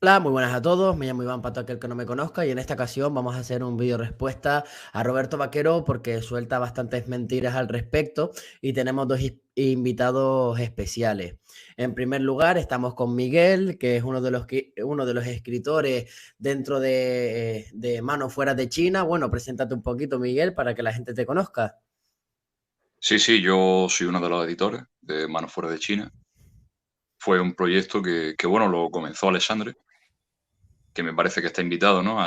Hola, muy buenas a todos. Me llamo Iván para aquel que no me conozca y en esta ocasión vamos a hacer un vídeo respuesta a Roberto Vaquero porque suelta bastantes mentiras al respecto y tenemos dos invitados especiales. En primer lugar, estamos con Miguel, que es uno de los escritores dentro de Mano Fuera de China. Bueno, preséntate un poquito, Miguel, para que la gente te conozca. Sí, sí, yo soy uno de los editores de Mano Fuera de China. Fue un proyecto bueno, lo comenzó Alexandre, que me parece que está invitado, ¿no?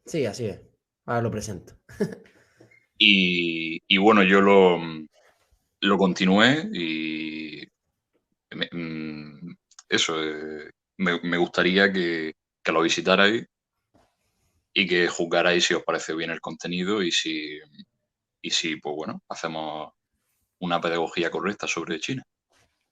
Sí, así es. Ahora lo presento. Y bueno, yo lo continué y me- mm, eso, me gustaría que lo visitarais y que juzgarais si os parece bien el contenido y si, pues bueno, hacemos una pedagogía correcta sobre China.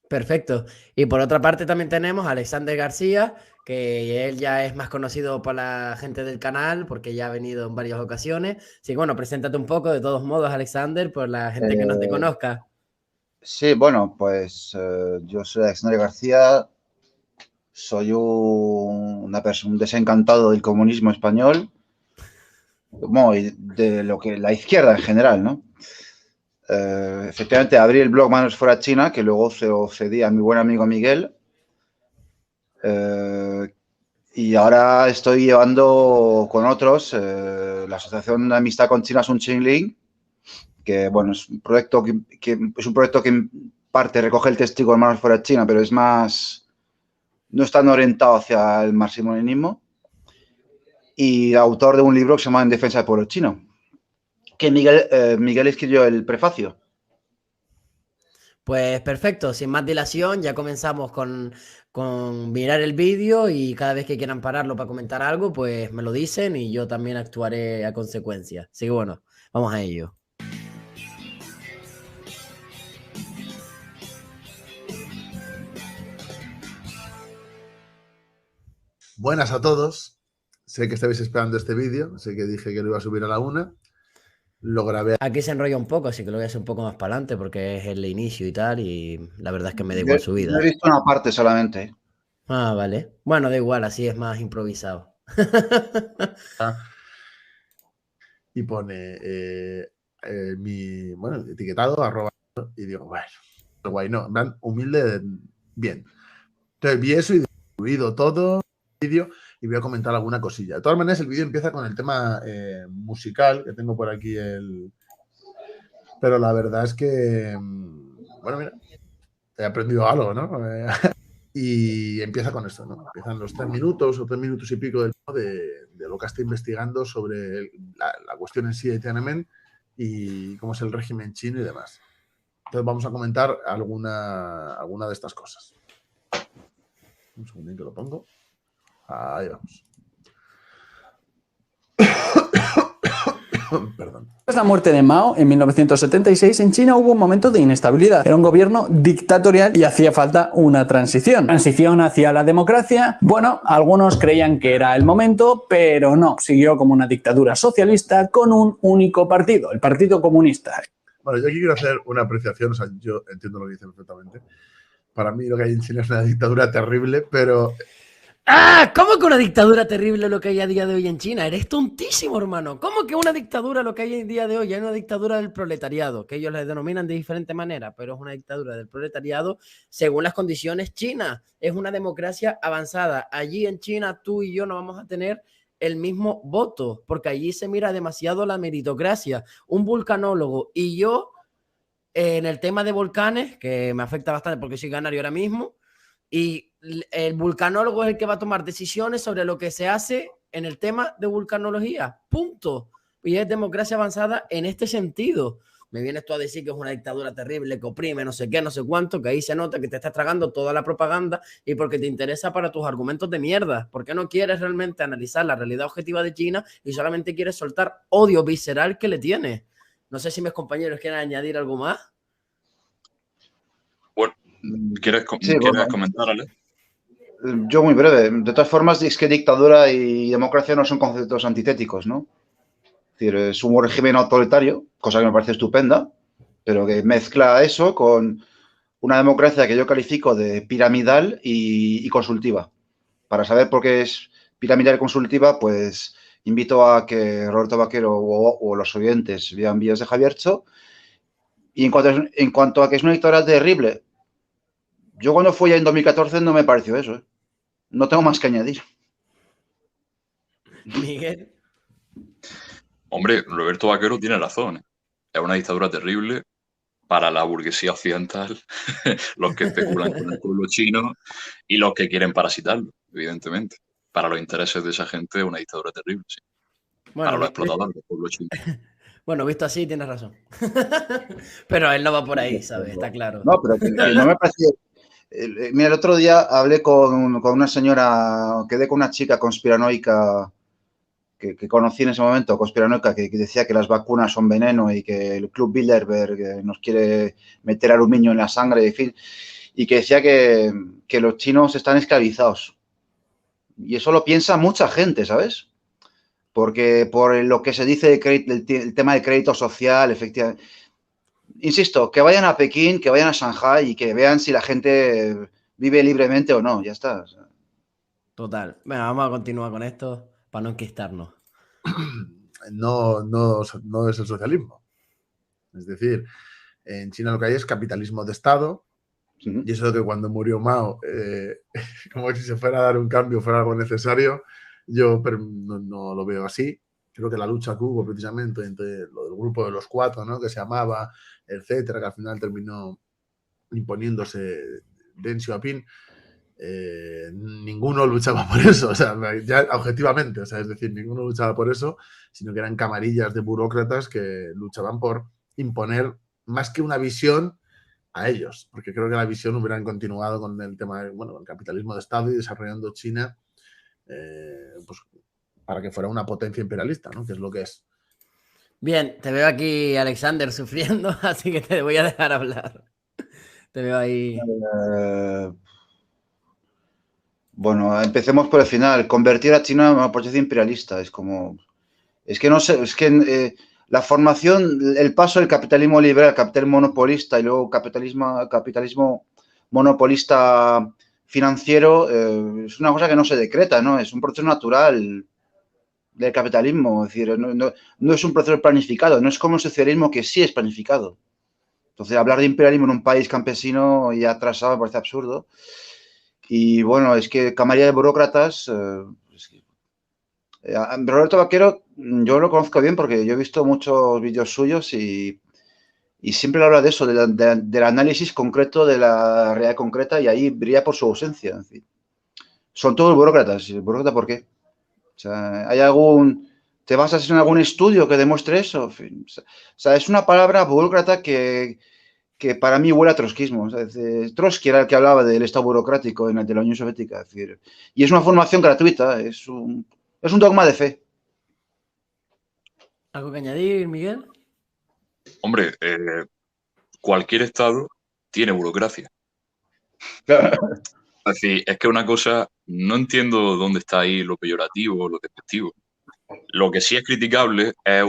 Perfecto. Y por otra parte también tenemos a Alexander García, que él ya es más conocido por la gente del canal porque ya ha venido en varias ocasiones. Sí, bueno, preséntate un poco de todos modos, Alexander, por la gente que no te Eh, conozca. sí, bueno, pues yo soy Alexander García, soy un desencantado del comunismo español, bueno, y de lo que la izquierda en general, ¿no? Efectivamente, abrí el blog Manos Fuera China, que luego se lo cedí a mi buen amigo Miguel, eh, y ahora estoy llevando con otros la Asociación de Amistad con China Sun Chingling, que bueno, es un proyecto que en parte recoge el testigo de Manos Fuera China, pero es más no están orientados hacia el marxismo-leninismo, y autor de un libro que se llama En defensa del pueblo chino, que Miguel escribió el prefacio. Pues perfecto, sin más dilación, ya comenzamos con mirar el vídeo y cada vez que quieran pararlo para comentar algo, pues me lo dicen y yo también actuaré a consecuencia. Así que bueno, vamos a ello. Buenas a todos. Sé que estabais esperando este vídeo. Sé que dije que lo iba a subir a la 1. Lo grabé. Aquí se enrolla un poco, así que lo voy a hacer un poco más para adelante porque es el inicio y tal, y la verdad es que me da igual su Yo he vida. visto una parte solamente. Ah, vale. Bueno, da igual, así es más improvisado. Y pone bueno, etiquetado, arroba. Y digo, bueno, guay, no, en plan, humilde, bien. Entonces vi eso y distribuido todo el vídeo y voy a comentar alguna cosilla. De todas maneras, el vídeo empieza con el tema musical, que tengo por aquí Pero la verdad es que, bueno, mira, he aprendido algo, ¿no? Y empieza con esto, ¿no? Empiezan los 3 minutos o 3 minutos y pico de lo que está investigando sobre la cuestión en sí de Tiananmen y cómo es el régimen chino y demás. Entonces vamos a comentar alguna de estas cosas. Un segundito lo pongo. Ahí vamos. Perdón. Tras la muerte de Mao en 1976, en China hubo un momento de inestabilidad. Era un gobierno dictatorial y hacía falta una transición. Transición hacia la democracia. Bueno, algunos creían que era el momento, pero no. Siguió como una dictadura socialista con un único partido, el Partido Comunista. Bueno, yo aquí quiero hacer una apreciación. O sea, yo entiendo lo que dice perfectamente. Para mí lo que hay en China es una dictadura terrible, pero ¡Ah! ¿Cómo que una dictadura terrible lo que hay a día de hoy en China? Eres tontísimo, hermano. ¿Cómo que una dictadura lo que hay en día de hoy? Hay una dictadura del proletariado, que ellos la denominan de diferente manera, pero es una dictadura del proletariado según las condiciones chinas. Es una democracia avanzada. Allí en China tú y yo no vamos a tener el mismo voto, porque allí se mira demasiado la meritocracia. Un vulcanólogo y yo, en el tema de volcanes, que me afecta bastante porque soy canario ahora mismo, y el vulcanólogo es el que va a tomar decisiones sobre lo que se hace en el tema de vulcanología. Punto. Y es democracia avanzada en este sentido. Me vienes tú a decir que es una dictadura terrible, que oprime, no sé qué, no sé cuánto, que ahí se nota que te estás tragando toda la propaganda y porque te interesa para tus argumentos de mierda. ¿Por qué no quieres realmente analizar la realidad objetiva de China y solamente quieres soltar odio visceral que le tienes? No sé si mis compañeros quieren añadir algo más. Bueno, ¿quieres, Sí, quieres bueno, comentar, Ale? yo muy breve. De todas formas, es que dictadura y democracia no son conceptos antitéticos, ¿no? Es decir, es un régimen autoritario, cosa que me parece estupenda, pero que mezcla eso con una democracia que yo califico de piramidal y consultiva. para saber por qué es piramidal y consultiva, pues invito a que Roberto Vaquero o los oyentes vean vídeos de Javiercho. Y en cuanto a que es una editorial terrible, yo cuando fui en 2014 no me pareció eso, ¿eh? No tengo más que añadir. Miguel. Hombre, Roberto Vaquero tiene razón, ¿eh? Es una dictadura terrible para la burguesía occidental, los que especulan con el pueblo chino y los que quieren parasitarlo, evidentemente. Para los intereses de esa gente es una dictadura terrible, sí. Bueno, Para los explotadores del pueblo chino. bueno, visto así, tienes razón. Pero él no va por ahí, ¿sabes? Está claro. No, pero que no me pareció. Mira, el otro día hablé con una señora, quedé con una chica conspiranoica que conocí en ese momento, conspiranoica, que decía que las vacunas son veneno y que el Club Bilderberg nos quiere meter aluminio en la sangre, en fin, y que decía que los chinos están esclavizados. Y eso lo piensa mucha gente, ¿sabes? Porque por lo que se dice el tema del crédito social, efectivamente. Insisto, que vayan a Pekín, que vayan a Shanghái y que vean si la gente vive libremente o no, ya está. Total. Venga, vamos a continuar con esto para no enquistarnos. No es el socialismo. Es decir, en China lo que hay es capitalismo de Estado. Y eso de que cuando murió Mao, como si se fuera a dar un cambio, fuera algo necesario, yo no lo veo así. Creo que la lucha que hubo precisamente entre lo del grupo de los cuatro, ¿no? Que se llamaba, etcétera, que al final terminó imponiéndose Deng Xiaoping, ninguno luchaba por eso, o sea, ya objetivamente, o sea, es decir, ninguno luchaba por eso, sino que eran camarillas de burócratas que luchaban por imponer más que una visión a ellos, porque creo que la visión hubieran continuado con el tema del el capitalismo de Estado y desarrollando China pues, para que fuera una potencia imperialista, ¿no? Que es lo que es. Bien, te veo aquí, Alexander, sufriendo, así que te voy a dejar hablar. Te veo ahí. Bueno, empecemos por el final. Convertir a China en una potencia imperialista es como... Es que no sé, es que la formación, el paso del capitalismo liberal al capitalismo monopolista y luego capitalismo monopolista financiero es una cosa que no se decreta, ¿no? Es un proceso natural del capitalismo, es decir, no es un proceso planificado, no es como el socialismo que sí es planificado. Entonces, hablar de imperialismo en un país campesino y atrasado me parece absurdo. Y bueno, es que camarilla de burócratas... Roberto Vaquero, yo lo conozco bien porque yo he visto muchos vídeos suyos y siempre habla de eso, del análisis concreto de la realidad concreta y ahí brilla por su ausencia. En fin. Son todos burócratas. ¿Burócrata por qué? O sea, ¿te basas en algún estudio que demuestre eso? En fin. O sea, es una palabra burócrata que para mí huele a trotskismo. O sea, Trotsky era el que hablaba del Estado burocrático de la Unión Soviética. Es decir, y es una formación gratuita, es un dogma de fe. ¿Algo que añadir, Miguel? Hombre, cualquier Estado tiene burocracia. Es decir, es que una cosa, no entiendo dónde está ahí lo peyorativo o lo despectivo. Lo que sí es criticable es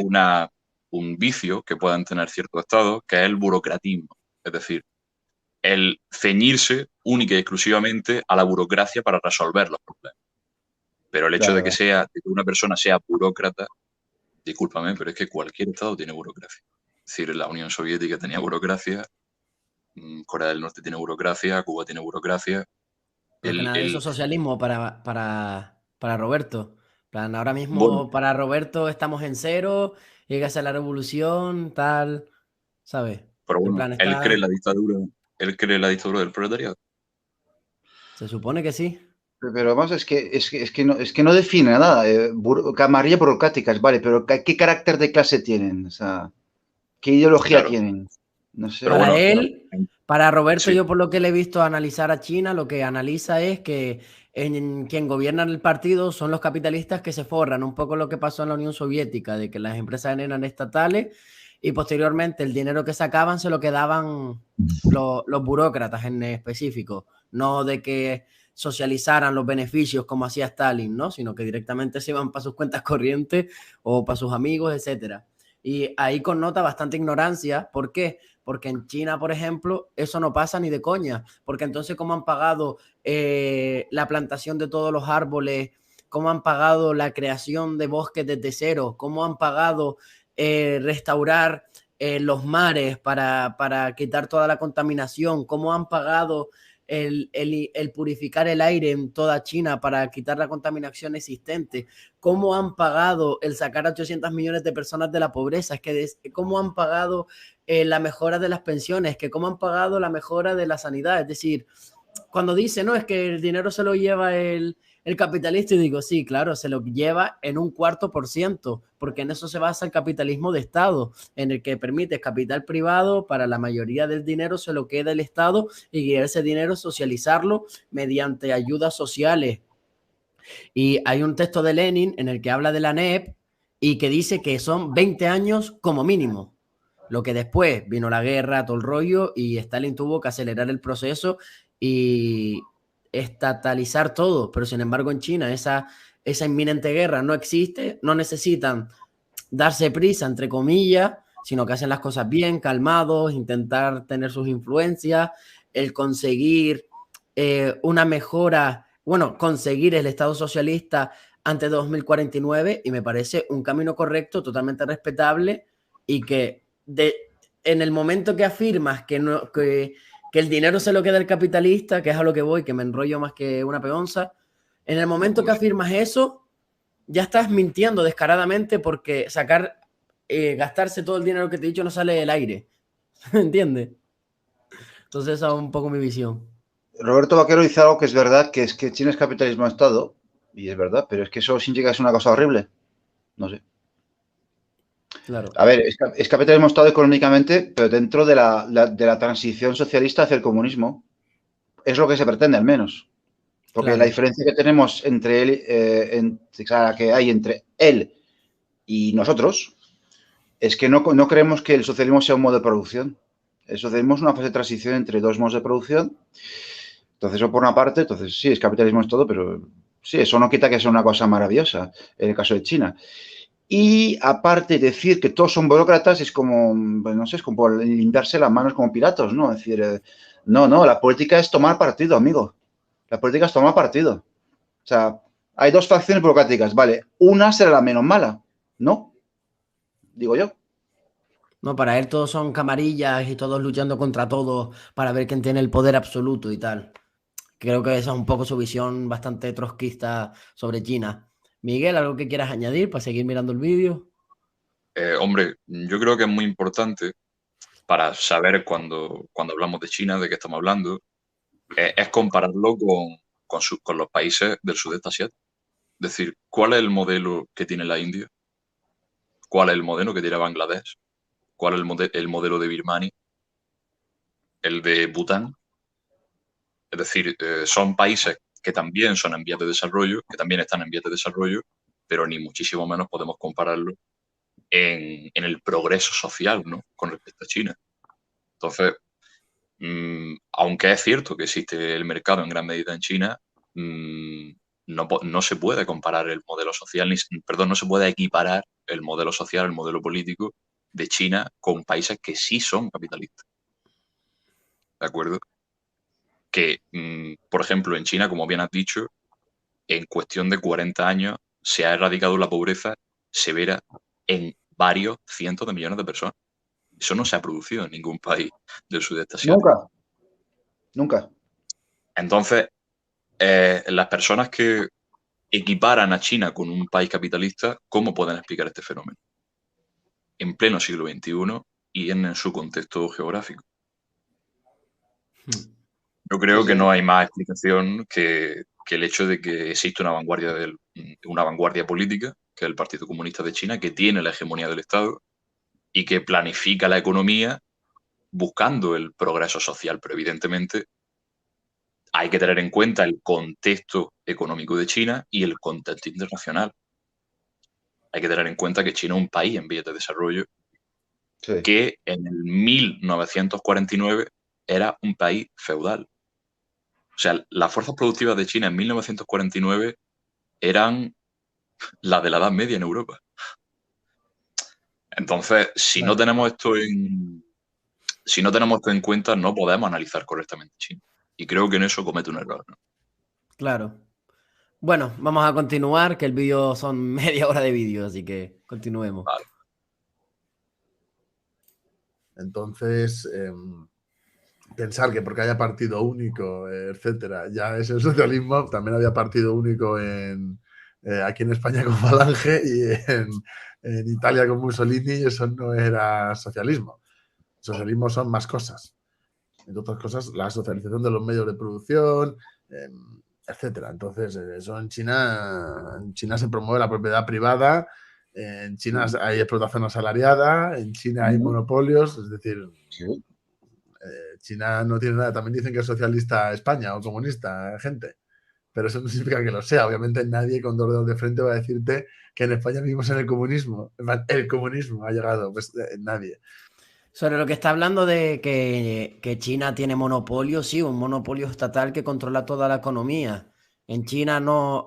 un vicio que puedan tener ciertos estados, que es el burocratismo. Es decir, el ceñirse única y exclusivamente a la burocracia para resolver los problemas. Pero el hecho de que una persona sea burócrata, discúlpame, pero es que cualquier estado tiene burocracia. Es decir, la Unión Soviética tenía burocracia, Corea del Norte tiene burocracia, Cuba tiene burocracia. Eso es socialismo para Roberto. Plan, ahora mismo Bueno, para Roberto estamos en cero, llega a ser la revolución, tal, ¿sabes? pero En bueno, plan, él cree la dictadura del proletariado. se supone que sí. Pero vamos, es que no define nada. Camarilla burocráticas, vale, pero ¿qué carácter de clase tienen? O sea, ¿qué ideología tienen? No sé. Pero bueno, Para Roberto, sí. yo por lo que le he visto analizar a China, lo que analiza es que quien gobierna el partido son los capitalistas que se forran, un poco lo que pasó en la Unión Soviética, de que las empresas eran estatales y posteriormente el dinero que sacaban se lo quedaban los burócratas en específico, no de que socializaran los beneficios como hacía Stalin, ¿no? Sino que directamente se iban para sus cuentas corrientes o para sus amigos, etcétera. Y ahí connota bastante ignorancia. ¿Por qué? porque en China, por ejemplo, eso no pasa ni de coña, porque entonces cómo han pagado la plantación de todos los árboles, cómo han pagado la creación de bosques desde cero, cómo han pagado restaurar los mares para quitar toda la contaminación, cómo han pagado el purificar el aire en toda China para quitar la contaminación existente, cómo han pagado el sacar a 800 millones de personas de la pobreza, es que cómo han pagado la mejora de las pensiones, que cómo han pagado la mejora de la sanidad. Es decir, cuando dice, no, es que el dinero se lo lleva el capitalista, y digo, sí, claro, se lo lleva en un 4%, porque en eso se basa el capitalismo de Estado, en el que permite capital privado, para la mayoría del dinero se lo queda el Estado y ese dinero socializarlo mediante ayudas sociales. Y hay un texto de Lenin en el que habla de la NEP y que dice que son 20 años como mínimo. Lo que después vino la guerra, todo el rollo, y Stalin tuvo que acelerar el proceso y estatalizar todo. Pero sin embargo en China esa inminente guerra no existe, no necesitan darse prisa, entre comillas, sino que hacen las cosas bien, calmados, intentar tener sus influencias, el conseguir una mejora, bueno, conseguir el Estado socialista antes de 2049, y me parece un camino correcto, totalmente respetable, y que en el momento que afirmas que el dinero se lo queda el capitalista, que es a lo que voy, que me enrollo más que una peonza, en el momento que afirmas eso, ya estás mintiendo descaradamente, porque gastarse todo el dinero que te he dicho no sale del aire. ¿Entiendes? Entonces esa es un poco mi visión. Roberto Vaquero dice algo que es verdad, que es que China es capitalismo de Estado, y es verdad, pero es que eso significa que es una cosa horrible. No sé. Claro. A ver, es capitalismo de Estado económicamente, pero dentro de la transición socialista hacia el comunismo. Es lo que se pretende, al menos. Porque Claro. la diferencia que tenemos entre él, que hay entre él y nosotros, es que no creemos que el socialismo sea un modo de producción. El socialismo es una fase de transición entre dos modos de producción. Entonces, eso por una parte, entonces sí, es capitalismo es todo, pero sí, eso no quita que sea una cosa maravillosa en el caso de China. Y aparte, decir que todos son burócratas es como, no sé, es como limpiarse las manos como piratas, ¿no? Es decir, no, la política es tomar partido, amigo. La política es tomar partido. O sea, hay dos facciones burocráticas, vale. Una será la menos mala, ¿no? Digo yo. No, para él todos son camarillas y todos luchando contra todos para ver quién tiene el poder absoluto y tal. Creo que esa es un poco su visión bastante trotskista sobre China. Miguel, ¿algo que quieras añadir para seguir mirando el vídeo? Hombre, yo creo que es muy importante para saber cuando hablamos de China, de qué estamos hablando, es compararlo con los países del sudeste asiático. Es decir, ¿cuál es el modelo que tiene la India? ¿Cuál es el modelo que tiene Bangladesh? ¿Cuál es el modelo de Birmania? ¿El de Bután? Es decir, son países que también son en vías de desarrollo, que también están en vías de desarrollo, pero ni muchísimo menos podemos compararlo en el progreso social, ¿no?, con respecto a China. Entonces, aunque es cierto que existe el mercado en gran medida en China, no se puede comparar el modelo social, no se puede equiparar el modelo social, el modelo político de China con países que sí son capitalistas. ¿De acuerdo? Que, por ejemplo, en China, como bien has dicho, en cuestión de 40 años se ha erradicado la pobreza severa en varios cientos de millones de personas. Eso no se ha producido en ningún país del sudeste asiático. Nunca. Entonces, las personas que equiparan a China con un país capitalista, ¿cómo pueden explicar este fenómeno? En pleno siglo XXI y en su contexto geográfico. Yo creo que no hay más explicación que el hecho de que existe una vanguardia política, que es el Partido Comunista de China, que tiene la hegemonía del Estado y que planifica la economía buscando el progreso social. Pero evidentemente hay que tener en cuenta el contexto económico de China y el contexto internacional. Hay que tener en cuenta que China es un país en vías de desarrollo, sí, que en el 1949 era un país feudal. O sea, las fuerzas productivas de China en 1949 eran las de la Edad Media en Europa. Entonces, si no tenemos esto si no tenemos esto en cuenta, no podemos analizar correctamente China. Y creo que en eso comete un error, ¿no? Claro. Bueno, vamos a continuar, que el vídeo son media hora de vídeo, así que continuemos. Vale. Entonces, pensar que porque haya partido único, etcétera, ya es el socialismo. También había partido único aquí en España con Falange y en Italia con Mussolini, y eso no era socialismo. Socialismo son más cosas. Entre otras cosas, la socialización de los medios de producción, etcétera. Entonces, eso en China se promueve la propiedad privada, en China hay explotación asalariada, en China hay monopolios, es decir, China no tiene nada. También dicen que es socialista España o comunista, gente, pero eso no significa que lo sea. Obviamente nadie con 2 dedos de frente va a decirte que en España vivimos en el comunismo. El comunismo ha llegado, pues nadie. Sobre lo que está hablando de que China tiene monopolio, sí, un monopolio estatal que controla toda la economía. En China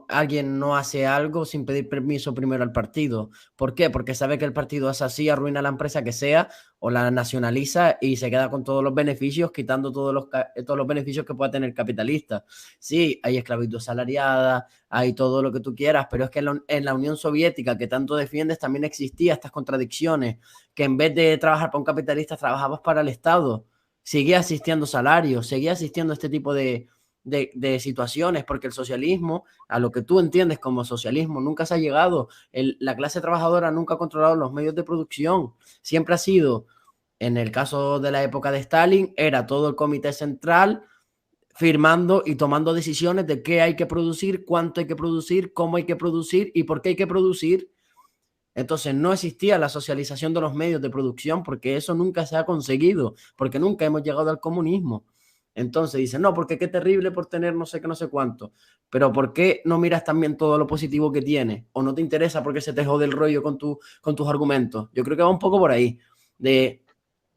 alguien no hace algo sin pedir permiso primero al partido. ¿Por qué? Porque sabe que el partido es así, arruina la empresa que sea o la nacionaliza y se queda con todos los beneficios, quitando todos los beneficios que pueda tener el capitalista. Sí, hay esclavitud asalariada, hay todo lo que tú quieras, pero es que en la Unión Soviética, que tanto defiendes, también existía estas contradicciones, que en vez de trabajar para un capitalista, trabajabas para el Estado. Seguía asistiendo salarios, seguía asistiendo este tipo de situaciones, porque el socialismo, a lo que tú entiendes como socialismo, nunca se ha llegado. La clase trabajadora nunca ha controlado los medios de producción. Siempre ha sido, en el caso de la época de Stalin, era todo el comité central firmando y tomando decisiones de qué hay que producir, cuánto hay que producir, cómo hay que producir y por qué hay que producir. Entonces no existía la socialización de los medios de producción, porque eso nunca se ha conseguido, porque nunca hemos llegado al comunismo. Entonces dicen, no, porque qué terrible por tener no sé qué, no sé cuánto. Pero ¿por qué no miras también todo lo positivo que tiene? ¿O no te interesa porque se te jode el rollo con tus argumentos? Yo creo que va un poco por ahí.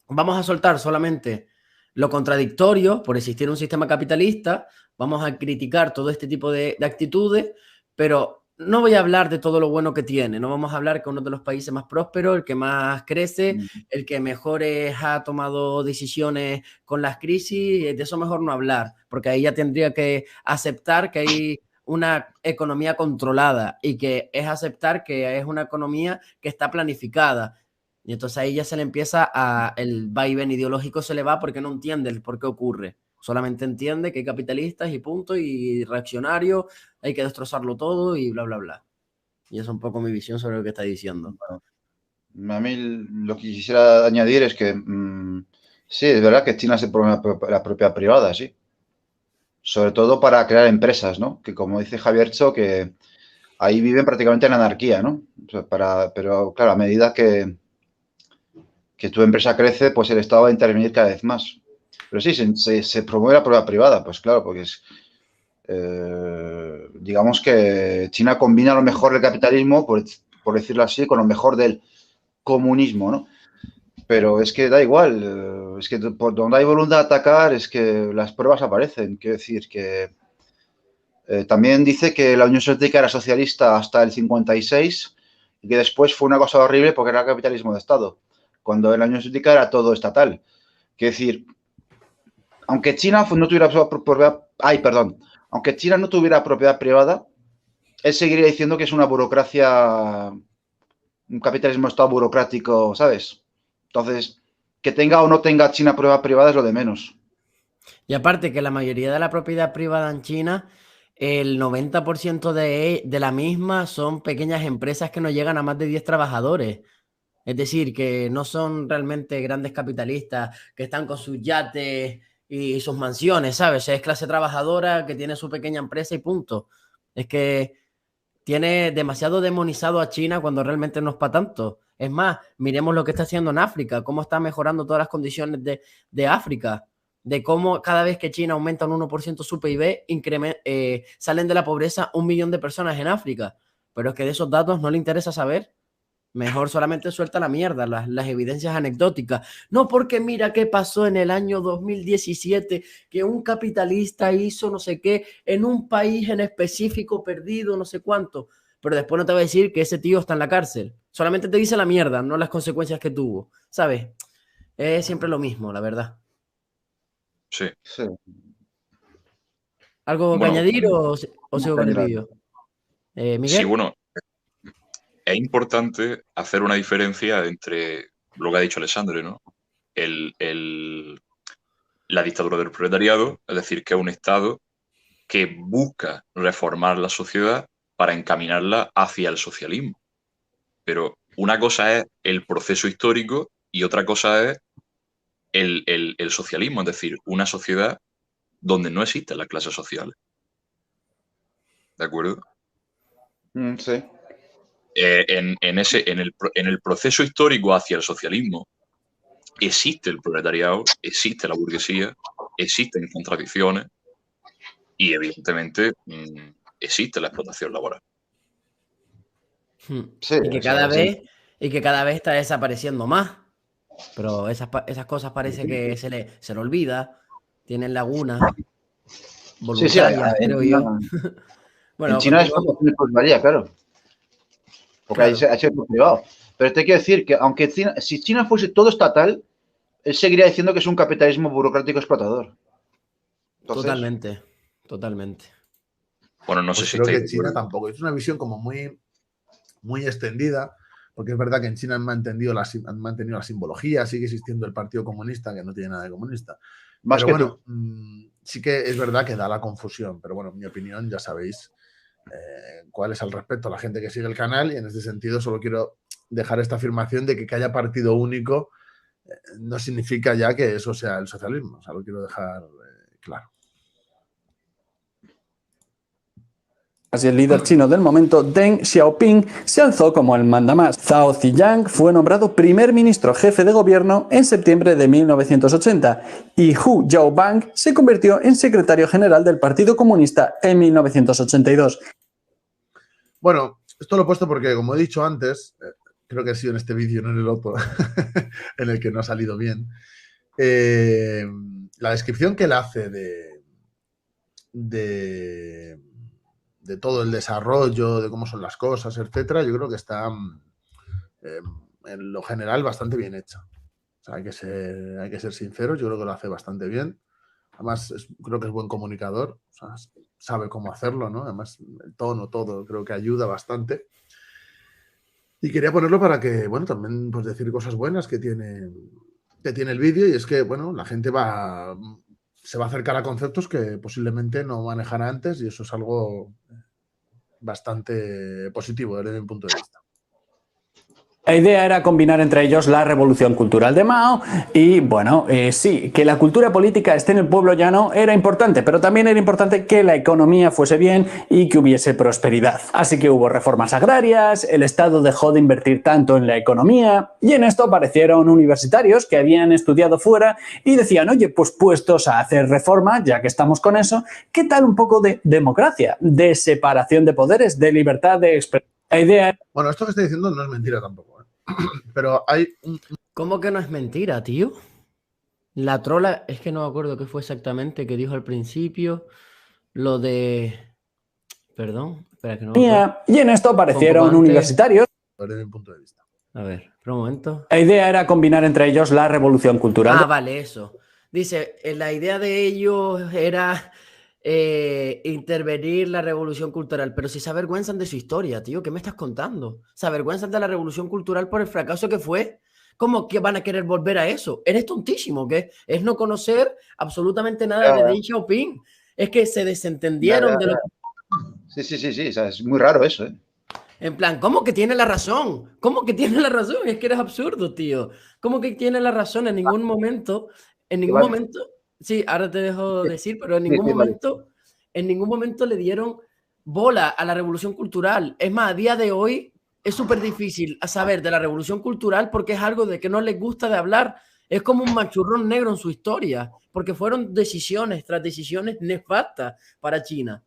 Vamos a soltar solamente lo contradictorio por existir un sistema capitalista, vamos a criticar todo este tipo de actitudes, pero no voy a hablar de todo lo bueno que tiene, no vamos a hablar que uno de los países más prósperos, el que más crece, el que mejores ha tomado decisiones con las crisis, de eso mejor no hablar, porque ahí ya tendría que aceptar que hay una economía controlada y que es aceptar que es una economía que está planificada. Y entonces ahí ya se le empieza el vaivén ideológico se le va porque no entiende el por qué ocurre. Solamente entiende que hay capitalistas y punto, y reaccionarios, hay que destrozarlo todo y bla, bla, bla. Y esa es un poco mi visión sobre lo que está diciendo. Bueno, a mí lo que quisiera añadir es que sí, es verdad que China se promueve la propiedad privada, sí. Sobre todo para crear empresas, ¿no? Que como dice Javier Cho, que ahí viven prácticamente en anarquía, ¿no? O sea, pero claro, a medida que tu empresa crece, pues el Estado va a intervenir cada vez más. Pero sí, se promueve la propiedad privada, pues claro, porque es, digamos que China combina lo mejor del capitalismo, por decirlo así, con lo mejor del comunismo, ¿no? Pero es que da igual, es que por donde hay voluntad de atacar es que las pruebas aparecen. Quiero decir que también dice que la Unión Soviética era socialista hasta el 56 y que después fue una cosa horrible porque era capitalismo de Estado, cuando en la Unión Soviética era todo estatal. Quiero decir, aunque China no tuviera propiedad, aunque China no tuviera propiedad privada, él seguiría diciendo que es una burocracia, un capitalismo de Estado burocrático, ¿sabes? Entonces, que tenga o no tenga China propiedad privada es lo de menos. Y aparte que la mayoría de la propiedad privada en China, el 90% de la misma son pequeñas empresas que no llegan a más de 10 trabajadores. Es decir, que no son realmente grandes capitalistas que están con sus yates y sus mansiones, ¿sabes? Es clase trabajadora que tiene su pequeña empresa y punto. Es que tiene demasiado demonizado a China cuando realmente no es para tanto. Es más, miremos lo que está haciendo en África, cómo está mejorando todas las condiciones de África, de cómo cada vez que China aumenta un 1% su PIB, salen de la pobreza 1 millón de personas en África. Pero es que de esos datos no le interesa saber. Mejor solamente suelta la mierda, las evidencias anecdóticas. No porque mira qué pasó en el año 2017, que un capitalista hizo no sé qué en un país en específico perdido, no sé cuánto. Pero después no te va a decir que ese tío está en la cárcel. Solamente te dice la mierda, no las consecuencias que tuvo. ¿Sabes? Es siempre lo mismo, la verdad. Sí. Sí. ¿Algo que Bueno, añadir o sigo con el general. vídeo? sí, Miguel. bueno, es importante hacer una diferencia entre lo que ha dicho Alessandro, ¿no? La dictadura del proletariado, es decir, que es un Estado que busca reformar la sociedad para encaminarla hacia el socialismo. Pero una cosa es el proceso histórico y otra cosa es el socialismo, es decir, una sociedad donde no existen las clases sociales. ¿De acuerdo? Sí. En el proceso histórico hacia el socialismo existe el proletariado, existe la burguesía, existen contradicciones y evidentemente existe la explotación laboral. Sí, Y que o sea, cada vez está desapareciendo más. Pero esas cosas parece que se le olvida. Tienen lagunas sí, sí, voluntarias, creo yo. en Bueno, China es continuamos. como plusvalía, claro. Porque Claro, hay sector privado. Pero te quiero decir que aunque si China fuese todo estatal, él seguiría diciendo que es un capitalismo burocrático explotador. Entonces, totalmente. Bueno, no sé Pues si creo estáis que de China acuerdo. tampoco. Es una visión como muy, muy extendida, porque es verdad que en China han mantenido la simbología, sigue existiendo el Partido Comunista, que no tiene nada de comunista. más Pero que bueno, tú. sí que es verdad que da la confusión. Pero bueno, en mi opinión, ya sabéis cuál es al respecto. La gente que sigue el canal, y en este sentido solo quiero dejar esta afirmación de que haya partido único no significa ya que eso sea el socialismo. O sea, lo quiero dejar claro. Y el líder chino del momento, Deng Xiaoping, se alzó como el mandamás. Zhao Ziyang fue nombrado primer ministro jefe de gobierno en septiembre de 1980 y Hu Yaobang se convirtió en secretario general del Partido Comunista en 1982. Bueno, esto lo he puesto porque, como he dicho antes, creo que ha sido en este vídeo, no en el otro, en el que no ha salido bien, la descripción que él hace de todo el desarrollo, de cómo son las cosas, etcétera, yo creo que está en lo general bastante bien hecha. O sea, hay que ser sinceros, yo creo que lo hace bastante bien. Además, creo que es buen comunicador, o sea, sabe cómo hacerlo, ¿no? Además, el tono, todo, creo que ayuda bastante. Y quería ponerlo para que, bueno, también pues decir cosas buenas que tiene el vídeo, y es que, bueno, la gente se va a acercar a conceptos que posiblemente no manejara antes, y eso es algo bastante positivo desde mi punto de vista. La idea era combinar entre ellos la revolución cultural de Mao y, bueno, sí, que la cultura política esté en el pueblo llano era importante, pero también era importante que la economía fuese bien y que hubiese prosperidad. Así que hubo reformas agrarias, el Estado dejó de invertir tanto en la economía y en esto aparecieron universitarios que habían estudiado fuera y decían, oye, pues puestos a hacer reforma, ya que estamos con eso, ¿qué tal un poco de democracia, de separación de poderes, de libertad de expresión? La idea... Bueno, esto que estoy diciendo no es mentira tampoco, ¿eh? Pero hay ¿Cómo que no es mentira, tío? La trola, es que no me acuerdo qué fue exactamente que dijo al principio. Lo de... Perdón, espera que no me acuerdo. Y en esto aparecieron Un poco antes. universitarios. desde mi punto de vista. A ver, espera un momento. La idea era combinar entre ellos la revolución cultural. Vale, eso. Dice, la idea de ellos era intervenir la revolución cultural, pero si se avergüenzan de su historia, tío, ¿qué me estás contando? Se avergüenzan de la revolución cultural por el fracaso que fue. ¿Cómo que van a querer volver a eso? Eres tontísimo, ¿qué? Es no conocer absolutamente nada de Deng Xiaoping. Es que se desentendieron de lo que... Sí. O sea, es muy raro eso, ¿eh? En plan, ¿cómo que tiene la razón? ¿Cómo que tiene la razón? Es que eres absurdo, tío. ¿Cómo que tiene la razón? En ningún momento, sí, ahora te dejo decir, pero en ningún momento le dieron bola a la revolución cultural. Es más, a día de hoy es súper difícil saber de la revolución cultural porque es algo de que no les gusta de hablar. Es como un machurrón negro en su historia, porque fueron decisiones tras decisiones nefastas para China.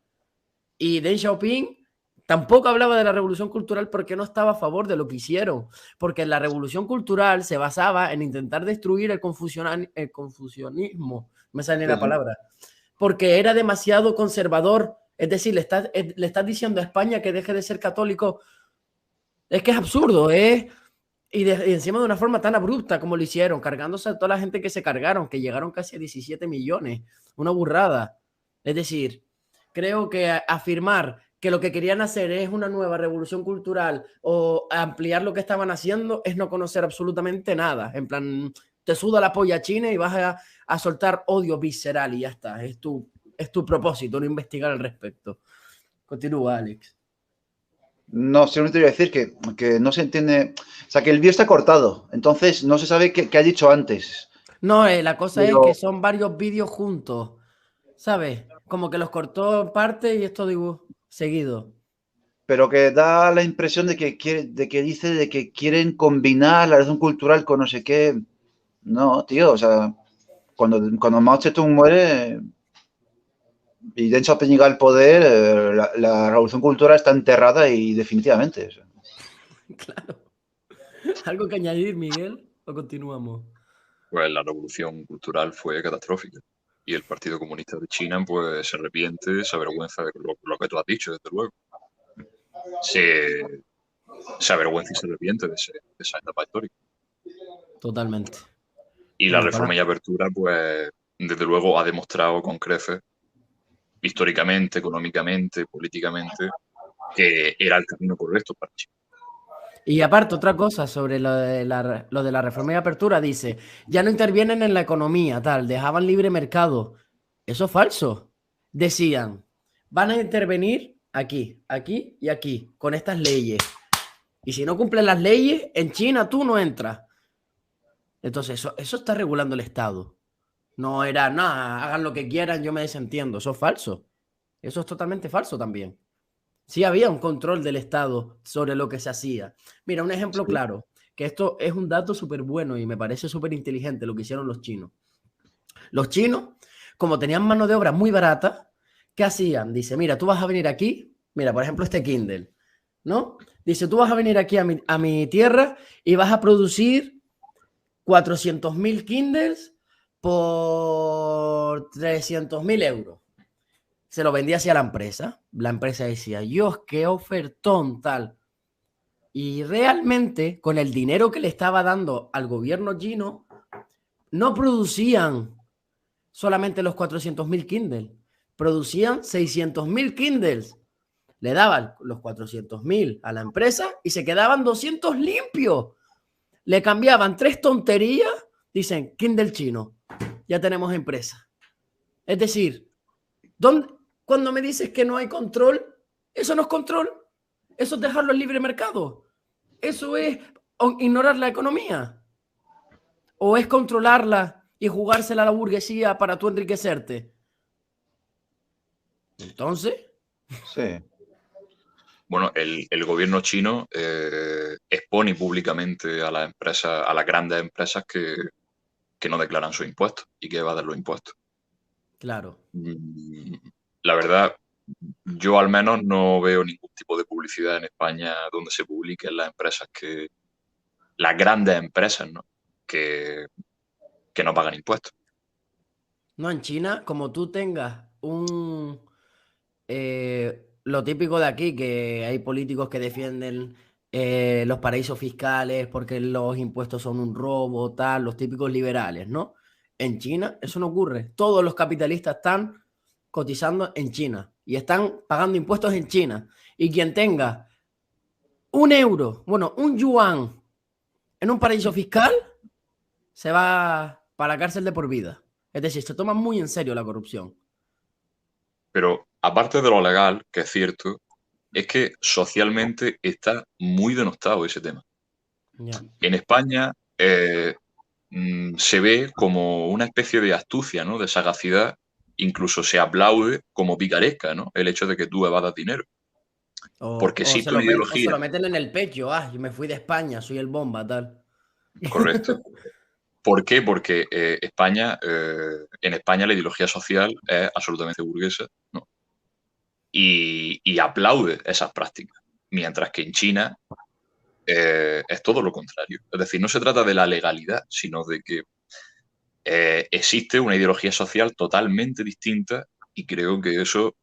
Y Deng Xiaoping tampoco hablaba de la revolución cultural porque no estaba a favor de lo que hicieron, porque la revolución cultural se basaba en intentar destruir el confucianismo, me sale la palabra, porque era demasiado conservador. Es decir, le estás diciendo a España que deje de ser católico. Es que es absurdo, ¿eh? Y encima de una forma tan abrupta como lo hicieron, cargándose a toda la gente que se cargaron, que llegaron casi a 17 millones. Una burrada. Es decir, creo que afirmar que lo que querían hacer es una nueva revolución cultural o ampliar lo que estaban haciendo es no conocer absolutamente nada. En plan, te suda la polla china y vas a soltar odio visceral y ya está. Es tu propósito, no investigar al respecto. Continúa, Alex. No, simplemente voy a decir que no se entiende. O sea, que el vídeo está cortado. Entonces no se sabe qué ha dicho antes. No, la cosa es que Pero, son varios vídeos juntos, ¿sabes? Como que los cortó en parte y esto digo seguido. pero que da la impresión de que dice de que quieren combinar la razón cultural con no sé qué. No, tío, o sea, cuando Mao Zedong muere y Deng Xiaoping llega al poder, la revolución cultural está enterrada y definitivamente. O sea. Claro. ¿Algo que añadir, Miguel? ¿O continuamos? Pues la revolución cultural fue catastrófica. Y el Partido Comunista de China pues se arrepiente, se avergüenza de lo que tú has dicho, desde luego. Se avergüenza y se arrepiente de esa etapa histórica. Totalmente. Y la reforma y apertura, pues, desde luego ha demostrado con creces, históricamente, económicamente, políticamente, que era el camino correcto para China. Y aparte, otra cosa sobre lo de la reforma y apertura, dice, ya no intervienen en la economía, tal, dejaban libre mercado. Eso es falso. Decían, van a intervenir aquí, aquí y aquí, con estas leyes. Y si no cumplen las leyes, en China tú no entras. Entonces, eso está regulando el Estado. No era nada, hagan lo que quieran, yo me desentiendo. Eso es falso. Eso es totalmente falso también. Sí había un control del Estado sobre lo que se hacía. Mira, un ejemplo claro, que esto es un dato súper bueno y me parece súper inteligente lo que hicieron los chinos. Los chinos, como tenían mano de obra muy barata, ¿qué hacían? Dice, mira, tú vas a venir aquí, mira, por ejemplo, este Kindle, ¿no? Dice, tú vas a venir aquí a mi tierra y vas a producir 400.000 Kindles por 300.000 euros. Se lo vendía hacia la empresa. La empresa decía, Dios, qué ofertón tal. Y realmente, con el dinero que le estaba dando al gobierno chino, no producían solamente los 400.000 Kindles, producían 600.000 Kindles. Le daban los 400.000 a la empresa y se quedaban 200 limpios. Le cambiaban 3 tonterías, dicen, Kindle chino, ya tenemos empresa. Es decir, cuando me dices que no hay control, eso no es control, eso es dejarlo en libre mercado, eso es ignorar la economía, o es controlarla y jugársela a la burguesía para tú enriquecerte. Entonces, Sí. Bueno, el gobierno chino expone públicamente a las empresas, a las grandes empresas que no declaran sus impuestos y que evaden los impuestos. claro. La verdad, yo al menos no veo ningún tipo de publicidad en España donde se publiquen las grandes empresas, ¿no? que no pagan impuestos. No, en China, como tú tengas lo típico de aquí, que hay políticos que defienden los paraísos fiscales porque los impuestos son un robo, tal, los típicos liberales, ¿no? En China eso no ocurre. Todos los capitalistas están cotizando en China y están pagando impuestos en China. Y quien tenga un euro, bueno, un yuan en un paraíso fiscal, se va para la cárcel de por vida. Es decir, se toma muy en serio la corrupción. Pero aparte de lo legal, que es cierto, es que socialmente está muy denostado ese tema. Ya. En España se ve como una especie de astucia, ¿no? De sagacidad, incluso se aplaude como picaresca, ¿no? El hecho de que tú evadas dinero. Porque O existe una se ideología, lo meten en el pecho. Ah, yo me fui de España, soy el bomba, tal. correcto. ¿Por qué? Porque en España la ideología social es absolutamente burguesa, ¿no? Y aplaude esas prácticas. Mientras que en China es todo lo contrario. Es decir, no se trata de la legalidad, sino de que existe una ideología social totalmente distinta y creo que eso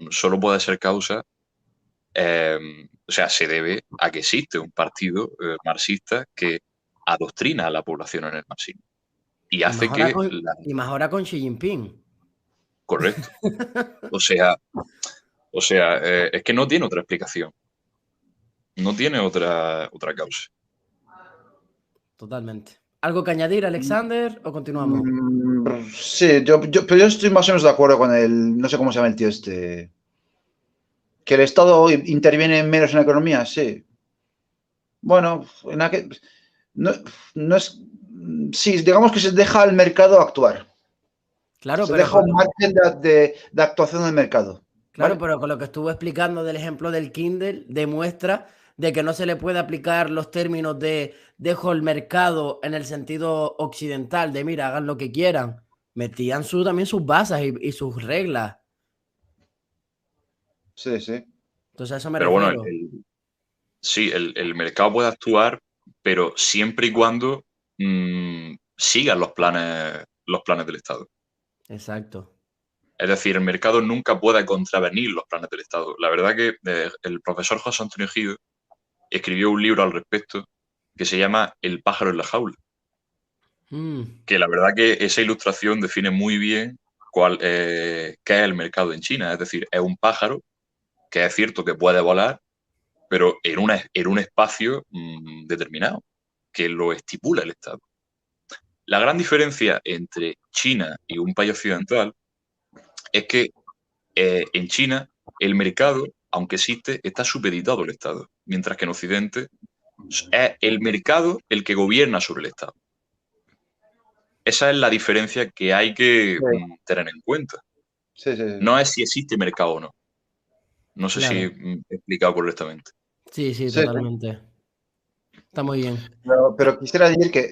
solo puede ser causa O sea, se debe a que existe un partido marxista que adoctrina a la población en el marxismo y hace que... Y más ahora con Xi Jinping. Correcto. O sea, es que no tiene otra explicación. No tiene otra causa. Totalmente. ¿Algo que añadir, Alexander, o continuamos? Sí, pero yo estoy más o menos de acuerdo con el, no sé cómo se llama el tío este, que el Estado interviene menos en la economía, sí. Bueno, no es, sí, digamos que se deja al mercado actuar. Claro, se pero deja un margen de actuación del mercado. claro, ¿vale? pero con lo que estuvo explicando del ejemplo del Kindle, demuestra de que no se le puede aplicar los términos de dejo el mercado en el sentido occidental, de mira, hagan lo que quieran. Metían también sus bases y sus reglas. Sí, sí. Entonces a eso me Pero bueno, refiero. sí, el mercado puede actuar, pero siempre y cuando sigan los planes del Estado. Exacto. Es decir, el mercado nunca puede contravenir los planes del Estado. La verdad que el profesor José Antonio Gido escribió un libro al respecto que se llama El pájaro en la jaula. Que la verdad que esa ilustración define muy bien qué es el mercado en China. Es decir, es un pájaro que es cierto que puede volar, pero en un espacio determinado, que lo estipula el Estado. La gran diferencia entre China y un país occidental es que en China el mercado, aunque existe, está supeditado al Estado, mientras que en Occidente es el mercado el que gobierna sobre el Estado. Esa es la diferencia que hay que tener en cuenta. Sí. No es si existe mercado o no. No sé si he explicado correctamente. Sí, totalmente. Está muy bien. Pero quisiera decir que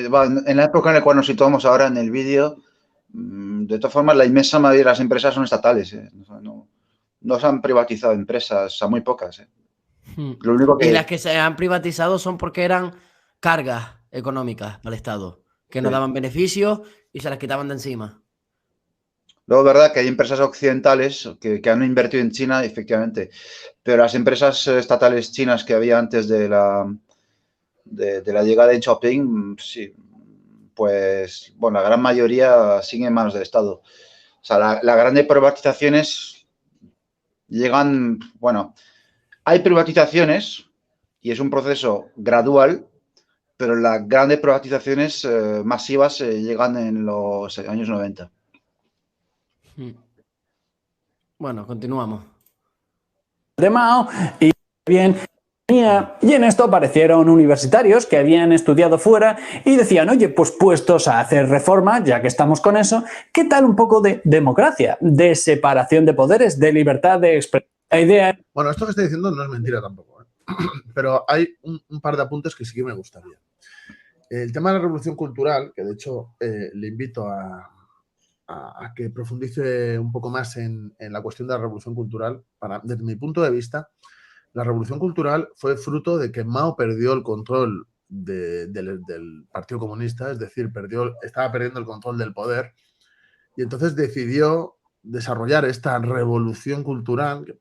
en la época en la cual nos situamos ahora en el vídeo, de todas formas, la inmensa mayoría de las empresas son estatales. No se han privatizado empresas, a muy pocas. Lo único que... Y las que se han privatizado son porque eran cargas económicas al Estado, que no daban beneficios y se las quitaban de encima. Luego, es verdad que hay empresas occidentales que han invertido en China, efectivamente, pero las empresas estatales chinas que había antes de la llegada de Xiaoping, sí, pues, bueno, la gran mayoría sigue en manos del Estado. O sea, las grandes privatizaciones llegan, bueno, hay privatizaciones y es un proceso gradual, pero las grandes privatizaciones masivas llegan en los años 90. Bueno, continuamos. De Mao y bien. Y en esto aparecieron universitarios que habían estudiado fuera y decían, oye, pues puestos a hacer reformas, ya que estamos con eso, ¿qué tal un poco de democracia, de separación de poderes, de libertad de expresión? La idea... Bueno, esto que estoy diciendo no es mentira tampoco, ¿eh? Pero hay un par de apuntes que sí que me gustaría. El tema de la revolución cultural, que de hecho le invito a que profundice un poco más en la cuestión de la revolución cultural. Desde mi punto de vista, la revolución cultural fue fruto de que Mao perdió el control del Partido Comunista, es decir, estaba perdiendo el control del poder, y entonces decidió desarrollar esta revolución cultural.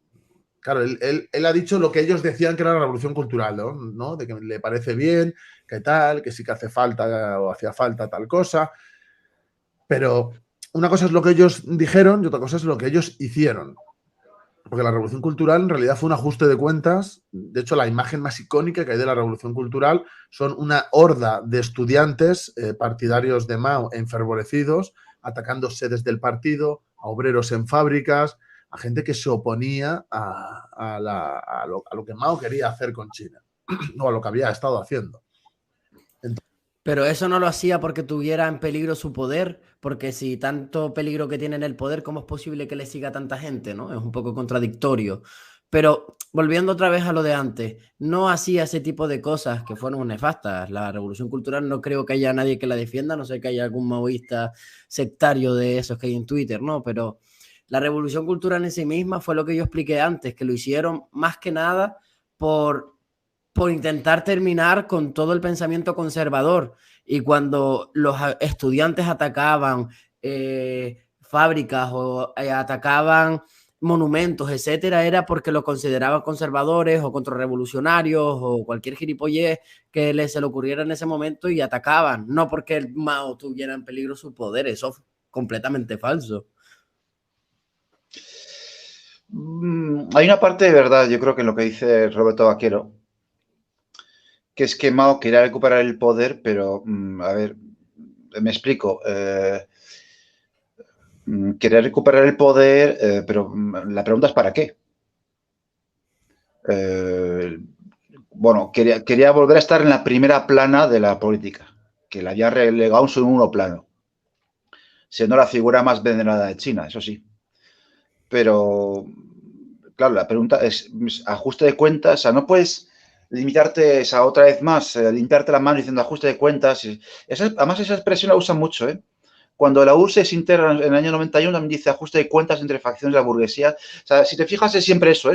Claro, él ha dicho lo que ellos decían que era la revolución cultural, ¿no? De que le parece bien, que tal, que sí que hace falta o hacía falta tal cosa, pero una cosa es lo que ellos dijeron y otra cosa es lo que ellos hicieron. Porque la revolución cultural en realidad fue un ajuste de cuentas. De hecho, la imagen más icónica que hay de la revolución cultural son una horda de estudiantes partidarios de Mao enfervorecidos, atacando sedes del partido, a obreros en fábricas, a gente que se oponía a lo que Mao quería hacer con China, no a lo que había estado haciendo. Pero eso no lo hacía porque tuviera en peligro su poder, porque si tanto peligro que tiene en el poder, ¿cómo es posible que le siga tanta gente, no? Es un poco contradictorio. Pero volviendo otra vez a lo de antes, no hacía ese tipo de cosas que fueron nefastas. La revolución cultural no creo que haya nadie que la defienda, no sé que haya algún maoísta sectario de esos que hay en Twitter, ¿no? Pero la revolución cultural en sí misma fue lo que yo expliqué antes, que lo hicieron más que nada por intentar terminar con todo el pensamiento conservador. Y cuando los estudiantes atacaban fábricas o atacaban monumentos, etcétera, era porque los consideraban conservadores o contrarrevolucionarios o cualquier gilipollez que se le ocurriera en ese momento y atacaban, no porque el Mao tuviera en peligro su poder, eso es completamente falso. Hay una parte de verdad, yo creo que en lo que dice Roberto Vaquero, que es que Mao quería recuperar el poder, pero, a ver, me explico. Quería recuperar el poder, pero la pregunta es ¿para qué? Bueno, quería volver a estar en la primera plana de la política, que la había relegado a un segundo plano, siendo la figura más venerada de China, eso sí. Pero, claro, la pregunta es ajuste de cuentas, o sea, no puedes limitarte a otra vez más, limpiarte la mano diciendo ajuste de cuentas. Además, esa expresión la usan mucho, ¿eh? Cuando la URSS se integra en el año 91, también dice ajuste de cuentas entre facciones de la burguesía. O sea, si te fijas, es siempre eso,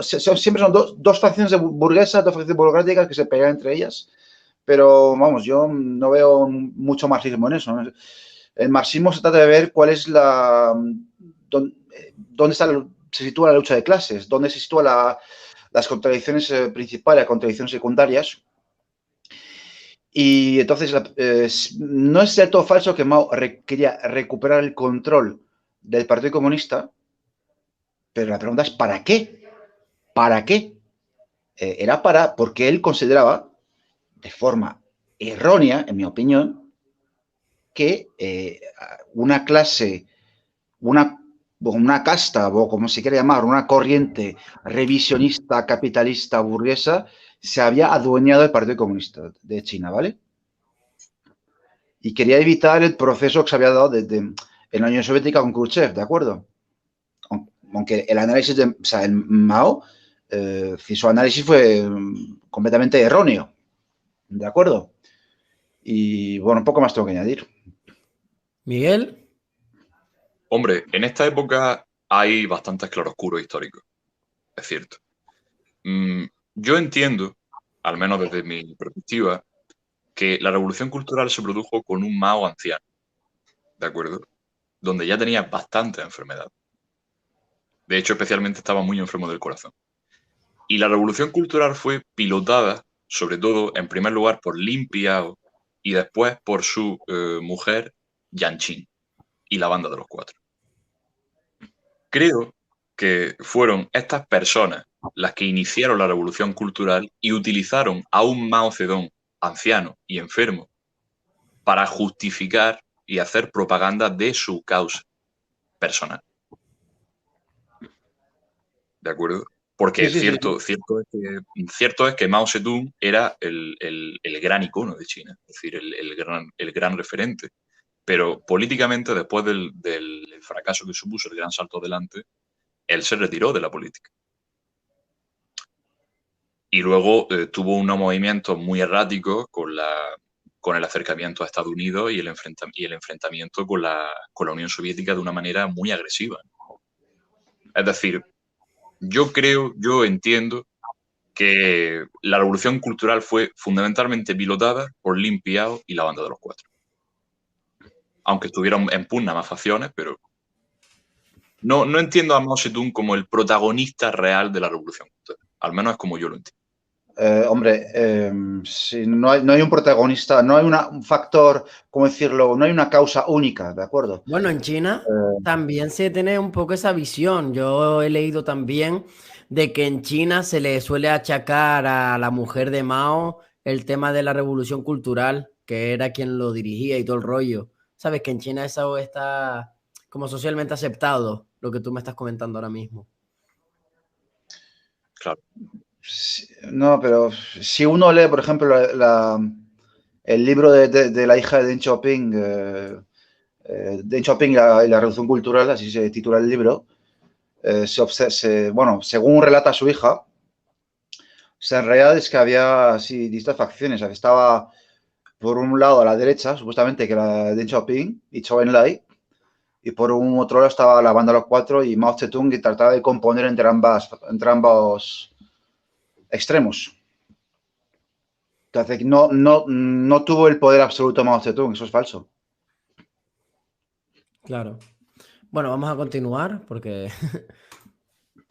siempre son dos facciones de burguesas, dos facciones burocráticas que se pelean entre ellas. Pero, vamos, yo no veo mucho marxismo en eso, ¿no? El marxismo se trata de ver cuál es dónde se sitúa la lucha de clases, dónde se sitúan las contradicciones principales, las contradicciones secundarias. Y entonces no es del todo falso que Mao quería recuperar el control del Partido Comunista, pero la pregunta es ¿para qué? ¿Para qué? Era porque él consideraba, de forma errónea, en mi opinión, que una clase, una casta, o como se quiere llamar, una corriente revisionista, capitalista, burguesa, se había adueñado del Partido Comunista de China, ¿vale? Y quería evitar el proceso que se había dado en la Unión Soviética con Khrushchev, ¿de acuerdo? Aunque el análisis de Mao, su análisis fue completamente erróneo, ¿de acuerdo? Y bueno, poco más tengo que añadir. Miguel. Hombre, en esta época hay bastantes claroscuros históricos, es cierto. Yo entiendo, al menos desde mi perspectiva, que la revolución cultural se produjo con un Mao anciano, ¿de acuerdo? Donde ya tenía bastante enfermedad. De hecho, especialmente estaba muy enfermo del corazón. Y la revolución cultural fue pilotada, sobre todo, en primer lugar, por Lin Piao y después por su mujer, Jiang Qin, y la banda de los cuatro. Creo que fueron estas personas las que iniciaron la revolución cultural y utilizaron a un Mao Zedong anciano y enfermo para justificar y hacer propaganda de su causa personal. ¿De acuerdo? Porque Sí. cierto es que Mao Zedong era el gran icono de China, es decir, el gran referente. Pero políticamente, después del fracaso que supuso el gran salto adelante, él se retiró de la política. Y luego tuvo unos movimientos muy erráticos con el acercamiento a Estados Unidos y el enfrentamiento con la Unión Soviética de una manera muy agresiva. Es decir, yo entiendo que la revolución cultural fue fundamentalmente pilotada por Lin Piao y la banda de los cuatro. Aunque estuvieron en pugna más facciones, pero no entiendo a Mao Zedong como el protagonista real de la revolución cultural. Al menos es como yo lo entiendo. Sí, no hay un protagonista, no hay un factor, ¿cómo decirlo? No hay una causa única, ¿de acuerdo? Bueno, en China también se tiene un poco esa visión. Yo he leído también de que en China se le suele achacar a la mujer de Mao el tema de la revolución cultural, que era quien lo dirigía y todo el rollo. Sabes que en China eso está como socialmente aceptado, lo que tú me estás comentando ahora mismo. Claro. No, pero si uno lee, por ejemplo, el libro de la hija de Deng Xiaoping, Deng Xiaoping y la Revolución Cultural, así se titula el libro, bueno, según relata su hija, o sea, en realidad es que había así distintas facciones. O sea, que estaba por un lado a la derecha, supuestamente, que era Deng Xiaoping y Zhou Enlai, y por un otro lado estaba la banda de los cuatro y Mao Zedong, que trataba de componer entre ambos extremos. Entonces, no tuvo el poder absoluto Mao Zedong, eso es falso. Claro. Bueno, vamos a continuar porque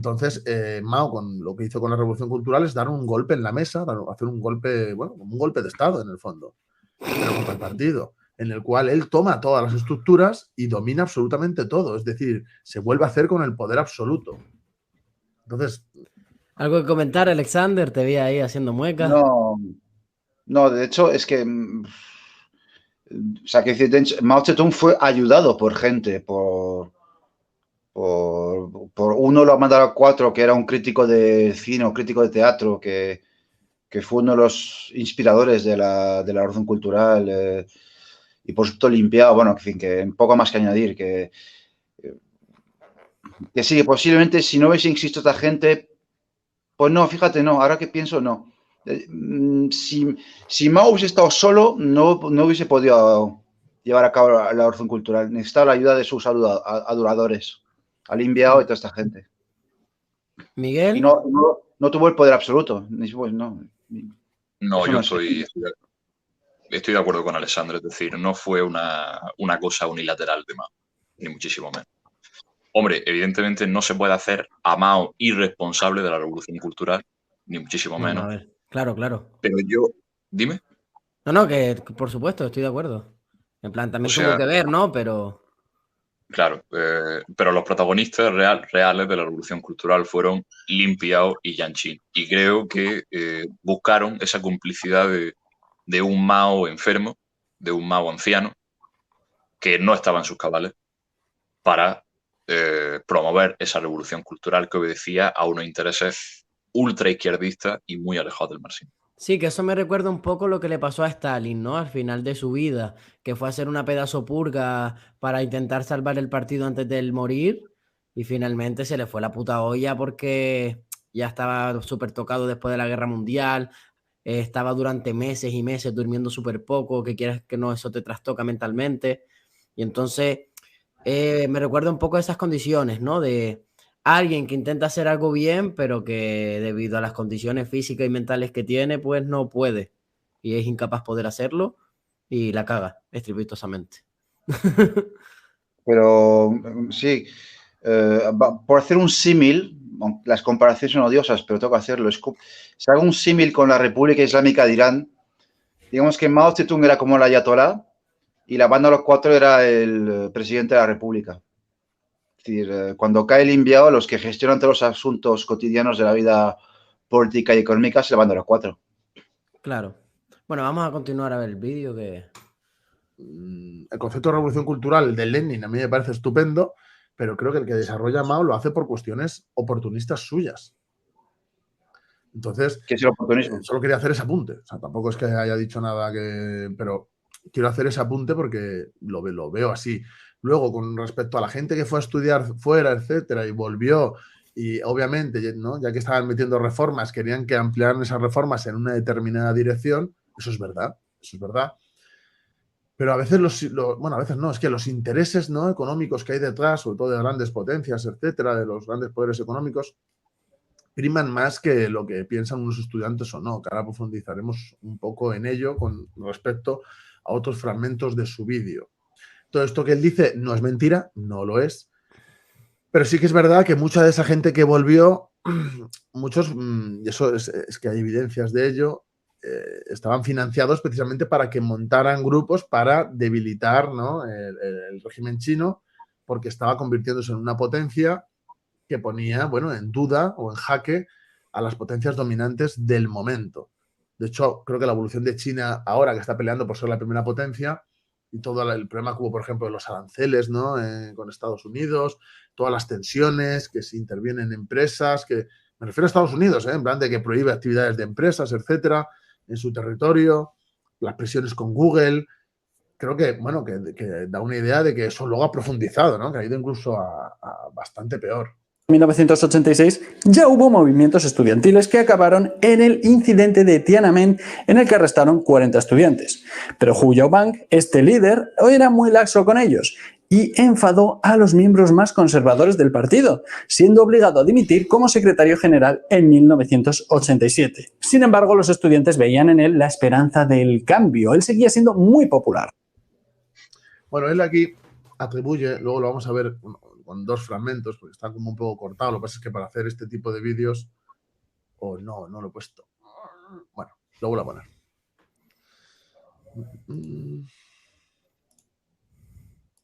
Entonces, Mao, con lo que hizo con la Revolución Cultural, es dar un golpe en la mesa, hacer un golpe, bueno, como un golpe de Estado, en el fondo, pero contra el partido, en el cual él toma todas las estructuras y domina absolutamente todo. Es decir, se vuelve a hacer con el poder absoluto. Entonces, ¿Algo que comentar, Alexander? Te vi ahí haciendo muecas. No, de hecho, es que. O sea, que Mao Zedong fue ayudado por gente, por uno lo ha mandado a 4, que era un crítico de cine o crítico de teatro, que fue uno de los inspiradores de la Revolución Cultural, y por supuesto limpiado, bueno, en fin, que un poco más que añadir, que sí, posiblemente si no hubiese existido esta gente, pues no, fíjate, no, ahora que pienso, no. Si Mao hubiese estado solo, no hubiese podido llevar a cabo la Revolución Cultural. Necesitaba la ayuda de sus adoradores, al enviado y toda esta gente. Miguel. Y no tuvo el poder absoluto. Pues no. No, yo estoy de acuerdo con Alexandre, es decir, no fue una cosa unilateral de Mao, ni muchísimo menos. Hombre, evidentemente no se puede hacer a Mao irresponsable de la Revolución Cultural, ni muchísimo menos. A ver, claro. Pero yo, dime. No, que por supuesto, estoy de acuerdo. En plan, también tuvo que ver, ¿no? Pero... Claro, pero los protagonistas reales de la Revolución Cultural fueron Lin Piao y Jiang Qin. Y creo que buscaron esa complicidad de un Mao enfermo, de un Mao anciano, que no estaba en sus cabales, para promover esa revolución cultural que obedecía a unos intereses ultra izquierdistas y muy alejados del marxismo. Sí, que eso me recuerda un poco lo que le pasó a Stalin, ¿no? Al final de su vida, que fue a hacer una pedazo purga para intentar salvar el partido antes de él morir, y finalmente se le fue la puta olla porque ya estaba súper tocado después de la Guerra Mundial, estaba durante meses y meses durmiendo súper poco, que quieras que no, eso te trastoca mentalmente, y entonces me recuerda un poco a esas condiciones, ¿no? De alguien que intenta hacer algo bien, pero que debido a las condiciones físicas y mentales que tiene, pues no puede. Y es incapaz de poder hacerlo y la caga estrepitosamente. Pero sí, por hacer un símil, las comparaciones son odiosas, pero tengo que hacerlo. Si hago un símil con la República Islámica de Irán, digamos que Mao Zedong era como el ayatolá y la banda de los 4 era el presidente de la República. Es decir, cuando cae el enviado, los que gestionan todos los asuntos cotidianos de la vida política y económica se la banda de los 4. Claro. Bueno, vamos a continuar a ver el vídeo que... El concepto de revolución cultural de Lenin a mí me parece estupendo, pero creo que el que desarrolla Mao lo hace por cuestiones oportunistas suyas. Entonces, ¿Qué es el oportunismo? Solo quería hacer ese apunte. O sea, tampoco es que haya dicho nada pero quiero hacer ese apunte porque lo veo así. Luego, con respecto a la gente que fue a estudiar fuera, etcétera, y volvió, y obviamente, ¿no?, ya que estaban metiendo reformas, querían que ampliaran esas reformas en una determinada dirección. Eso es verdad. Pero a veces bueno, a veces no, es que los intereses, ¿no?, económicos que hay detrás, sobre todo de grandes potencias, etcétera, de los grandes poderes económicos, priman más que lo que piensan unos estudiantes o no, que ahora profundizaremos un poco en ello con respecto a otros fragmentos de su vídeo. Todo esto que él dice no es mentira, no lo es, pero sí que es verdad que mucha de esa gente que volvió, muchos, y eso es que hay evidencias de ello, estaban financiados precisamente para que montaran grupos para debilitar, ¿no?, el régimen chino, porque estaba convirtiéndose en una potencia que ponía, bueno, en duda o en jaque a las potencias dominantes del momento. De hecho, creo que la evolución de China ahora, que está peleando por ser la primera potencia, y todo el problema que hubo, por ejemplo, de los aranceles, ¿no?, con Estados Unidos, todas las tensiones, que se intervienen empresas, que me refiero a Estados Unidos, en plan de que prohíbe actividades de empresas, etcétera, en su territorio, las presiones con Google. Creo que, bueno, que da una idea de que eso luego ha profundizado, ¿no?, que ha ido incluso a bastante peor. En 1986 ya hubo movimientos estudiantiles que acabaron en el incidente de Tiananmen, en el que arrestaron 40 estudiantes. Pero Hu Yaobang, este líder, era muy laxo con ellos y enfadó a los miembros más conservadores del partido, siendo obligado a dimitir como secretario general en 1987. Sin embargo, los estudiantes veían en él la esperanza del cambio. Él seguía siendo muy popular. Bueno, él aquí atribuye, luego lo vamos a ver con 2 fragmentos, porque está como un poco cortado. Lo que pasa es que para hacer este tipo de vídeos... no lo he puesto. Bueno, lo vuelvo a poner.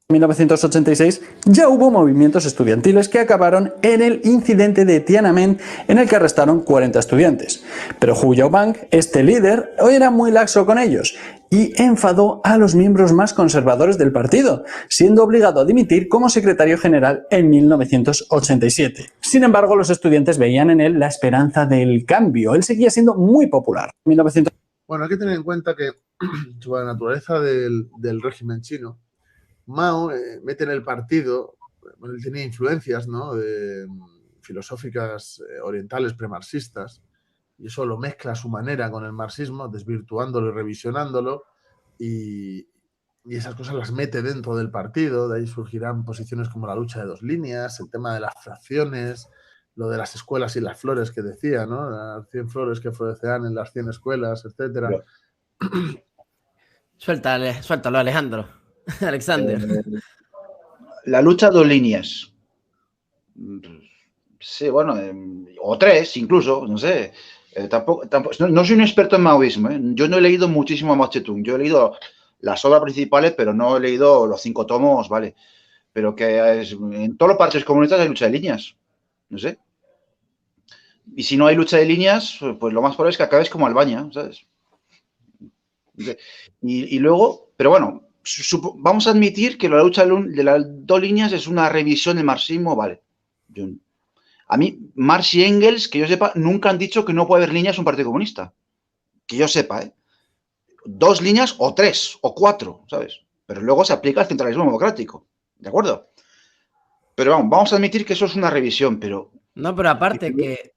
En 1986 ya hubo movimientos estudiantiles que acabaron en el incidente de Tiananmen en el que arrestaron 40 estudiantes. Pero Hu Yaobang, este líder, era muy laxo con ellos y enfadó a los miembros más conservadores del partido, siendo obligado a dimitir como secretario general en 1987. Sin embargo, los estudiantes veían en él la esperanza del cambio. Él seguía siendo muy popular. Bueno, hay que tener en cuenta que sobre la naturaleza del régimen chino, Mao mete en el partido, bueno, él tenía influencias, ¿no?, filosóficas orientales premarxistas, y eso lo mezcla a su manera con el marxismo, desvirtuándolo y revisionándolo, y esas cosas las mete dentro del partido. De ahí surgirán posiciones como la lucha de 2 líneas, el tema de las fracciones, lo de las escuelas y las flores que decía, ¿no?, las 100 flores que florecerán en las 100 escuelas, etcétera. Suéltalo, Alejandro. Alexander. La lucha 2 líneas. Sí, bueno, o 3 incluso, no sé. Tampoco, no soy un experto en maoísmo, ¿eh? Yo no he leído muchísimo a Mao Zedong. Yo he leído las obras principales, pero no he leído los 5 tomos, ¿vale? Pero que en todos los partidos comunistas hay lucha de líneas. No sé. Y si no hay lucha de líneas, pues lo más probable es que acabes como Albania, ¿sabes? Y luego, pero bueno, vamos a admitir que la lucha de las 2 líneas es una revisión del marxismo, vale. A mí, Marx y Engels, que yo sepa, nunca han dicho que no puede haber líneas en un partido comunista. Que yo sepa, ¿eh? 2 líneas o 3 o 4, ¿sabes? Pero luego se aplica el centralismo democrático, ¿de acuerdo? Pero vamos a admitir que eso es una revisión, pero... No, pero aparte que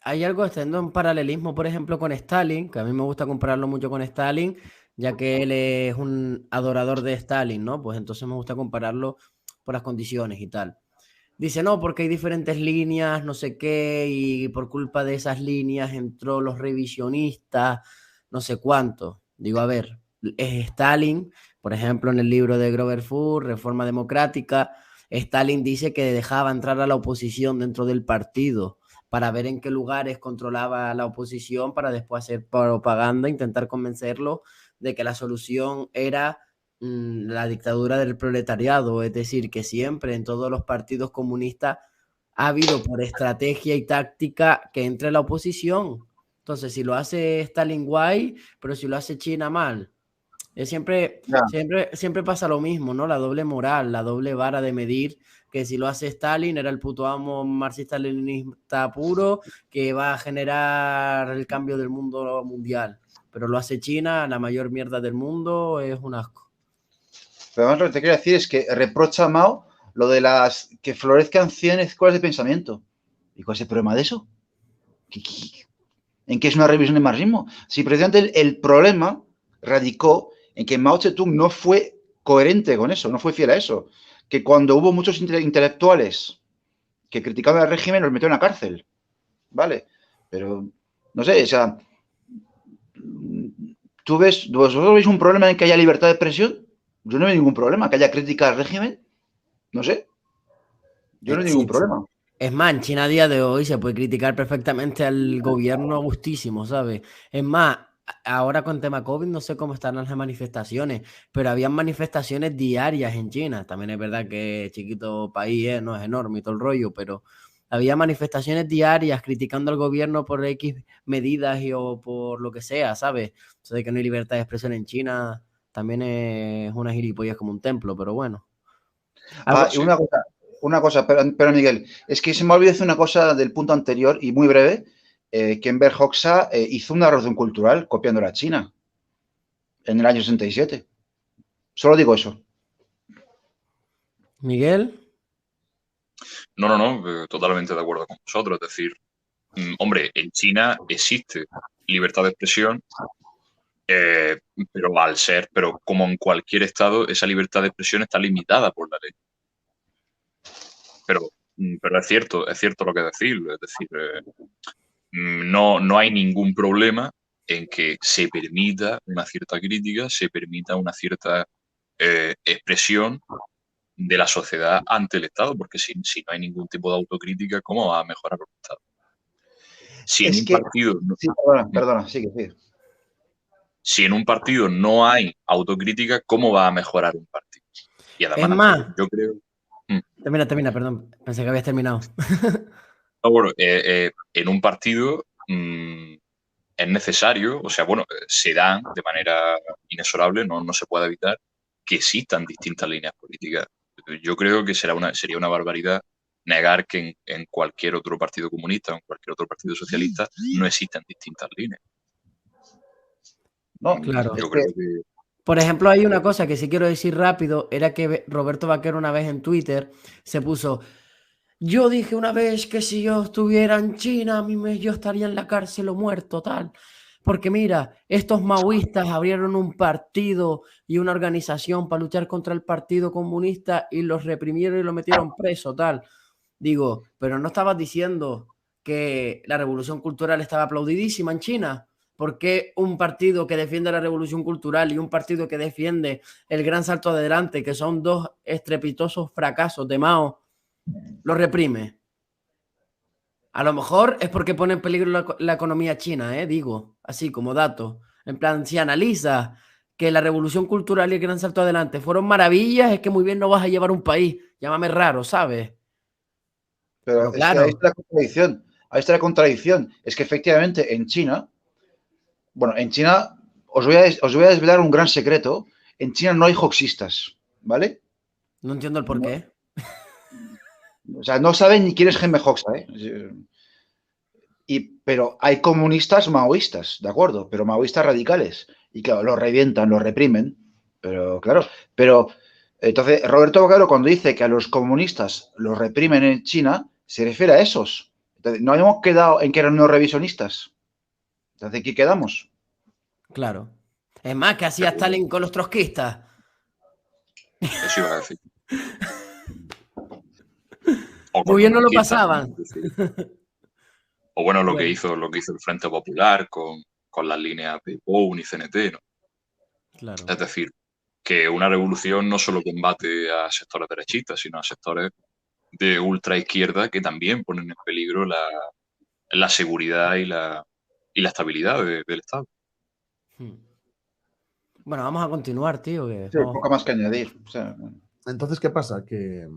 hay algo extendiendo en paralelismo, por ejemplo, con Stalin, que a mí me gusta compararlo mucho con Stalin, ya que él es un adorador de Stalin, ¿no? Pues entonces me gusta compararlo por las condiciones y tal. Dice, no, porque hay diferentes líneas, no sé qué, y por culpa de esas líneas entró los revisionistas, no sé cuánto. Digo, a ver, Stalin, por ejemplo, en el libro de Grover Furth, Reforma Democrática, Stalin dice que dejaba entrar a la oposición dentro del partido para ver en qué lugares controlaba la oposición para después hacer propaganda, intentar convencerlo de que la solución era la dictadura del proletariado. Es decir, que siempre en todos los partidos comunistas ha habido por estrategia y táctica que entre la oposición. Entonces, si lo hace Stalin guay, pero si lo hace China mal. Siempre pasa lo mismo, ¿no? La doble moral, la doble vara de medir, que si lo hace Stalin era el puto amo marxista-leninista puro que va a generar el cambio del mundo mundial. Pero lo hace China, la mayor mierda del mundo, es un asco. Pero además lo que te quiero decir es que reprocha a Mao lo de las que florezcan 100 escuelas de pensamiento. ¿Y cuál es el problema de eso? ¿En qué es una revisión del marxismo? Si precisamente el problema radicó en que Mao Zedong no fue coherente con eso, no fue fiel a eso. Que cuando hubo muchos intelectuales que criticaban el régimen, los metieron a cárcel. ¿Vale? Pero, no sé, o sea, ¿vosotros veis un problema en que haya libertad de expresión? Yo no veo ningún problema. ¿Que haya crítica al régimen? No sé. Yo no veo ningún problema. Es más, en China a día de hoy se puede criticar perfectamente al gobierno a gustísimo, ¿sabes? Es más, ahora con tema COVID no sé cómo están las manifestaciones, pero habían manifestaciones diarias en China. También es verdad que chiquito país no es enorme y todo el rollo, pero había manifestaciones diarias criticando al gobierno por X medidas o por lo que sea, ¿sabes? Eso de que no hay libertad de expresión en China también es una gilipollas como un templo, pero bueno. Y una cosa, pero Miguel, es que se me olvidó decir una cosa del punto anterior y muy breve, que Enver Hoxha hizo una revolución cultural copiando a China en el año 67. Solo digo eso. ¿Miguel? No, totalmente de acuerdo con vosotros. Es decir, hombre, en China existe libertad de expresión, pero como en cualquier estado, esa libertad de expresión está limitada por la ley. Pero es cierto lo que decís. Es decir, no hay ningún problema en que se permita una cierta crítica, se permita una cierta expresión de la sociedad ante el Estado, porque si no hay ningún tipo de autocrítica, ¿cómo va a mejorar el Estado? Si en Es un que, partido, sí, perdona, sigue. si en un partido no hay autocrítica, ¿cómo va a mejorar un partido? Y Es además, más, yo creo. termina, perdón. Pensé que habías terminado. No, bueno, en un partido es necesario, o sea, bueno, se dan de manera inexorable, no se puede evitar que existan distintas líneas políticas. Yo creo que sería una barbaridad negar que en cualquier otro partido comunista o en cualquier otro partido socialista no existen distintas líneas. No, Claro. es Yo que, creo que. Por ejemplo, hay una cosa que sí quiero decir rápido, era que Roberto Vaquero una vez en Twitter se puso, yo dije una vez que si yo estuviera en China, yo estaría en la cárcel o muerto, tal. Porque mira, estos maoístas abrieron un partido y una organización para luchar contra el Partido Comunista y los reprimieron y los metieron preso, tal. Digo, pero no estabas diciendo que la revolución cultural estaba aplaudidísima en China. ¿Por qué un partido que defiende la revolución cultural y un partido que defiende el gran salto adelante, que son dos estrepitosos fracasos de Mao, lo reprime? A lo mejor es porque pone en peligro la economía china, digo, así como dato. En plan, si analiza que la revolución cultural y el gran salto adelante fueron maravillas, es que muy bien no vas a llevar un país. Llámame raro, ¿sabes? pero Pero es que ahí claro, está la contradicción. Ahí está la contradicción. Es que efectivamente en China, bueno, en China os voy a desvelar un gran secreto. En China no hay hoxistas, ¿vale? no entiendo el por No, qué. o sea, no saben ni quién es Jaime Hoxha, ¿eh? Pero hay comunistas maoístas, ¿de acuerdo? Pero maoístas radicales. Y claro, los revientan, los reprimen. Pero claro, pero entonces Roberto Bocaro cuando dice que a los comunistas los reprimen en China, se refiere a esos. Entonces, no hemos quedado en que eran unos revisionistas. Entonces, ¿qué quedamos? Claro. Es más, que hacía Pero bueno, Stalin con los trotskistas. eso iba a decir. O con Muy los bien no lo anarquistas, ¿no? pasaban. O bueno, lo que Bueno, hizo el Frente Popular con las líneas de POUN y CNT, ¿no? claro. Es decir, que una revolución no solo combate a sectores derechistas, sino a sectores de ultraizquierda que también ponen en peligro la seguridad y la estabilidad del Estado. Bueno, vamos a continuar, tío, Sí, poco más que añadir. O sea, Entonces, ¿qué pasa? Que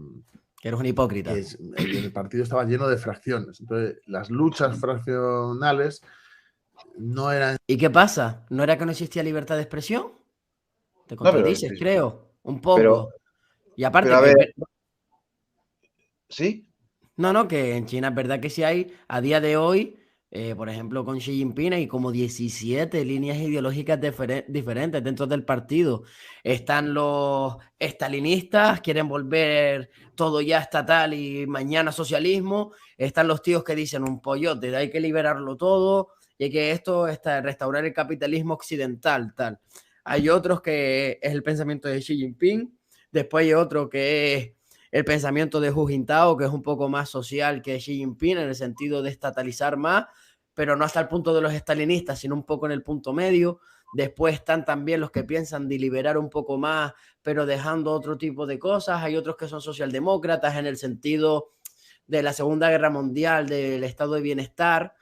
eres un hipócrita. el partido estaba lleno de fracciones. Entonces, las luchas fraccionales no eran. ¿Y qué pasa? ¿No era que no existía libertad de expresión? Te no, contradices, creo, un pero, poco. Y aparte a que... ver, ¿sí? No, que en China es verdad que sí hay, a día de hoy, por ejemplo, con Xi Jinping hay como 17 líneas ideológicas diferentes dentro del partido. Están los estalinistas, quieren volver todo ya estatal y mañana socialismo. Están los tíos que dicen un pollote, hay que liberarlo todo y que esto está restaurar el capitalismo occidental, tal. Hay otros que es el pensamiento de Xi Jinping. Después hay otro que es el pensamiento de Hu Jintao, que es un poco más social que Xi Jinping en el sentido de estatalizar más, pero no hasta el punto de los estalinistas, sino un poco en el punto medio. Después están también los que piensan de liberar un poco más, pero dejando otro tipo de cosas. Hay otros que son socialdemócratas en el sentido de la Segunda Guerra Mundial, del estado de bienestar,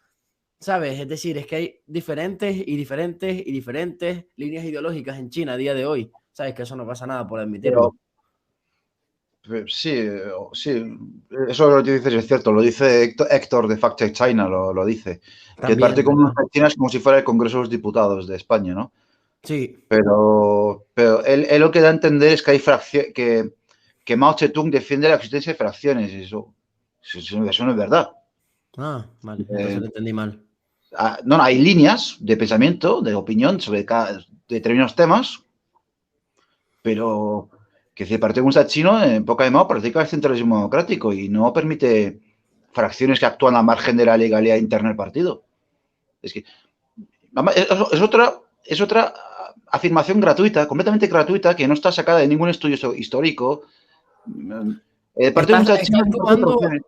¿sabes? Es decir, es que hay diferentes líneas ideológicas en China a día de hoy. ¿Sabes? Que eso no pasa nada por admitirlo. Sí, sí, eso lo que dices es cierto, lo dice Héctor de Fact Check China, lo dice. También, Que el Partido ¿verdad? Comunista de China es como si fuera el Congreso de los Diputados de España, ¿no? Sí. Pero él lo que da a entender es que hay que Mao Zedong defiende la existencia de fracciones, y eso no es verdad. Ah, vale, entonces lo entendí mal. No, hay líneas de pensamiento, de opinión sobre determinados temas, pero que si el Partido Comunista Chino, en época de Mao, practica el centralismo democrático y no permite fracciones que actúan al margen de la legalidad interna del partido. Es que es otra afirmación gratuita, completamente gratuita, que no está sacada de ningún estudio histórico. El Partido Comunista Chino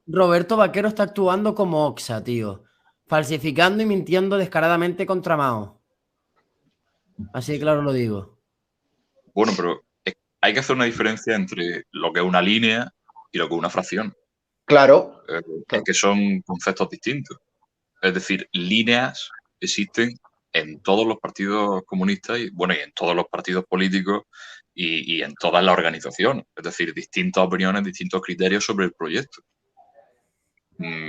Roberto Vaquero está actuando como Oxa, tío. Falsificando y mintiendo descaradamente contra Mao. Así de claro lo digo. Bueno, pero hay que hacer una diferencia entre lo que es una línea y lo que es una fracción. Claro. Que son conceptos distintos. Es decir, líneas existen en todos los partidos comunistas y, bueno, y en todos los partidos políticos y en todas las organizaciones. Es decir, distintas opiniones, distintos criterios sobre el proyecto.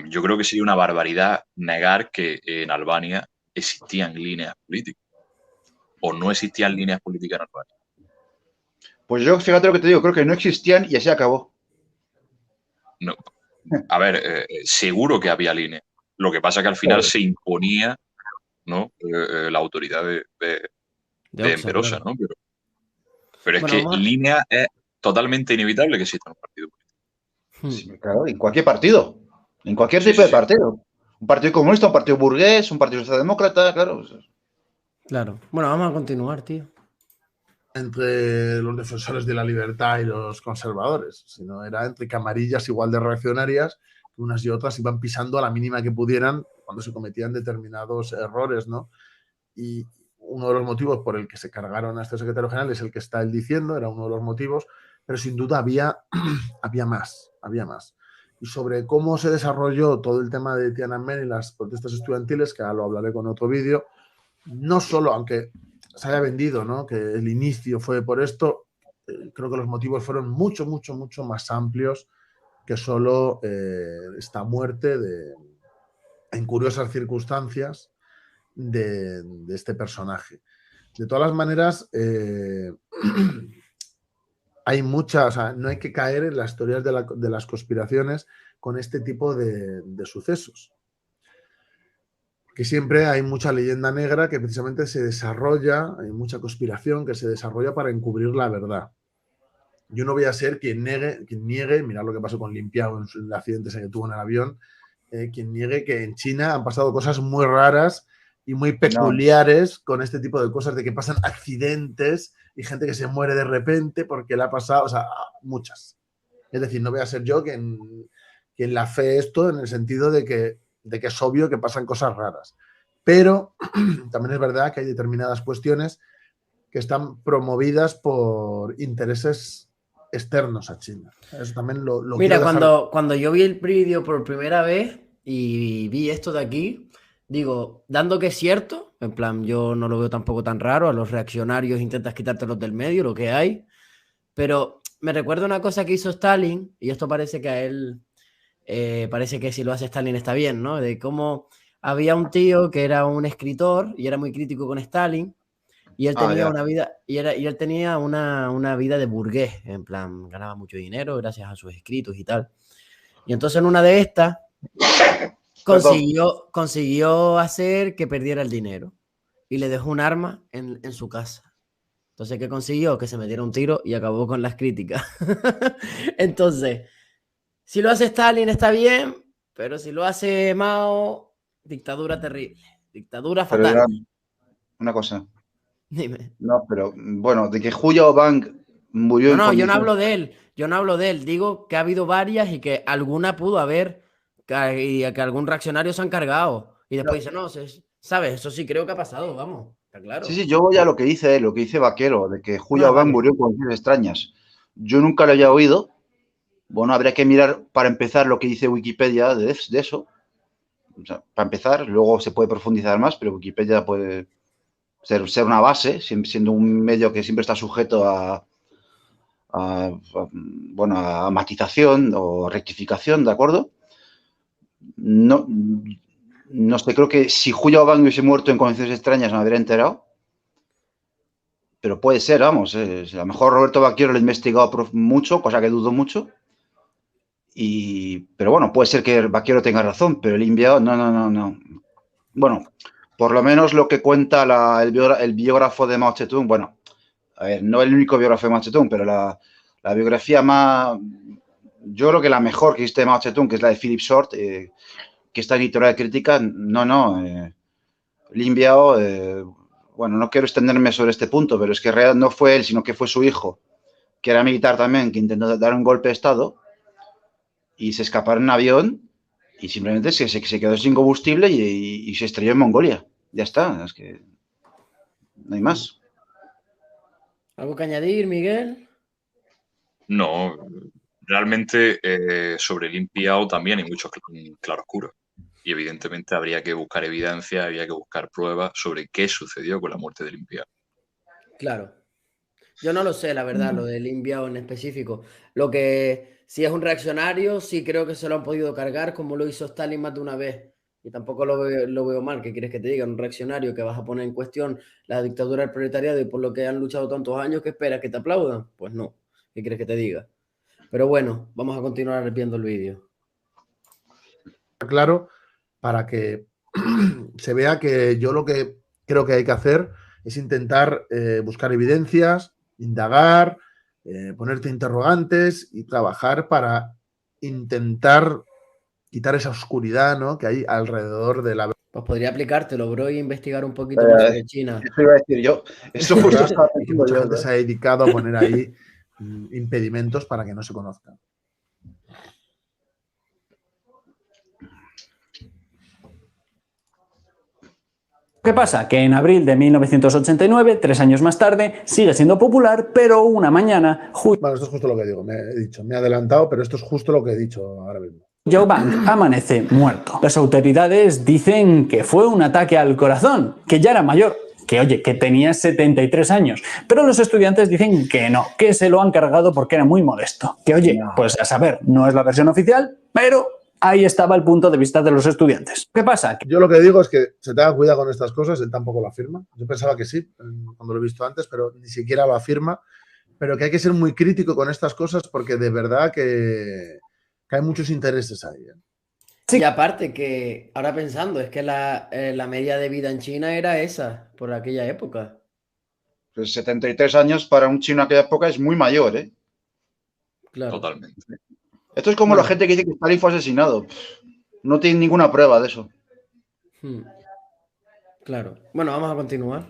Yo creo que sería una barbaridad negar que en Albania existían líneas políticas o no existían líneas políticas en Albania. Pues yo, fíjate lo que te digo, creo que no existían y así acabó. No. A ver, seguro que había líneas. Lo que pasa es que al final se imponía, ¿no? La autoridad de Enverosa, ¿no? Pero es Bueno, que línea es totalmente inevitable que exista un partido político. Sí, claro, en cualquier partido. En cualquier tipo de partido. Un partido comunista, un partido burgués, un partido socialdemócrata, claro. Claro. Bueno, vamos a continuar, tío. Entre los defensores de la libertad y los conservadores, sino era entre camarillas igual de reaccionarias que unas y otras iban pisando a la mínima que pudieran cuando se cometían determinados errores, ¿no? Y uno de los motivos por el que se cargaron a este secretario general es el que está él diciendo, era uno de los motivos, pero sin duda había más. Y sobre cómo se desarrolló todo el tema de Tiananmen y las protestas estudiantiles, que ahora lo hablaré con otro vídeo, no solo, aunque se haya vendido, ¿no?, que el inicio fue por esto, creo que los motivos fueron mucho más amplios que solo esta muerte en curiosas circunstancias de este personaje. De todas las maneras, hay muchas, o sea, no hay que caer en las teorías de las conspiraciones con este tipo de sucesos. Que siempre hay mucha leyenda negra que precisamente se desarrolla, hay mucha conspiración que se desarrolla para encubrir la verdad. Yo no voy a ser quien niegue, mirad lo que pasó con Limpiao en el accidente que tuvo en el avión, quien niegue que en China han pasado cosas muy raras y muy peculiares con este tipo de cosas, de que pasan accidentes y gente que se muere de repente porque le ha pasado, o sea, muchas. Es decir, no voy a ser yo quien la fe esto en el sentido de que es obvio que pasan cosas raras. Pero también es verdad que hay determinadas cuestiones que están promovidas por intereses externos a China. Eso también lo Mira, quiero dejar... cuando yo vi el vídeo por primera vez y vi esto de aquí, digo, dando que es cierto, en plan, yo no lo veo tampoco tan raro, a los reaccionarios intentas quitártelos del medio, lo que hay, pero me recuerda una cosa que hizo Stalin, y esto parece que a él, parece que si lo hace Stalin está bien, ¿no? De cómo había un tío que era un escritor y era muy crítico con Stalin, y él tenía una vida, y él tenía una vida de burgués, en plan, ganaba mucho dinero gracias a sus escritos y tal. Y entonces en una de estas consiguió hacer que perdiera el dinero y le dejó un arma en su casa. Entonces, ¿qué consiguió? Que se metiera un tiro y acabó con las críticas. Entonces, si lo hace Stalin está bien, pero si lo hace Mao, dictadura terrible, dictadura fatal. Pero una cosa. Dime. No, pero bueno, de que Huya Obank murió No, en yo no hablo de él. Yo no hablo de él. Digo que ha habido varias y que alguna pudo haber y que algún reaccionario se han cargado. Y después dice, no, ¿sabes? Eso sí creo que ha pasado, vamos. Está claro. Sí, yo voy a lo que dice él, lo que dice Vaquero, de que Huya Obank vale. murió en condiciones extrañas. Yo nunca lo había oído. Bueno, habría que mirar para empezar lo que dice Wikipedia de eso. O sea, para empezar, luego se puede profundizar más, pero Wikipedia puede ser una base, siendo un medio que siempre está sujeto a matización o rectificación, ¿de acuerdo? No sé, creo que si Huya Obank hubiese muerto en condiciones extrañas no me habría enterado. Pero puede ser, vamos. A lo mejor Roberto Vaquero lo ha investigado mucho, cosa que dudo mucho. Pero bueno, puede ser que Vaquero tenga razón, pero el enviado, no. Bueno, por lo menos lo que cuenta el biógrafo de Mao Zedong, bueno, a ver, no el único biógrafo de Mao Zedong, pero la biografía más, yo creo que la mejor que existe de Mao Zedong, que es la de Philip Short, que está en Editorial Crítica, Lin Biao, bueno, no quiero extenderme sobre este punto, pero es que en realidad no fue él, sino que fue su hijo, que era militar también, que intentó dar un golpe de Estado y se escaparon en avión y simplemente se quedó sin combustible y se estrelló en Mongolia. Ya está, es que no hay más. ¿Algo que añadir, Miguel? No, realmente sobre el limpiado también hay muchos claroscuros. Y evidentemente habría que buscar evidencia, habría que buscar pruebas sobre qué sucedió con la muerte del limpiado. Claro. Yo no lo sé, la verdad, lo del enviado en específico. Lo que si es un reaccionario, sí creo que se lo han podido cargar como lo hizo Stalin más de una vez. Y tampoco lo veo mal. ¿Qué quieres que te diga? Un reaccionario que vas a poner en cuestión la dictadura del proletariado y por lo que han luchado tantos años, ¿qué esperas? ¿Que te aplaudan? Pues no. ¿Qué quieres que te diga? Pero bueno, vamos a continuar viendo el vídeo. Claro, para que se vea que yo lo que creo que hay que hacer es intentar buscar evidencias, indagar, ponerte interrogantes y trabajar para intentar quitar esa oscuridad, ¿no?, que hay alrededor de la Pues podría aplicártelo, bro, y investigar un poquito más sobre China. Eso iba a decir yo. Eso justo estaba y que pensando mucha yo, gente ¿no? se ha dedicado a poner ahí impedimentos para que no se conozcan. ¿Qué pasa? Que en abril de 1989, 3 años más tarde, sigue siendo popular, pero una mañana, Bueno, esto es justo lo que digo, me he adelantado, pero esto es justo lo que he dicho ahora mismo. Zhou Bang amanece muerto. Las autoridades dicen que fue un ataque al corazón, que ya era mayor, que oye, que tenía 73 años, pero los estudiantes dicen que no, que se lo han cargado porque era muy modesto. Que oye, pues a saber, no es la versión oficial, pero ahí estaba el punto de vista de los estudiantes. ¿Qué pasa? Yo lo que digo es que se tenga cuidado con estas cosas, él tampoco lo afirma. Yo pensaba que sí, cuando lo he visto antes, pero ni siquiera lo afirma. Pero que hay que ser muy crítico con estas cosas porque de verdad que hay muchos intereses ahí. Sí. Y aparte que, ahora pensando, es que la media de vida en China era esa, por aquella época. Pues 73 años para un chino en aquella época es muy mayor, ¿eh? Claro. Totalmente. Esto es como la gente que dice que Stalin fue asesinado. No tiene ninguna prueba de eso. Claro. Bueno, vamos a continuar.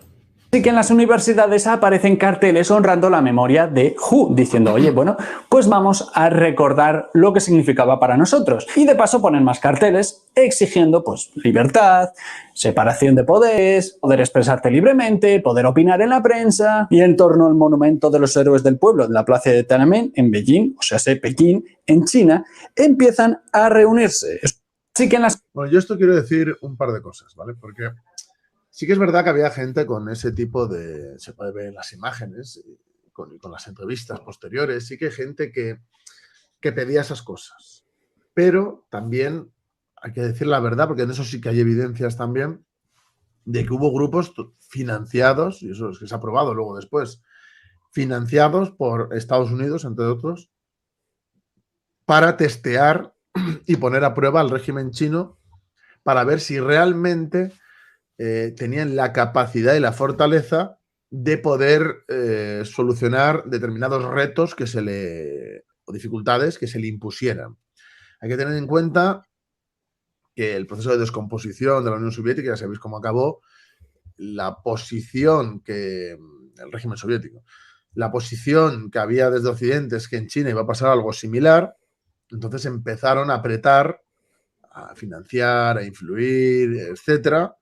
Así que en las universidades aparecen carteles honrando la memoria de Hu, diciendo, oye, bueno, pues vamos a recordar lo que significaba para nosotros. Y de paso ponen más carteles exigiendo, pues, libertad, separación de poderes, poder expresarte libremente, poder opinar en la prensa. Y en torno al monumento de los héroes del pueblo, en la plaza de Tiananmen, en Beijing, o sea, Pekín, en China, empiezan a reunirse. Así que en las... Bueno, yo esto quiero decir un par de cosas, ¿vale? Porque sí que es verdad que había gente con ese tipo de... Se puede ver en las imágenes, con las entrevistas posteriores, sí que hay gente que pedía esas cosas. Pero también hay que decir la verdad, porque en eso sí que hay evidencias también, de que hubo grupos financiados, y eso es que se ha probado luego después, financiados por Estados Unidos, entre otros, para testear y poner a prueba al régimen chino para ver si realmente tenían la capacidad y la fortaleza de poder solucionar determinados retos o dificultades que se le impusieran. Hay que tener en cuenta que el proceso de descomposición de la Unión Soviética, ya sabéis cómo acabó, la posición que el régimen soviético, la posición que había desde Occidente es que en China iba a pasar algo similar, entonces empezaron a apretar, a financiar, a influir, etcétera,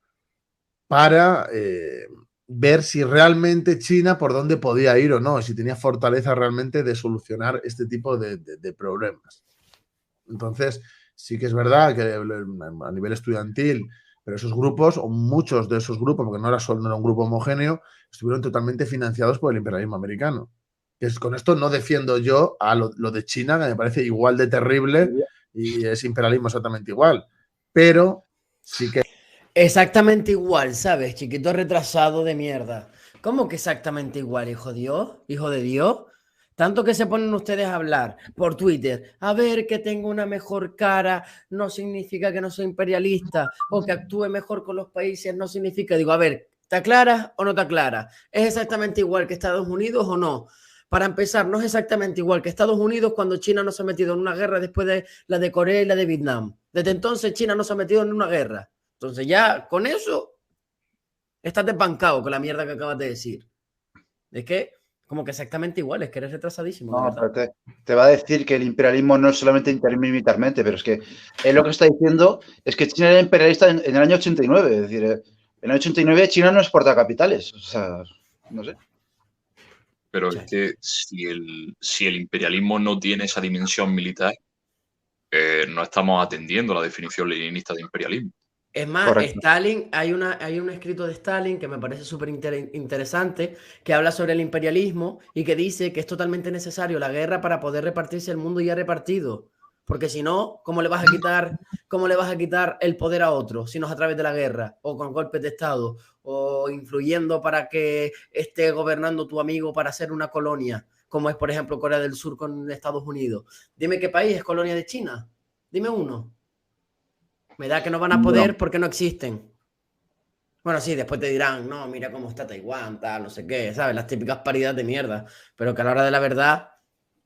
para ver si realmente China por dónde podía ir o no, si tenía fortaleza realmente de solucionar este tipo de problemas. Entonces, sí que es verdad que a nivel estudiantil, pero esos grupos, o muchos de esos grupos, porque no era un grupo homogéneo, estuvieron totalmente financiados por el imperialismo americano. Con esto no defiendo yo a lo de China, que me parece igual de terrible y es imperialismo exactamente igual, pero sí que... Exactamente igual, ¿sabes? Chiquito retrasado de mierda. ¿Cómo que exactamente igual, hijo de Dios? ¿Hijo de Dios? Tanto que se ponen ustedes a hablar por Twitter. A ver, que tengo una mejor cara no significa que no soy imperialista. O que actúe mejor con los países no significa... Digo, a ver, ¿te aclaras o no te aclaras? ¿Es exactamente igual que Estados Unidos o no? Para empezar, no es exactamente igual que Estados Unidos cuando China no se ha metido en una guerra después de la de Corea y la de Vietnam. Desde entonces China no se ha metido en una guerra. Entonces ya con eso estás desbancado con la mierda que acabas de decir. Es que como que exactamente igual, es que eres retrasadísimo. No, de verdad. te va a decir que el imperialismo no es solamente militarmente, pero es que él lo que está diciendo es que China era imperialista en el año 89. Es decir, en el año 89 China no exporta capitales. O sea, no sé. pero Sí. es que si el imperialismo no tiene esa dimensión militar, no estamos atendiendo la definición leninista de imperialismo. Es más, Correcto. Stalin, hay un escrito de Stalin que me parece súper interesante, que habla sobre el imperialismo y que dice que es totalmente necesario la guerra para poder repartirse el mundo ya repartido. Porque si no, cómo le vas a quitar el poder a otro? Si no es a través de la guerra, o con golpes de Estado, o influyendo para que esté gobernando tu amigo para hacer una colonia, como es, por ejemplo, Corea del Sur con Estados Unidos. Dime qué país es colonia de China. Dime uno. Me da que no van a No. poder porque no existen. Bueno, sí, después te dirán, no, mira cómo está Taiwán, tal, no sé qué, ¿sabes? Las típicas paridades de mierda. Pero que a la hora de la verdad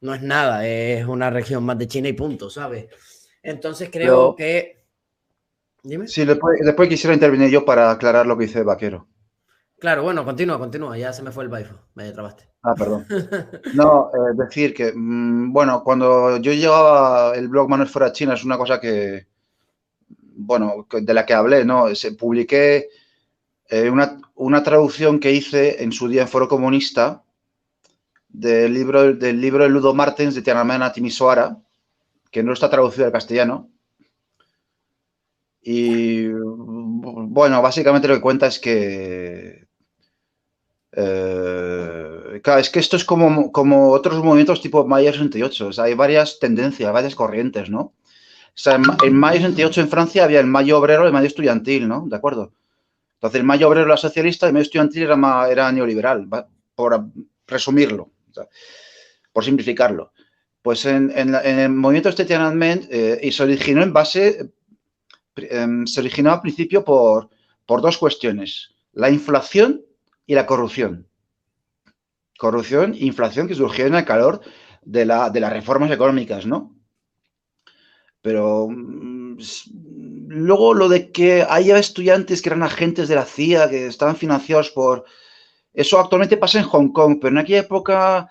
no es nada, es una región más de China y punto, ¿sabes? Entonces creo Pero que... Dime. sí, después quisiera intervenir yo para aclarar lo que dice Vaquero. Claro, bueno, continúa, ya se me fue el baifo, me trabaste. Ah, perdón. No, decir que, bueno, cuando yo llevaba el blog Manuel Fuera China, es una cosa que, bueno, de la que hablé, ¿no? Publiqué una traducción que hice en su día en Foro Comunista del libro de Ludo Martens de Tiananmen a Timisoara, que no está traducido al castellano. Y bueno, básicamente lo que cuenta es que claro, es que esto es como otros movimientos tipo Mayo 68. O sea, hay varias tendencias, varias corrientes, ¿no? O sea, en Mayo 68 en Francia había el Mayo obrero y el Mayo estudiantil, ¿no? ¿De acuerdo? Entonces el Mayo obrero era socialista y el Mayo estudiantil era neoliberal, por resumirlo, o sea, por simplificarlo. Pues en el movimiento este Tiananmen y se originó en base, se originó al principio por dos cuestiones, la inflación y la corrupción. Corrupción e inflación que surgió en el calor de las reformas económicas, ¿no? Pero luego lo de que haya estudiantes que eran agentes de la CIA, que estaban financiados por... Eso actualmente pasa en Hong Kong, pero en aquella época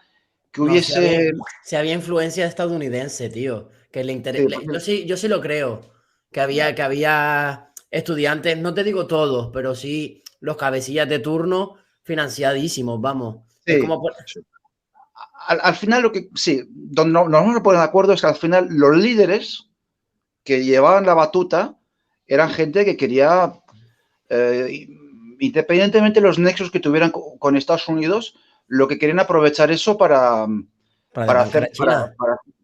que No, hubiese... si había influencia estadounidense, tío. Que le Sí, yo sí lo creo. Que había estudiantes, no te digo todos, pero sí los cabecillas de turno financiadísimos, vamos. Es sí. como Al final lo que... Sí, donde nos vamos a poner de acuerdo es que al final los líderes que llevaban la batuta eran gente que quería... independientemente de los nexos que tuvieran con Estados Unidos, lo que querían aprovechar eso para desbancar a China.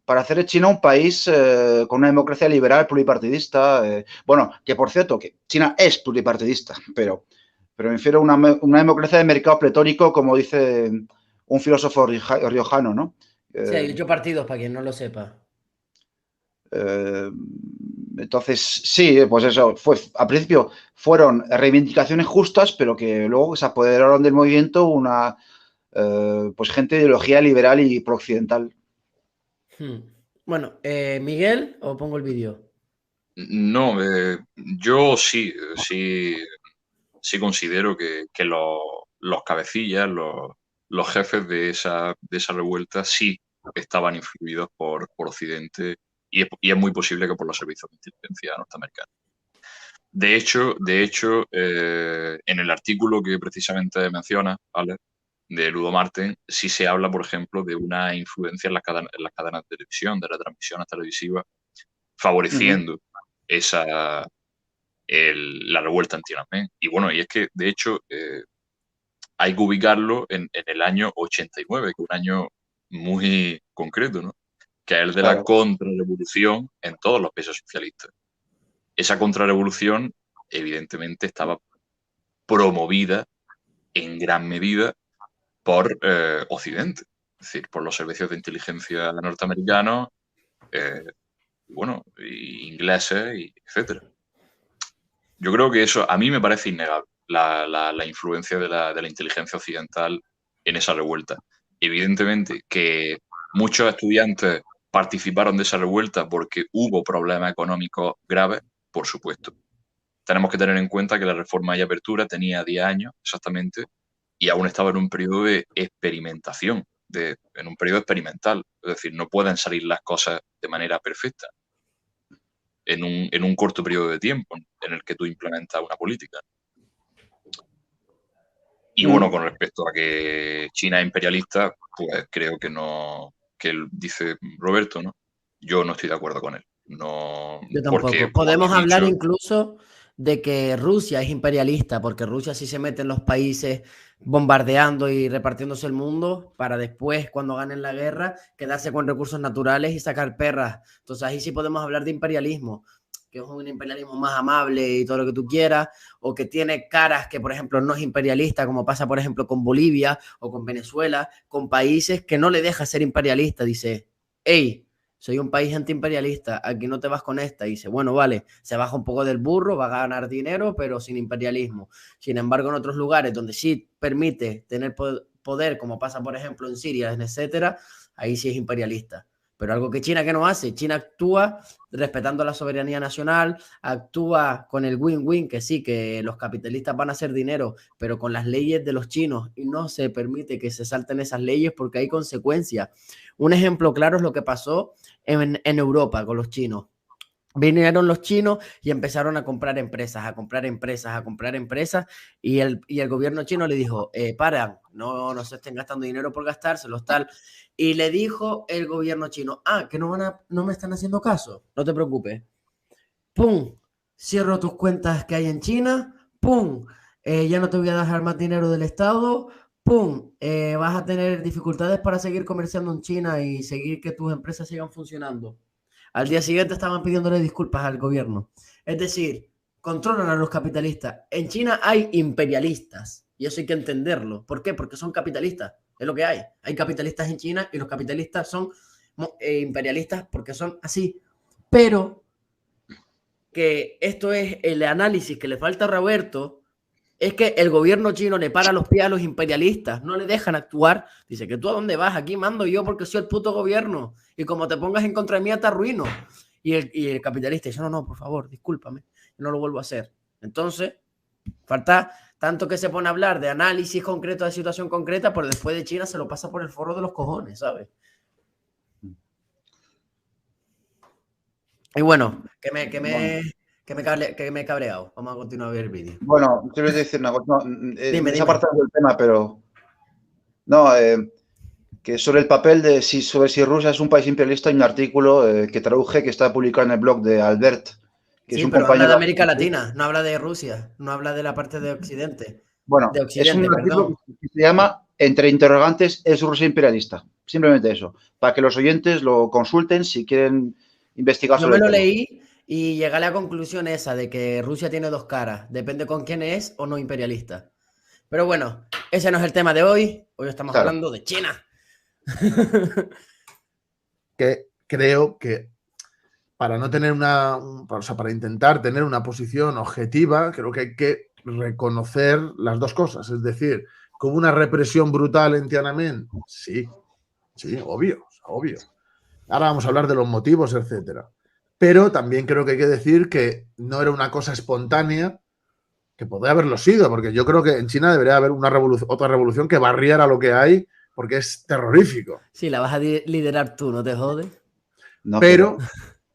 hacer de China un país con una democracia liberal pluripartidista. Bueno, que por cierto, que China es pluripartidista, pero me refiero a una democracia de mercado pletórico, como dice un filósofo riojano, ¿no? Sí, hay 8 partidos, para quien no lo sepa. Entonces, sí, pues eso, al principio fueron reivindicaciones justas, pero que luego se apoderaron del movimiento pues gente de ideología liberal y prooccidental. Bueno, Miguel, ¿o pongo el vídeo? No, yo sí considero que los cabecillas, los jefes de esa revuelta sí estaban influidos por Occidente y es muy posible que por los servicios de inteligencia norteamericanos. De hecho, en el artículo que precisamente menciona, ¿vale?, de Ludo Marten, sí se habla, por ejemplo, de una influencia en las cadenas de televisión, de retransmisiones televisivas, favoreciendo la revuelta en Tiananmen. Y bueno, y es que, de hecho, hay que ubicarlo en el año 89, que es un año muy concreto, ¿no?, que es el de la Claro. contrarrevolución en todos los países socialistas. Esa contrarrevolución, evidentemente, estaba promovida en gran medida por Occidente, es decir, por los servicios de inteligencia norteamericanos, bueno, ingleses, etcétera. Yo creo que eso a mí me parece innegable, la influencia de la inteligencia occidental en esa revuelta. Evidentemente que muchos estudiantes participaron de esa revuelta porque hubo problemas económicos graves, por supuesto. Tenemos que tener en cuenta que la reforma y apertura tenía 10 años exactamente y aún estaba en un periodo de experimentación, en un periodo experimental. Es decir, no pueden salir las cosas de manera perfecta en un corto periodo de tiempo en el que tú implementas una política. Y bueno, con respecto a que China es imperialista, pues creo que no, que él dice Roberto, ¿no? Yo no estoy de acuerdo con él. No, Yo tampoco. porque, como Podemos habéis hablar dicho, incluso de que Rusia es imperialista, porque Rusia sí se mete en los países bombardeando y repartiéndose el mundo para después, cuando ganen la guerra, quedarse con recursos naturales y sacar perras. Entonces ahí sí podemos hablar de imperialismo, que es un imperialismo más amable y todo lo que tú quieras, o que tiene caras que, por ejemplo, no es imperialista, como pasa, por ejemplo, con Bolivia o con Venezuela, con países que no le deja ser imperialista. Dice, hey, soy un país antiimperialista, aquí no te vas con esta. Y dice, bueno, vale, se baja un poco del burro, va a ganar dinero, pero sin imperialismo. Sin embargo, en otros lugares donde sí permite tener poder, como pasa, por ejemplo, en Siria, etcétera, ahí sí es imperialista. Pero algo que China que no hace, China actúa respetando la soberanía nacional, actúa con el win-win, que sí, que los capitalistas van a hacer dinero, pero con las leyes de los chinos, y no se permite que se salten esas leyes porque hay consecuencias. Un ejemplo claro es lo que pasó en Europa con los chinos. Vinieron los chinos y empezaron a comprar empresas, a comprar empresas, a comprar empresas, y el gobierno chino le dijo, para, no se estén gastando dinero por gastárselos, tal. Y le dijo el gobierno chino, que no me están haciendo caso, no te preocupes. ¡Pum! Cierro tus cuentas que hay en China, ¡pum! Ya no te voy a dejar más dinero del Estado, ¡pum! Vas a tener dificultades para seguir comerciando en China y seguir que tus empresas sigan funcionando. Al día siguiente estaban pidiéndole disculpas al gobierno. Es decir, controlan a los capitalistas. En China hay imperialistas y eso hay que entenderlo. ¿Por qué? Porque son capitalistas. Es lo que hay. Hay capitalistas en China y los capitalistas son imperialistas porque son así. Pero que esto es el análisis que le falta a Roberto, es que el gobierno chino le para los pies a los imperialistas, no le dejan actuar. Dice que tú a dónde vas, aquí mando yo porque soy el puto gobierno y como te pongas en contra de mí te arruino. Y el capitalista dice, no, por favor, discúlpame, no lo vuelvo a hacer. Entonces, falta tanto que se pone a hablar de análisis concreto de situación concreta, pero después de China se lo pasa por el forro de los cojones, ¿sabes? Y bueno, que me he cabreado. Vamos a continuar a ver el vídeo. Bueno, quiero decir una cosa. No, Dime. esa parte del tema, pero. No, que sobre el papel de sobre si Rusia es un país imperialista, hay un artículo que traduje que está publicado en el blog de Albert, que sí, es un pero compañero habla de América Latina, no habla de Rusia, no habla de la parte de Occidente. Bueno, de Occidente, es un artículo que se llama Entre interrogantes, ¿es Rusia imperialista? Simplemente eso, para que los oyentes lo consulten si quieren investigar sobre el tema. Yo me lo leí y llegué a la conclusión esa de que Rusia tiene dos caras, depende con quién es o no imperialista. Pero bueno, ese no es el tema de hoy, hoy estamos hablando de China. Que creo que para no tener para intentar tener una posición objetiva, creo que hay que reconocer las dos cosas. Es decir, que hubo una represión brutal en Tiananmen. Sí, obvio. Ahora vamos a hablar de los motivos, etcétera. Pero también creo que hay que decir que no era una cosa espontánea, que podría haberlo sido, porque yo creo que en China debería haber otra revolución que barriera lo que hay, porque es terrorífico. Sí, la vas a liderar tú, no te jodes. No, pero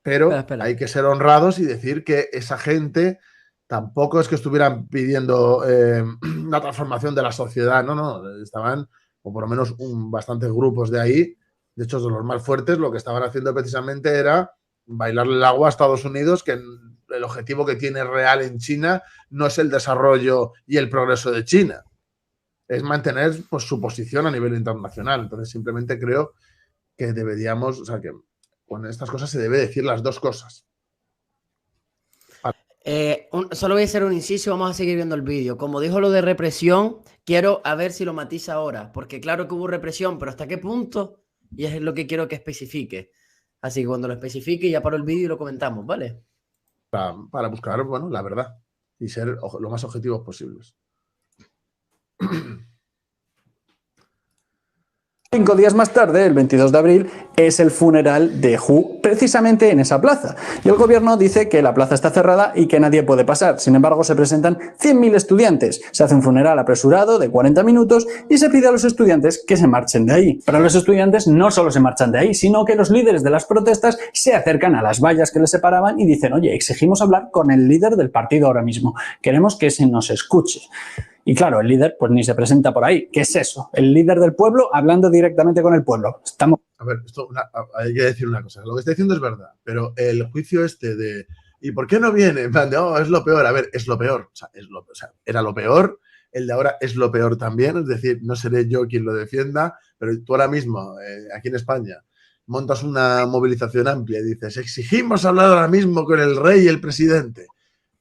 espera. Hay que ser honrados y decir que esa gente tampoco es que estuvieran pidiendo la transformación de la sociedad, no, estaban, o por lo menos bastantes grupos de ahí, de hecho de los más fuertes, lo que estaban haciendo precisamente era bailarle el agua a Estados Unidos, que el objetivo que tiene real en China no es el desarrollo y el progreso de China, es mantener pues, su posición a nivel internacional. Entonces simplemente creo que deberíamos, o sea, que con estas cosas se debe decir las dos cosas. Solo voy a hacer un inciso, vamos a seguir viendo el vídeo. Como dijo lo de represión, quiero a ver si lo matiza ahora, porque claro que hubo represión, pero ¿hasta qué punto? Y es lo que quiero que especifique. Así que cuando lo especifique ya paro el vídeo y lo comentamos, ¿vale? Para buscar, bueno, la verdad y ser lo más objetivos posibles. 5 días más tarde, el 22 de abril, es el funeral de Hu, precisamente en esa plaza. Y el gobierno dice que la plaza está cerrada y que nadie puede pasar. Sin embargo, se presentan 100.000 estudiantes. Se hace un funeral apresurado de 40 minutos y se pide a los estudiantes que se marchen de ahí. Pero los estudiantes no solo se marchan de ahí, sino que los líderes de las protestas se acercan a las vallas que les separaban y dicen, oye, exigimos hablar con el líder del partido ahora mismo. Queremos que se nos escuche. Y claro, el líder pues ni se presenta por ahí. ¿Qué es eso? El líder del pueblo hablando directamente con el pueblo. Estamos... A ver, hay que decir una cosa. Lo que está diciendo es verdad, pero el juicio este de ¿y por qué no viene? En plan de, oh, es lo peor. A ver, es lo peor. O sea, era lo peor. El de ahora es lo peor también. Es decir, no seré yo quien lo defienda, pero tú ahora mismo, aquí en España, montas una movilización amplia y dices, exigimos hablar ahora mismo con el rey y el presidente.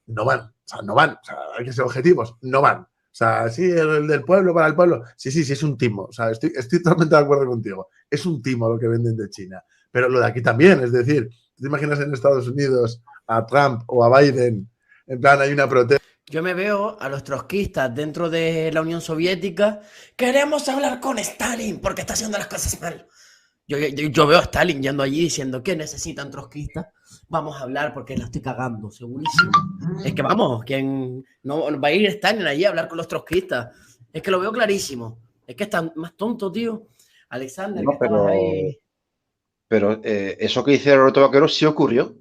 No van. O sea, no van. O sea, hay que ser objetivos. No van. O sea, sí, el del pueblo para el pueblo. Sí, es un timo. O sea, estoy totalmente de acuerdo contigo. Es un timo lo que venden de China. Pero lo de aquí también. Es decir, ¿te imaginas en Estados Unidos a Trump o a Biden? En plan, hay una protesta. Yo me veo a los trotskistas dentro de la Unión Soviética. Queremos hablar con Stalin porque está haciendo las cosas mal. Yo veo a Stalin yendo allí diciendo que necesitan trotskistas. Vamos a hablar porque la estoy cagando, segurísimo. Es que vamos, ¿quién no va a ir Stalin allí a hablar con los trotskistas? Es que lo veo clarísimo. Es que está más tonto, tío. Alexander, No, que estabas ahí. pero eso que dice Roberto Vaquero sí ocurrió.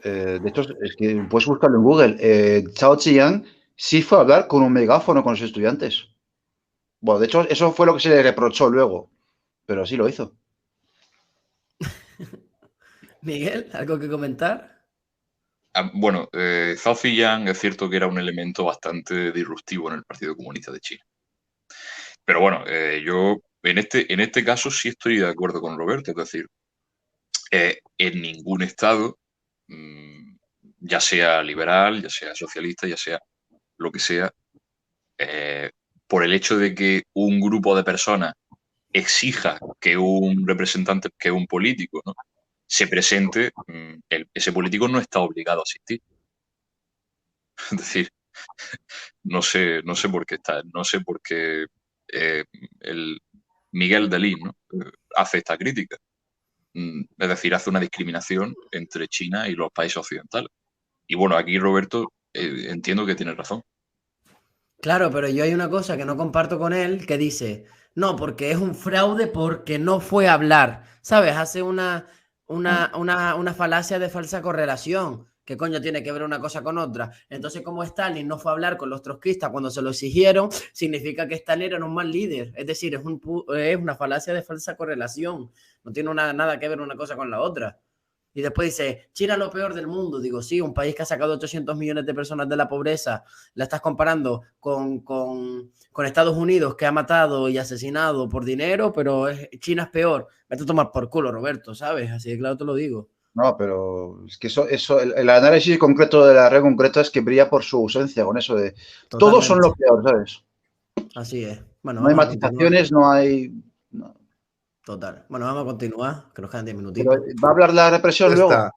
De hecho, es que puedes buscarlo en Google. Chao Chi-yang sí fue a hablar con un megáfono con los estudiantes. Bueno, de hecho, eso fue lo que se le reprochó luego, pero sí lo hizo. Miguel, ¿algo que comentar? Bueno, Zhao Ziyang es cierto que era un elemento bastante disruptivo en el Partido Comunista de China. Pero bueno, yo en este caso sí estoy de acuerdo con Roberto, es decir, en ningún estado, ya sea liberal, ya sea socialista, ya sea lo que sea, por el hecho de que un grupo de personas exija que un representante, que un político, ¿no?, se presente, ese político no está obligado a asistir. Es decir, no sé por qué el Miguel Delín, ¿no?, hace esta crítica. Es decir, hace una discriminación entre China y los países occidentales. Y bueno, aquí Roberto entiendo que tiene razón. Claro, pero yo hay una cosa que no comparto con él que dice, no, porque es un fraude porque no fue a hablar. ¿Sabes? Hace una falacia de falsa correlación. ¿Qué coño tiene que ver una cosa con otra? Entonces, como Stalin no fue a hablar con los trotskistas cuando se lo exigieron, significa que Stalin era un mal líder. Es decir, es una falacia de falsa correlación. No tiene nada que ver una cosa con la otra. Y después dice, China es lo peor del mundo. Digo, sí, un país que ha sacado 800 millones de personas de la pobreza. La estás comparando con Estados Unidos, que ha matado y asesinado por dinero, pero China es peor. Vete a tomar por culo, Roberto, ¿sabes? Así de claro te lo digo. No, pero es que el análisis concreto de la red concreta es que brilla por su ausencia con eso de Totalmente. Todos son lo peor, ¿sabes? Así es. Bueno, no hay vamos matizaciones, no hay... No. Total. Bueno, vamos a continuar, que nos quedan 10 minutitos. Pero, ¿va a hablar la represión luego?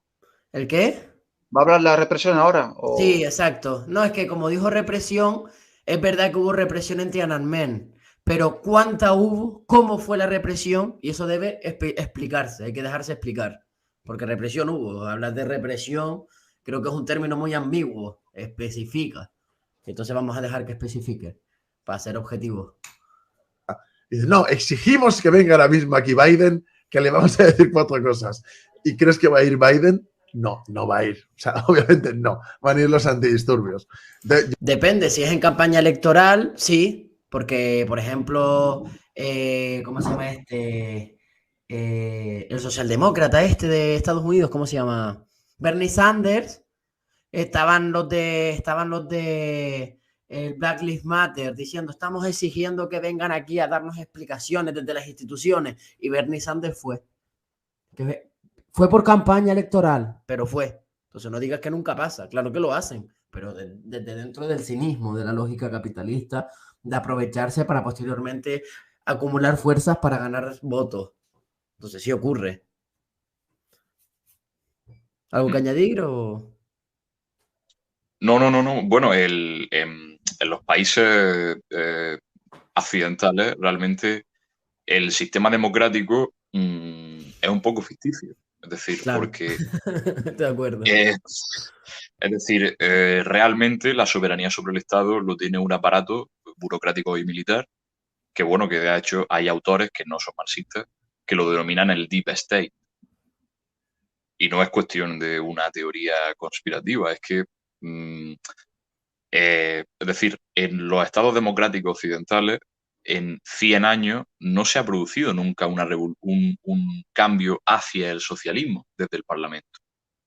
¿El qué? ¿Va a hablar la represión ahora? ¿O? Sí, exacto. No, es que como dijo represión, es verdad que hubo represión en Tiananmen, pero ¿cuánta hubo? ¿Cómo fue la represión? Y eso debe explicarse, hay que dejarse explicar. Porque represión hubo. Hablar de represión creo que es un término muy ambiguo, especifica. Entonces vamos a dejar que especifique para ser objetivos. Dice, no, exigimos que venga ahora mismo aquí Biden, que le vamos a decir 4 cosas. ¿Y crees que va a ir Biden? No, no va a ir. O sea, obviamente no. Van a ir los antidisturbios. Depende, si es en campaña electoral, sí. Porque, por ejemplo, ¿cómo se llama este? El socialdemócrata este de Estados Unidos, ¿cómo se llama? Bernie Sanders. Estaban los de el Black Lives Matter diciendo, estamos exigiendo que vengan aquí a darnos explicaciones desde las instituciones. Y Bernie Sanders fue. Fue por campaña electoral, pero fue. Entonces no digas que nunca pasa. Claro que lo hacen, pero desde dentro del cinismo, de la lógica capitalista, de aprovecharse para posteriormente acumular fuerzas para ganar votos. Entonces sí ocurre. ¿Algo que añadir o...? No. Bueno, en los países occidentales realmente el sistema democrático es un poco ficticio. Es decir, claro. Porque... Estoy de acuerdo. Es decir, realmente la soberanía sobre el Estado lo tiene un aparato burocrático y militar que, bueno, que de hecho hay autores que no son marxistas que lo denominan el Deep State. Y no es cuestión de una teoría conspirativa, es que Es decir, en los estados democráticos occidentales, en 100 años no se ha producido nunca un cambio hacia el socialismo desde el Parlamento,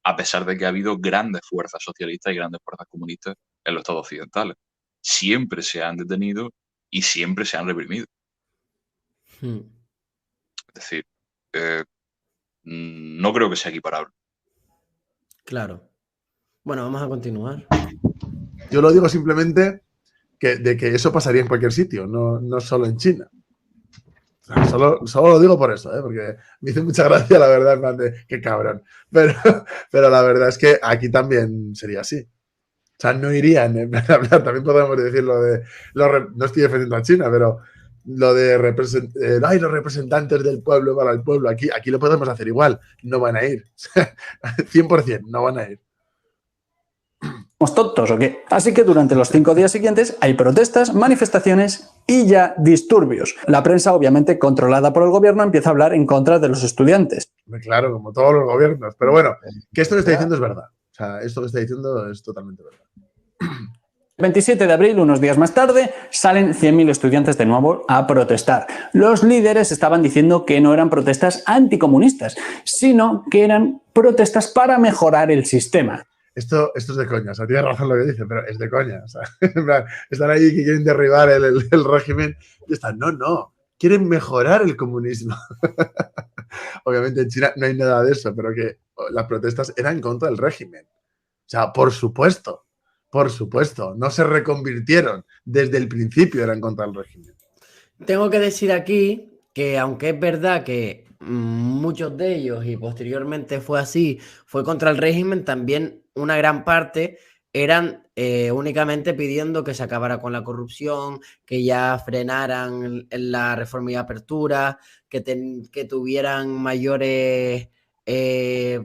a pesar de que ha habido grandes fuerzas socialistas y grandes fuerzas comunistas en los estados occidentales. Siempre se han detenido y siempre se han reprimido. Hmm. Es decir, no creo que sea equiparable. Claro. Bueno, vamos a continuar. Yo lo digo simplemente de que eso pasaría en cualquier sitio, no solo en China. O sea, solo lo digo por eso, porque me hizo mucha gracia, la verdad, en plan de qué cabrón. Pero la verdad es que aquí también sería así. O sea, no irían en plan a hablar. También podemos decir lo de. No estoy defendiendo a China, pero lo de los representantes del pueblo para el pueblo. Aquí lo podemos hacer igual. No van a ir. 100%, no van a ir. ¿Somos tontos o qué? Así que durante los 5 días siguientes hay protestas, manifestaciones y ya disturbios. La prensa, obviamente controlada por el gobierno, empieza a hablar en contra de los estudiantes. Claro, como todos los gobiernos. Pero bueno, que esto que está diciendo es verdad. O sea, esto que está diciendo es totalmente verdad. El 27 de abril, unos días más tarde, salen 100.000 estudiantes de nuevo a protestar. Los líderes estaban diciendo que no eran protestas anticomunistas, sino que eran protestas para mejorar el sistema. Esto es de coña, o sea, tiene razón lo que dice, pero es de coña. O sea, están ahí que quieren derribar el régimen y están, no, quieren mejorar el comunismo. Obviamente en China no hay nada de eso, pero que las protestas eran en contra del régimen. O sea, por supuesto, no se reconvirtieron. Desde el principio eran contra el régimen. Tengo que decir aquí que aunque es verdad que muchos de ellos, y posteriormente fue así, fue contra el régimen, también una gran parte eran únicamente pidiendo que se acabara con la corrupción, que ya frenaran la reforma y apertura, que tuvieran mayores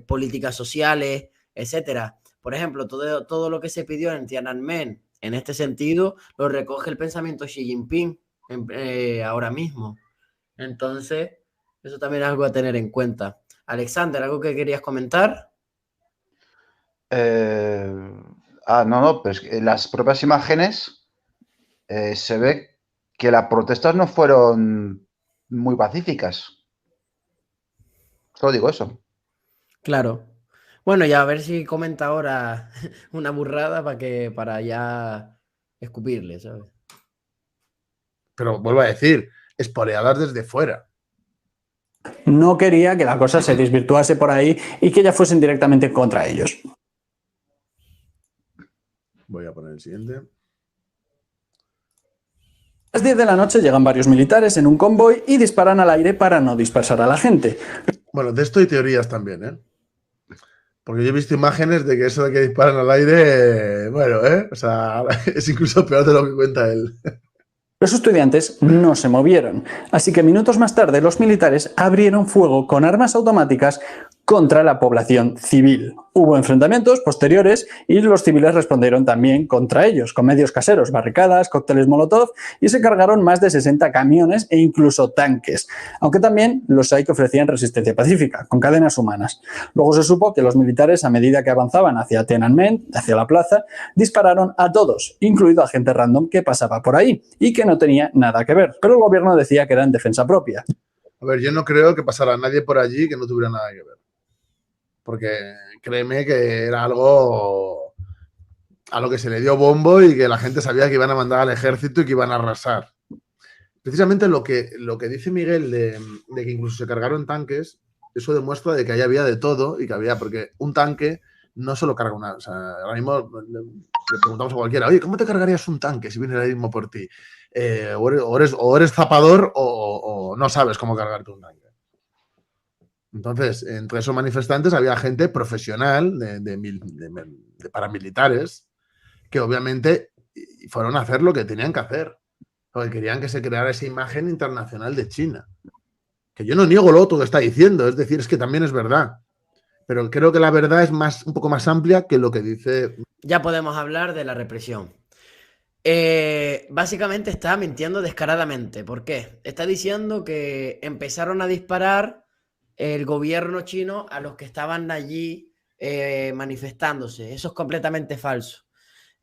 políticas sociales, etcétera. Por ejemplo, todo lo que se pidió en Tiananmen, en este sentido, lo recoge el pensamiento Xi Jinping ahora mismo. Entonces, eso también es algo a tener en cuenta. Alexander, ¿algo que querías comentar? No, pues en las propias imágenes se ve que las protestas no fueron muy pacíficas. Solo digo eso. Claro. Bueno, ya a ver si comenta ahora una burrada para ya escupirle, ¿sabes? Pero vuelvo a decir, espoleadas desde fuera. No quería que la cosa se desvirtuase por ahí y que ya fuesen directamente contra ellos. Voy a poner el siguiente. A las 10 de la noche llegan varios militares en un convoy y disparan al aire para no dispersar a la gente. Bueno, de esto hay teorías también, ¿eh? Porque yo he visto imágenes de que eso de que disparan al aire, o sea, es incluso peor de lo que cuenta él. Los estudiantes no se movieron, así que minutos más tarde los militares abrieron fuego con armas automáticas contra la población civil. Hubo enfrentamientos posteriores y los civiles respondieron también contra ellos, con medios caseros, barricadas, cócteles molotov, y se cargaron más de 60 camiones e incluso tanques, aunque también los hay que ofrecían resistencia pacífica, con cadenas humanas. Luego se supo que los militares, a medida que avanzaban hacia Tiananmen, hacia la plaza, dispararon a todos, incluido a gente random que pasaba por ahí y que no tenía nada que ver, pero el gobierno decía que era en defensa propia. A ver, yo no creo que pasara nadie por allí que no tuviera nada que ver. Porque créeme que era algo a lo que se le dio bombo y que la gente sabía que iban a mandar al ejército y que iban a arrasar. Precisamente lo que dice Miguel de que incluso se cargaron tanques, eso demuestra de que ahí había de todo y que había, porque un tanque no solo carga una... O sea, ahora mismo le preguntamos a cualquiera, oye, ¿cómo te cargarías un tanque si viene ahora mismo por ti? O eres zapador o no sabes cómo cargarte un tanque. Entonces, entre esos manifestantes había gente profesional de paramilitares que obviamente fueron a hacer lo que tenían que hacer. Porque querían que se creara esa imagen internacional de China. Que yo no niego lo otro que está diciendo, es decir, es que también es verdad. Pero creo que la verdad es un poco más amplia que lo que dice. Ya podemos hablar de la represión. Básicamente está mintiendo descaradamente. ¿Por qué? Está diciendo que empezaron a disparar el gobierno chino a los que estaban allí manifestándose. Eso es completamente falso.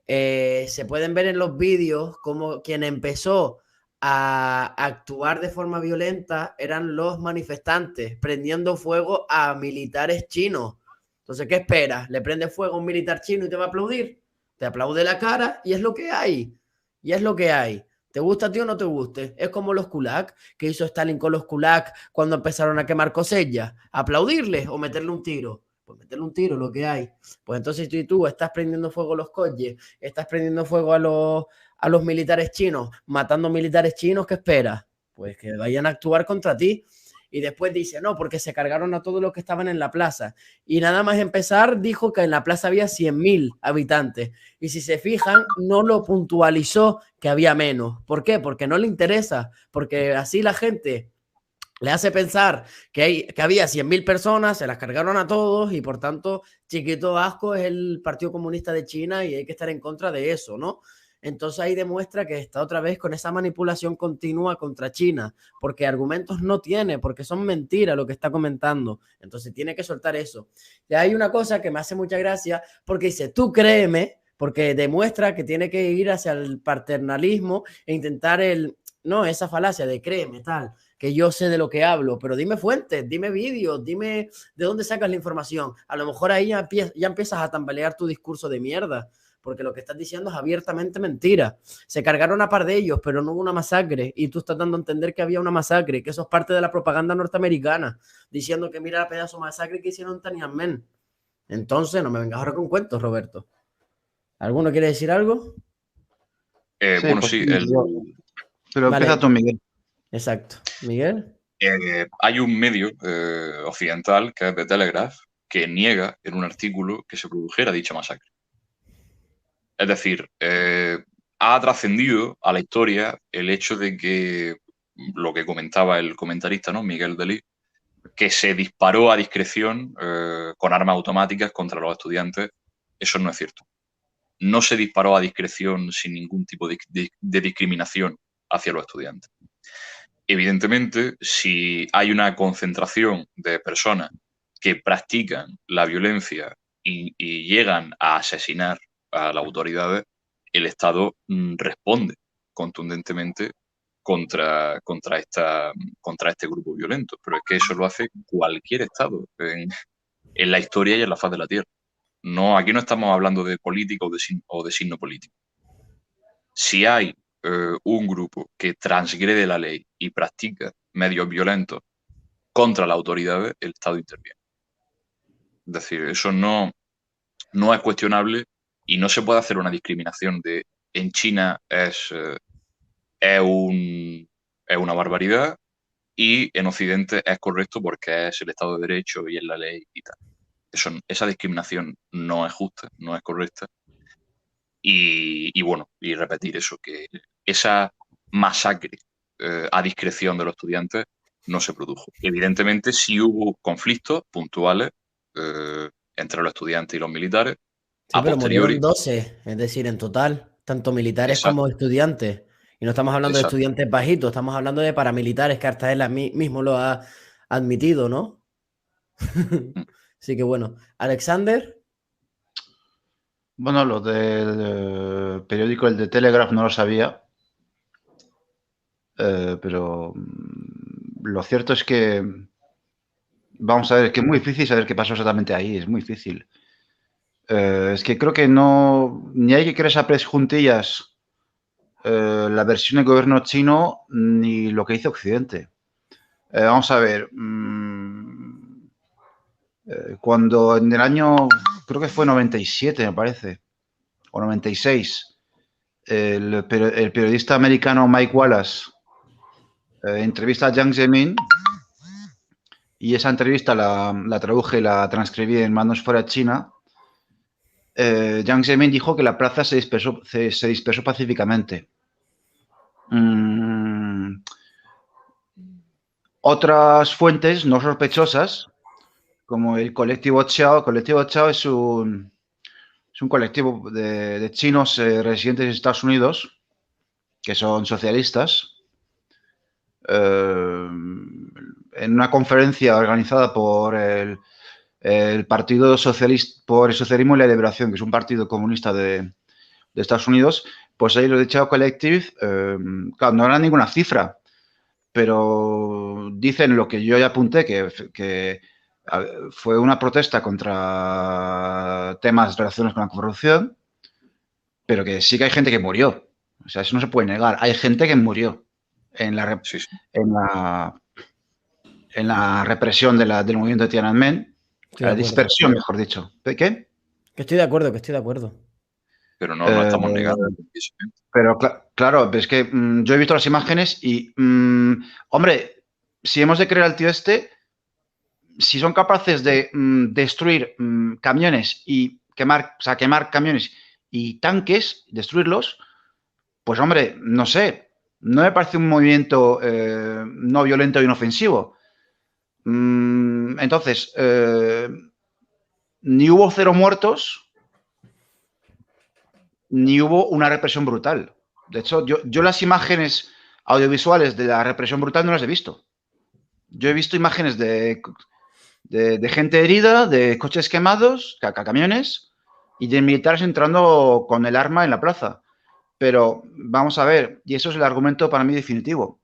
Se pueden ver en los vídeos como quien empezó a actuar de forma violenta eran los manifestantes, prendiendo fuego a militares chinos. Entonces, ¿qué esperas? ¿Le prende fuego a un militar chino y te va a aplaudir? Te aplaude la cara y es lo que hay. Y es lo que hay. ¿Te gusta a ti o no te guste? Es como los kulak, que hizo Stalin con los kulak cuando empezaron a quemar cosillas. ¿Aplaudirles o meterle un tiro? Pues meterle un tiro, lo que hay. Pues entonces tú estás prendiendo fuego a los coches, estás prendiendo fuego a los militares chinos, matando militares chinos, ¿qué esperas? Pues que vayan a actuar contra ti. Y después dice, no, porque se cargaron a todos los que estaban en la plaza. Y nada más empezar, dijo que en la plaza había 100.000 habitantes. Y si se fijan, no lo puntualizó que había menos. ¿Por qué? Porque no le interesa. Porque así la gente le hace pensar que había 100.000 personas, se las cargaron a todos y por tanto Chiquito Vasco es el Partido Comunista de China y hay que estar en contra de eso, ¿no? Entonces ahí demuestra que está otra vez con esa manipulación continua contra China, porque argumentos no tiene, porque son mentiras lo que está comentando. Entonces tiene que soltar eso. Y hay una cosa que me hace mucha gracia, porque dice, tú créeme, porque demuestra que tiene que ir hacia el paternalismo e intentar no, esa falacia de créeme, tal, que yo sé de lo que hablo, pero dime fuentes, dime vídeos, dime de dónde sacas la información. A lo mejor ahí ya empiezas a tambalear tu discurso de mierda, porque lo que estás diciendo es abiertamente mentira. Se cargaron a par de ellos, pero no hubo una masacre, y tú estás dando a entender que había una masacre, que eso es parte de la propaganda norteamericana, diciendo que mira la pedazo de masacre que hicieron en Tiananmen. Entonces, no me vengas ahora con cuentos, Roberto. ¿Alguno quiere decir algo? Bueno, sí. Pero Vale. empieza tú, Miguel. Exacto. ¿Miguel? Hay un medio occidental, que es The Telegraph, que niega en un artículo que se produjera dicha masacre. Es decir, ha trascendido a la historia el hecho de que lo que comentaba el comentarista, ¿no? Miguel Delí, que se disparó a discreción con armas automáticas contra los estudiantes. Eso no es cierto. No se disparó a discreción sin ningún tipo de discriminación hacia los estudiantes. Evidentemente, si hay una concentración de personas que practican la violencia y llegan a asesinar a las autoridades, el Estado responde contundentemente contra este grupo violento. Pero es que eso lo hace cualquier Estado en la historia y en la faz de la Tierra. No, aquí no estamos hablando de política o de signo político. Si hay un grupo que transgrede la ley y practica medios violentos contra las autoridades, el Estado interviene. Es decir, eso no es cuestionable y no se puede hacer una discriminación de en China es una barbaridad y en Occidente es correcto porque es el Estado de Derecho y es la ley y tal. Esa discriminación no es justa, no es correcta. Y bueno, y repetir eso, que esa masacre a discreción de los estudiantes no se produjo. Evidentemente sí hubo conflictos puntuales entre los estudiantes y los militares. Sí, pero posteriori, murieron 12, es decir, en total, tanto militares exacto, como estudiantes. Y no estamos hablando exacto. de estudiantes bajitos, estamos hablando de paramilitares, que hasta él mismo lo ha admitido, ¿no? Así que bueno, Alexander. Bueno, lo del periódico, el de Telegraph, no lo sabía. Pero lo cierto es que vamos a ver, que es muy difícil saber qué pasó exactamente ahí, es muy difícil. Es que creo que no, ni hay que creer a press juntillas la versión del gobierno chino ni lo que hizo Occidente. Vamos a ver, cuando en el año, creo que fue 97, me parece, o 96, el periodista americano Mike Wallace entrevista a Jiang Zemin y esa entrevista la traduje y la transcribí en Manos Fuera China. Jiang Zemin dijo que la plaza se dispersó pacíficamente. Otras fuentes no sospechosas, como el colectivo Chao. El colectivo Chao es un colectivo de chinos residentes en Estados Unidos que son socialistas. En una conferencia organizada por el Partido Socialista, por el Socialismo y la Liberación, que es un partido comunista de de Estados Unidos, pues ahí los de Chaos Collective, claro, no era ninguna cifra, pero dicen lo que yo ya apunté, que fue una protesta contra temas relacionados con la corrupción, pero que sí que hay gente que murió. O sea, eso no se puede negar. Hay gente que murió en la, Sí, sí. en la represión del movimiento de Tiananmen, la dispersión, mejor dicho. ¿De qué? Que estoy de acuerdo, que estoy de acuerdo. Pero no estamos negando el acontecimiento. Pero claro, es que yo he visto las imágenes y, hombre, si hemos de creer al tío este, si son capaces de destruir camiones y quemar camiones y tanques, destruirlos, pues hombre, no sé, no me parece un movimiento no violento e inofensivo. Entonces, ni hubo 0 muertos, ni hubo una represión brutal. De hecho, yo las imágenes audiovisuales de la represión brutal no las he visto. Yo he visto imágenes de gente herida, de coches quemados, camiones, y de militares entrando con el arma en la plaza. Pero vamos a ver, y eso es el argumento para mí definitivo.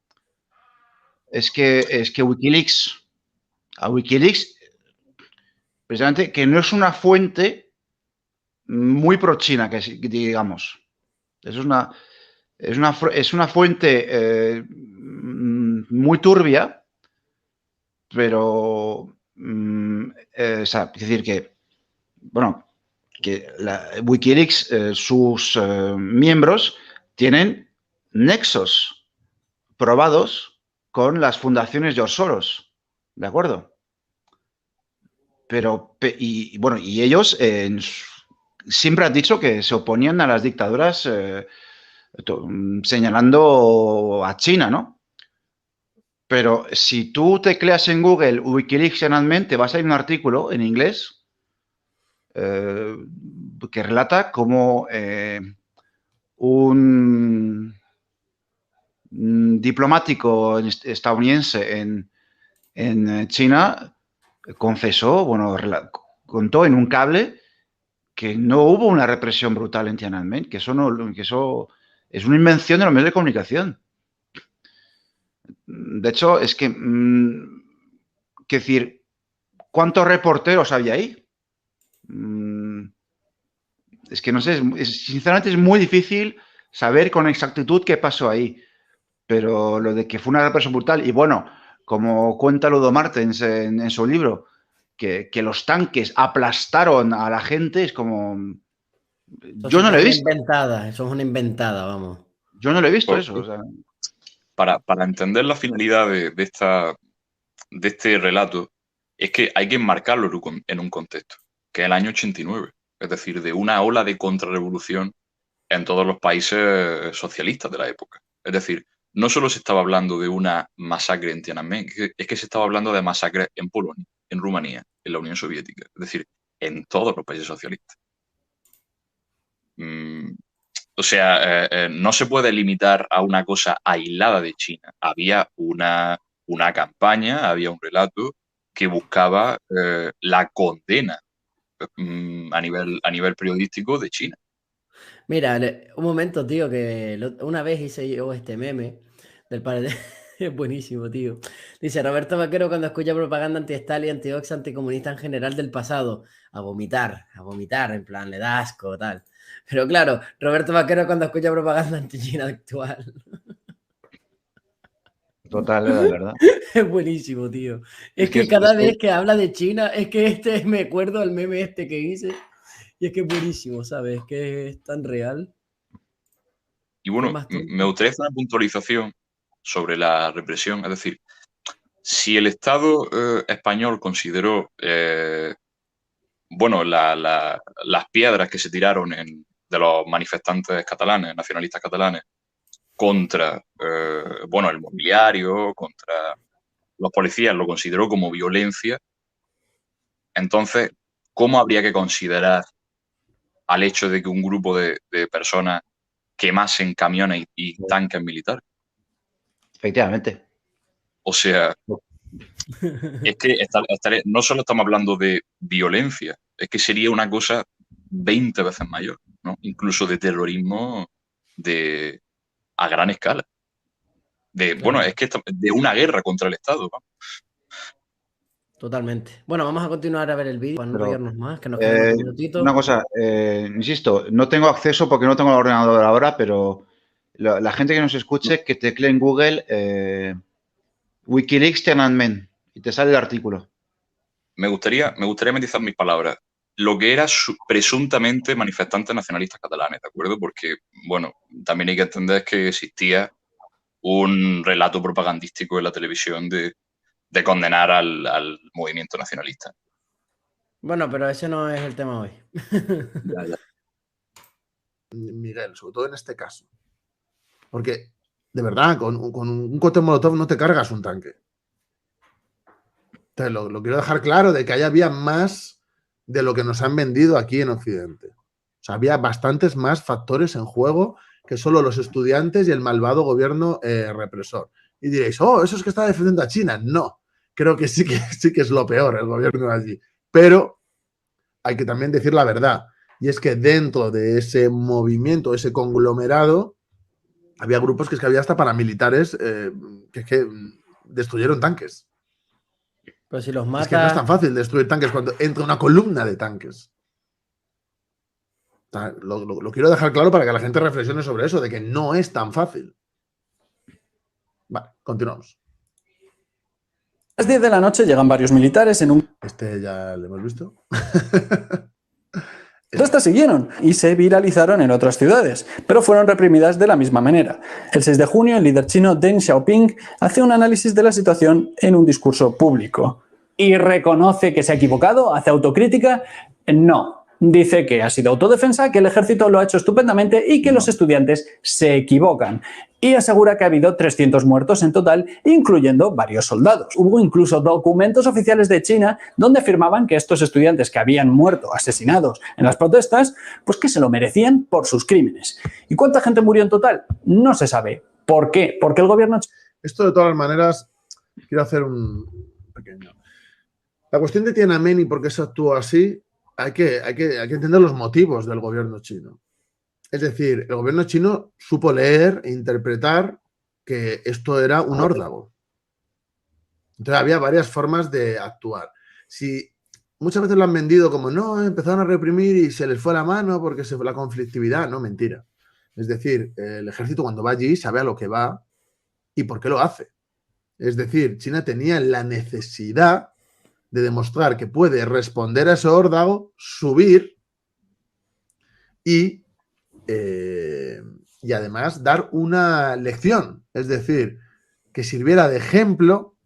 Es que Wikileaks, precisamente, que no es una fuente muy pro-china, que digamos. Es una fuente muy turbia, pero es decir que, bueno, que Wikileaks, sus miembros tienen nexos probados con las fundaciones George Soros, ¿de acuerdo? Pero, y ellos siempre han dicho que se oponían a las dictaduras señalando a China, ¿no? Pero si tú tecleas en Google Wikileaks Tiananmen, te va a salir un artículo en inglés que relata cómo un diplomático estadounidense en China confesó, bueno, contó en un cable que no hubo una represión brutal en Tiananmen, que eso es una invención de los medios de comunicación. De hecho, es que, decir, ¿cuántos reporteros había ahí? Es que no sé, sinceramente es muy difícil saber con exactitud qué pasó ahí. Pero lo de que fue una represión brutal, y bueno, como cuenta Ludo Martens en su libro, que los tanques aplastaron a la gente, es como... Yo no lo he visto. Eso es una inventada, vamos. Yo no lo he visto eso. O sea. Para entender la finalidad de este relato, es que hay que enmarcarlo en un contexto, que es el año 89, es decir, de una ola de contrarrevolución en todos los países socialistas de la época. Es decir, no solo se estaba hablando de una masacre en Tiananmen, es que se estaba hablando de masacres en Polonia, en Rumanía, en la Unión Soviética, es decir, en todos los países socialistas. O sea, no se puede limitar a una cosa aislada de China. Había una campaña, había un relato que buscaba la condena a nivel periodístico de China. Mira, un momento, tío, que una vez hice yo este meme del padre. Es buenísimo, tío. Dice Roberto Vaquero cuando escucha propaganda anti-Stalin, anti-Ox, anticomunista en general del pasado. A vomitar, en plan, le da asco, tal. Pero claro, Roberto Vaquero cuando escucha propaganda anti-China actual. Total, la verdad. Es buenísimo, tío. Es que cada vez que habla de China, es que me acuerdo del meme este que hice. Y es que es buenísimo, ¿sabes? Es que es tan real. Y bueno, me gustaría hacer una puntualización sobre la represión. Es decir, si el Estado español consideró, bueno, las piedras que se tiraron de los manifestantes catalanes, nacionalistas catalanes, contra, bueno, el mobiliario, contra los policías, lo consideró como violencia, entonces, ¿cómo habría que considerar al hecho de que un grupo de personas quemasen camiones y tanques militares? Efectivamente. O sea, es que no solo estamos hablando de violencia, es que sería una cosa 20 veces mayor. ¿no? Incluso de terrorismo a gran escala. Bueno, es que de una guerra contra el Estado, ¿no? Totalmente. Bueno, vamos a continuar a ver el vídeo para no Pero, enrollarnos más, que nos quedan unos minutitos. Una cosa, insisto, no tengo acceso porque no tengo el ordenador ahora, pero la gente que nos escuche, que teclee en Google Wikileaks Tiananmen y te sale el artículo. Me gustaría matizar mis palabras. Lo que era presuntamente manifestantes nacionalistas catalanes, ¿de acuerdo? Porque, bueno, también hay que entender que existía un relato propagandístico en la televisión de condenar al movimiento nacionalista. Bueno, pero ese no es el tema hoy. Miguel, sobre todo en este caso. Porque, de verdad, con un cóctel molotov no te cargas un tanque. Entonces, lo quiero dejar claro de que ahí había más de lo que nos han vendido aquí en Occidente. O sea, había bastantes más factores en juego que solo los estudiantes y el malvado gobierno represor. Y diréis, oh, eso es que está defendiendo a China. No, creo que sí que es lo peor el gobierno de allí. Pero hay que también decir la verdad. Y es que dentro de ese movimiento, ese conglomerado, había grupos que había hasta paramilitares que destruyeron tanques. Pero si los Es que no es mata... tan fácil destruir tanques cuando entra una columna de tanques. O sea, lo quiero dejar claro para que la gente reflexione sobre eso, de que no es tan fácil. Vale, continuamos. A las 10 de la noche llegan varios militares en un... Este ya lo hemos visto. Estas siguieron y se viralizaron en otras ciudades, pero fueron reprimidas de la misma manera. El 6 de junio, el líder chino Deng Xiaoping hace un análisis de la situación en un discurso público. ¿Y reconoce que se ha equivocado? ¿Hace autocrítica? No. Dice que ha sido autodefensa, que el ejército lo ha hecho estupendamente y que los estudiantes se equivocan. Y asegura que ha habido 300 muertos en total, incluyendo varios soldados. Hubo incluso documentos oficiales de China donde afirmaban que estos estudiantes que habían muerto asesinados en las protestas, pues que se lo merecían por sus crímenes. ¿Y cuánta gente murió en total? No se sabe. ¿Por qué? Porque el gobierno... Esto, de todas maneras, quiero hacer un pequeño... La cuestión de Tiananmen y por qué se actúa así, hay que entender los motivos del gobierno chino. Es decir, el gobierno chino supo leer e interpretar que esto era un órdago. Entonces había varias formas de actuar. Si muchas veces lo han vendido como no, empezaron a reprimir y se les fue la mano porque se fue la conflictividad, no, mentira. Es decir, el ejército cuando va allí sabe a lo que va y por qué lo hace. Es decir, China tenía la necesidad de demostrar que puede responder a ese órdago, subir y además dar una lección, es decir, que sirviera de ejemplo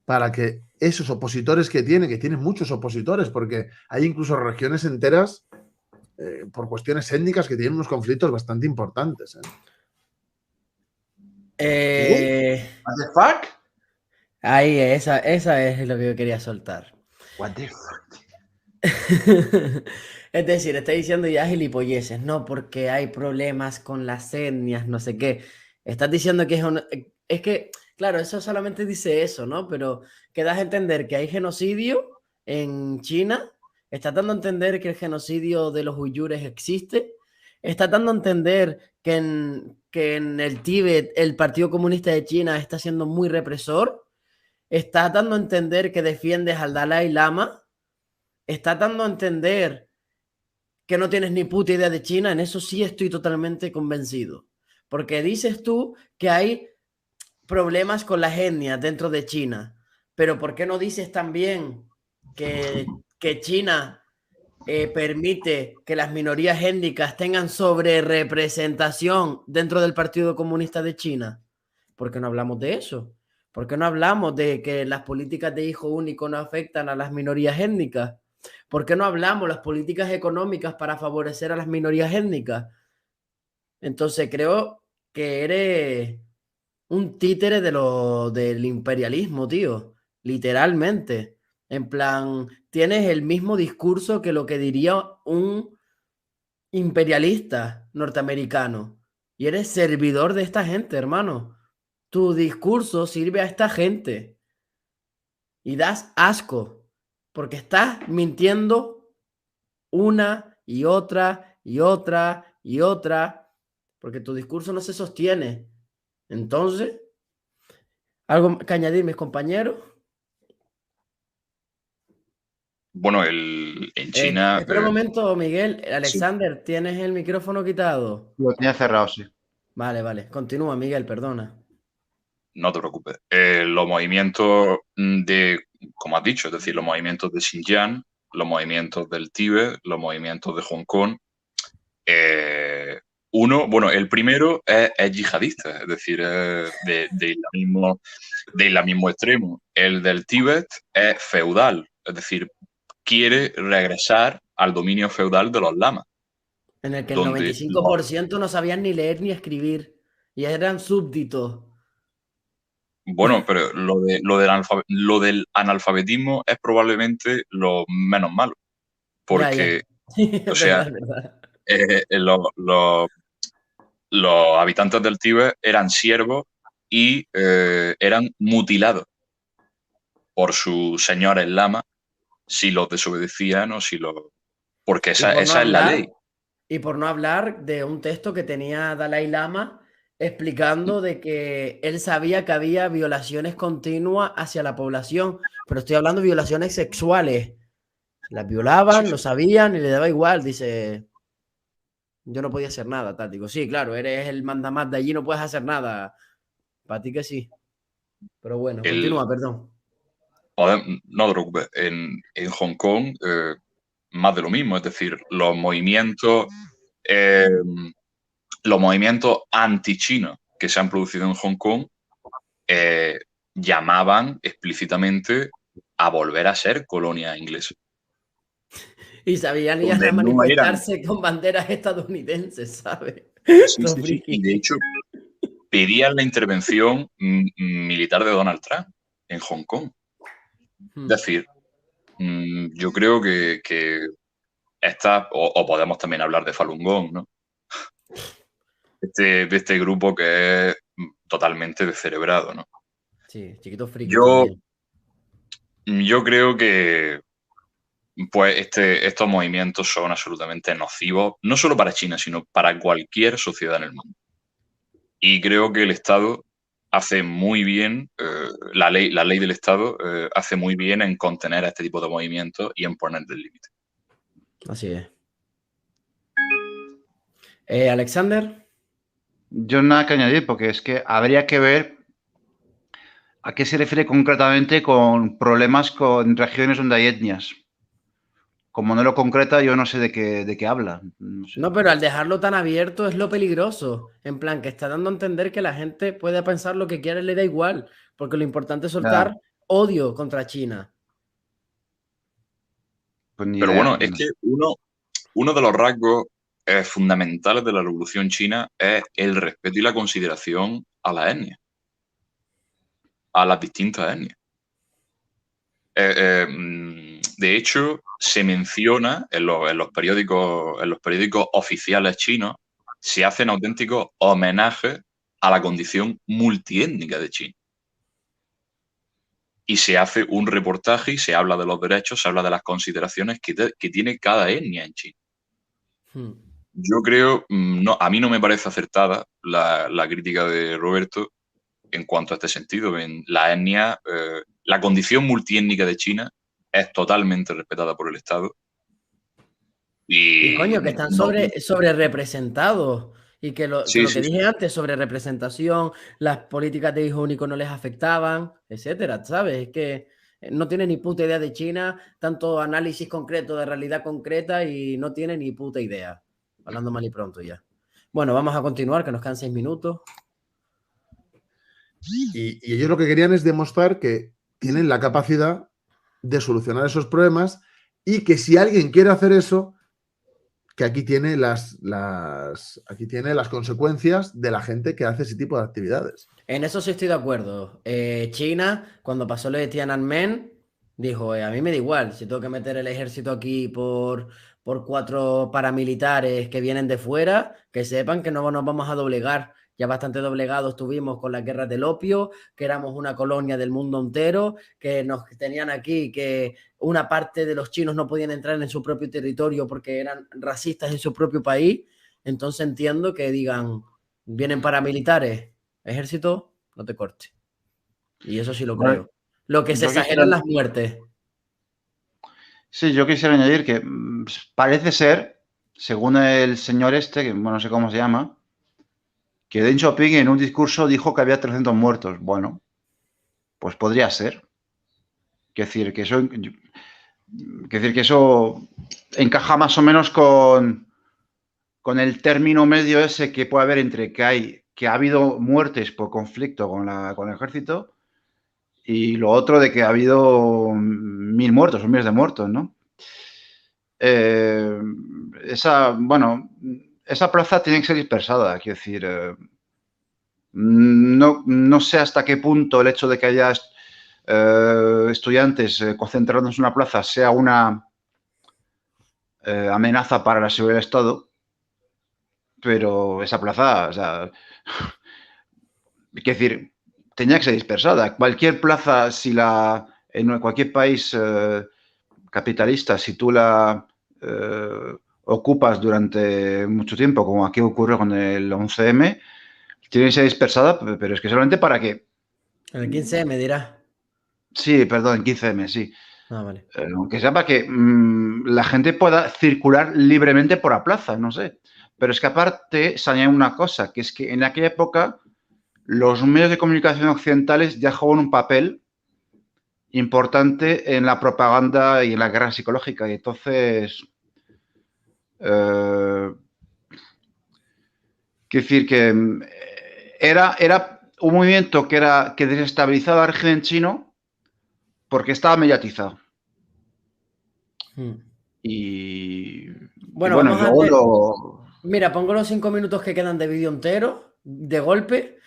para que esos opositores que tienen muchos opositores, porque hay incluso regiones enteras por cuestiones étnicas que tienen unos conflictos bastante importantes. What the fuck? Ahí, esa es lo que yo quería soltar. What the fuck? Es decir, está diciendo ya gilipolleces, no, porque hay problemas con las etnias, no sé qué. Estás diciendo que es que, claro, eso solamente dice eso, ¿no? Pero que das a entender que hay genocidio en China, estás dando a entender que el genocidio de los uigures existe, estás dando a entender que en el Tíbet el Partido Comunista de China está siendo muy represor, estás dando a entender que defiendes al Dalai Lama. ¿Estás dando a entender que no tienes ni puta idea de China? En eso sí estoy totalmente convencido. Porque dices tú que hay problemas con las etnias dentro de China. Pero ¿por qué no dices también que China permite que las minorías étnicas tengan sobrerepresentación dentro del Partido Comunista de China? ¿Por qué no hablamos de eso? ¿Por qué no hablamos de que las políticas de hijo único no afectan a las minorías étnicas? ¿Por qué no hablamos las políticas económicas para favorecer a las minorías étnicas? Entonces creo que eres un títere del imperialismo, tío. Literalmente. En plan, tienes el mismo discurso que lo que diría un imperialista norteamericano. Y eres servidor de esta gente, hermano. Tu discurso sirve a esta gente. Y das asco. Porque estás mintiendo una y otra y otra y otra, porque tu discurso no se sostiene. Entonces, ¿algo que añadir, mis compañeros? Bueno, en China, Espera un momento, Miguel. sí, Alexander, ¿tienes el micrófono quitado? Lo tenía cerrado, sí. Vale. Continúa, Miguel, perdona. no te preocupes. Los movimientos como has dicho, es decir, los movimientos de Xinjiang, los movimientos del Tíbet, los movimientos de Hong Kong, bueno, el primero es yihadista, es decir, del islamismo extremo. El del Tíbet es feudal, es decir, quiere regresar al dominio feudal de los lamas, En el que el donde 95% no sabían ni leer ni escribir y eran súbditos. bueno, pero lo del analfabetismo es probablemente lo menos malo, Ya. porque, Es o sea, verdad. los habitantes del Tíbet eran siervos y eran mutilados por sus señores lamas si los desobedecían o si los... Porque Y por no esa es la ley. hablar, y por no hablar de un texto que tenía Dalai Lama explicando de que él sabía que había violaciones continuas hacia la población, pero estoy hablando de violaciones sexuales. Las violaban, Sí, lo sí. sabían y le daba igual. Dice, yo no podía hacer nada, tal. Digo, sí, claro, eres el mandamás de allí, no puedes hacer nada. Para ti que sí. Pero bueno, El, continúa, perdón. no te preocupes, en Hong Kong más de lo mismo, es decir, eh, los movimientos anti-chinos que se han producido en Hong Kong llamaban explícitamente a volver a ser colonia inglesa, Y sabían ir donde a no eran. manifestarse con banderas estadounidenses, ¿sabes? Sí, Los sí, sí. Y frikis. de hecho pedían la intervención militar de Donald Trump en Hong Kong. Es decir, yo creo que o podemos también hablar de Falun Gong, ¿no? De este grupo que es totalmente descerebrado, ¿no? Sí, chiquitos frikis Yo, también. yo creo que pues estos movimientos son absolutamente nocivos, no solo para China, sino para cualquier sociedad en el mundo. Y creo que el Estado hace muy bien, la ley del Estado hace muy bien en contener a este tipo de movimientos y en poner del límite. Así es. Alexander. Yo nada que añadir, porque es que habría que ver a qué se refiere concretamente con problemas con regiones donde hay etnias. Como no lo concreta, yo no sé de qué habla. No sé. No, pero al dejarlo tan abierto es lo peligroso. En plan, que está dando a entender que la gente puede pensar lo que quiere, le da igual. Porque lo importante es Ya, soltar odio contra China. pues ni Pero idea. bueno, es que uno de los rasgos fundamentales de la Revolución China es el respeto y la consideración a las etnias, a las distintas etnias. De hecho, se menciona en los periódicos oficiales chinos, se hacen auténticos homenajes a la condición multiétnica de China. Y se hace un reportaje y se habla de los derechos, se habla de las consideraciones que tiene cada etnia en China. Yo creo, no, a mí no me parece acertada la crítica de Roberto en cuanto a este sentido. En la etnia, la condición multiétnica de China es totalmente respetada por el Estado. Y coño, que Y están no, sobre representados. Y que sí, lo que sí, sí. dije antes sobre representación, las políticas de hijo único no les afectaban, etcétera, ¿sabes? Es que no tiene ni puta idea de China, tanto análisis concreto de realidad concreta y no tiene ni puta idea. Hablando mal y pronto ya. Bueno, vamos a continuar, que nos quedan 6 minutos. Y ellos lo que querían es demostrar que tienen la capacidad de solucionar esos problemas y que si alguien quiere hacer eso, que aquí tiene las consecuencias de la gente que hace ese tipo de actividades. En eso sí estoy de acuerdo. China, cuando pasó lo de Tiananmen, dijo, a mí me da igual, si tengo que meter el ejército aquí por 4 paramilitares que vienen de fuera, que sepan que no nos vamos a doblegar. Ya bastante doblegados estuvimos con las guerras del opio, que éramos una colonia del mundo entero, que nos tenían aquí, que una parte de los chinos no podían entrar en su propio territorio porque eran racistas en su propio país. Entonces entiendo que digan, vienen paramilitares, ejército, no te corte. Y eso sí lo creo. Lo que se exageran las muertes. Sí, yo quisiera añadir que parece ser, según el señor este, que bueno, no sé cómo se llama, que Deng Xiaoping en un discurso dijo que había 300 muertos. Bueno, pues podría ser. Quiero decir que eso encaja más o menos con el término medio ese que puede haber entre que ha habido muertes por conflicto con el ejército y lo otro de que ha habido 1000 muertos o miles de muertos, ¿no? Esa plaza tiene que ser dispersada, quiero decir, no sé hasta qué punto el hecho de que haya estudiantes concentrados en una plaza sea una amenaza para la seguridad del Estado, pero esa plaza, o sea, quiero decir, tenía que ser dispersada. Cualquier plaza, en cualquier país capitalista, si tú la ocupas durante mucho tiempo, como aquí ocurrió con el 11M, tiene que ser dispersada, pero es que solamente para que... El 15M dirá. Sí, perdón, 15M, sí. Ah, vale. Aunque sea para que la gente pueda circular libremente por la plaza, no sé. Pero es que aparte se añade una cosa, que es que en aquella época los medios de comunicación occidentales ya juegan un papel importante en la propaganda y en la guerra psicológica. Y entonces, quiero decir que era un movimiento que desestabilizaba al régimen chino porque estaba mediatizado. Y bueno, bueno, vamos a luego hacer... Mira, pongo los 5 minutos que quedan de vídeo entero, de golpe,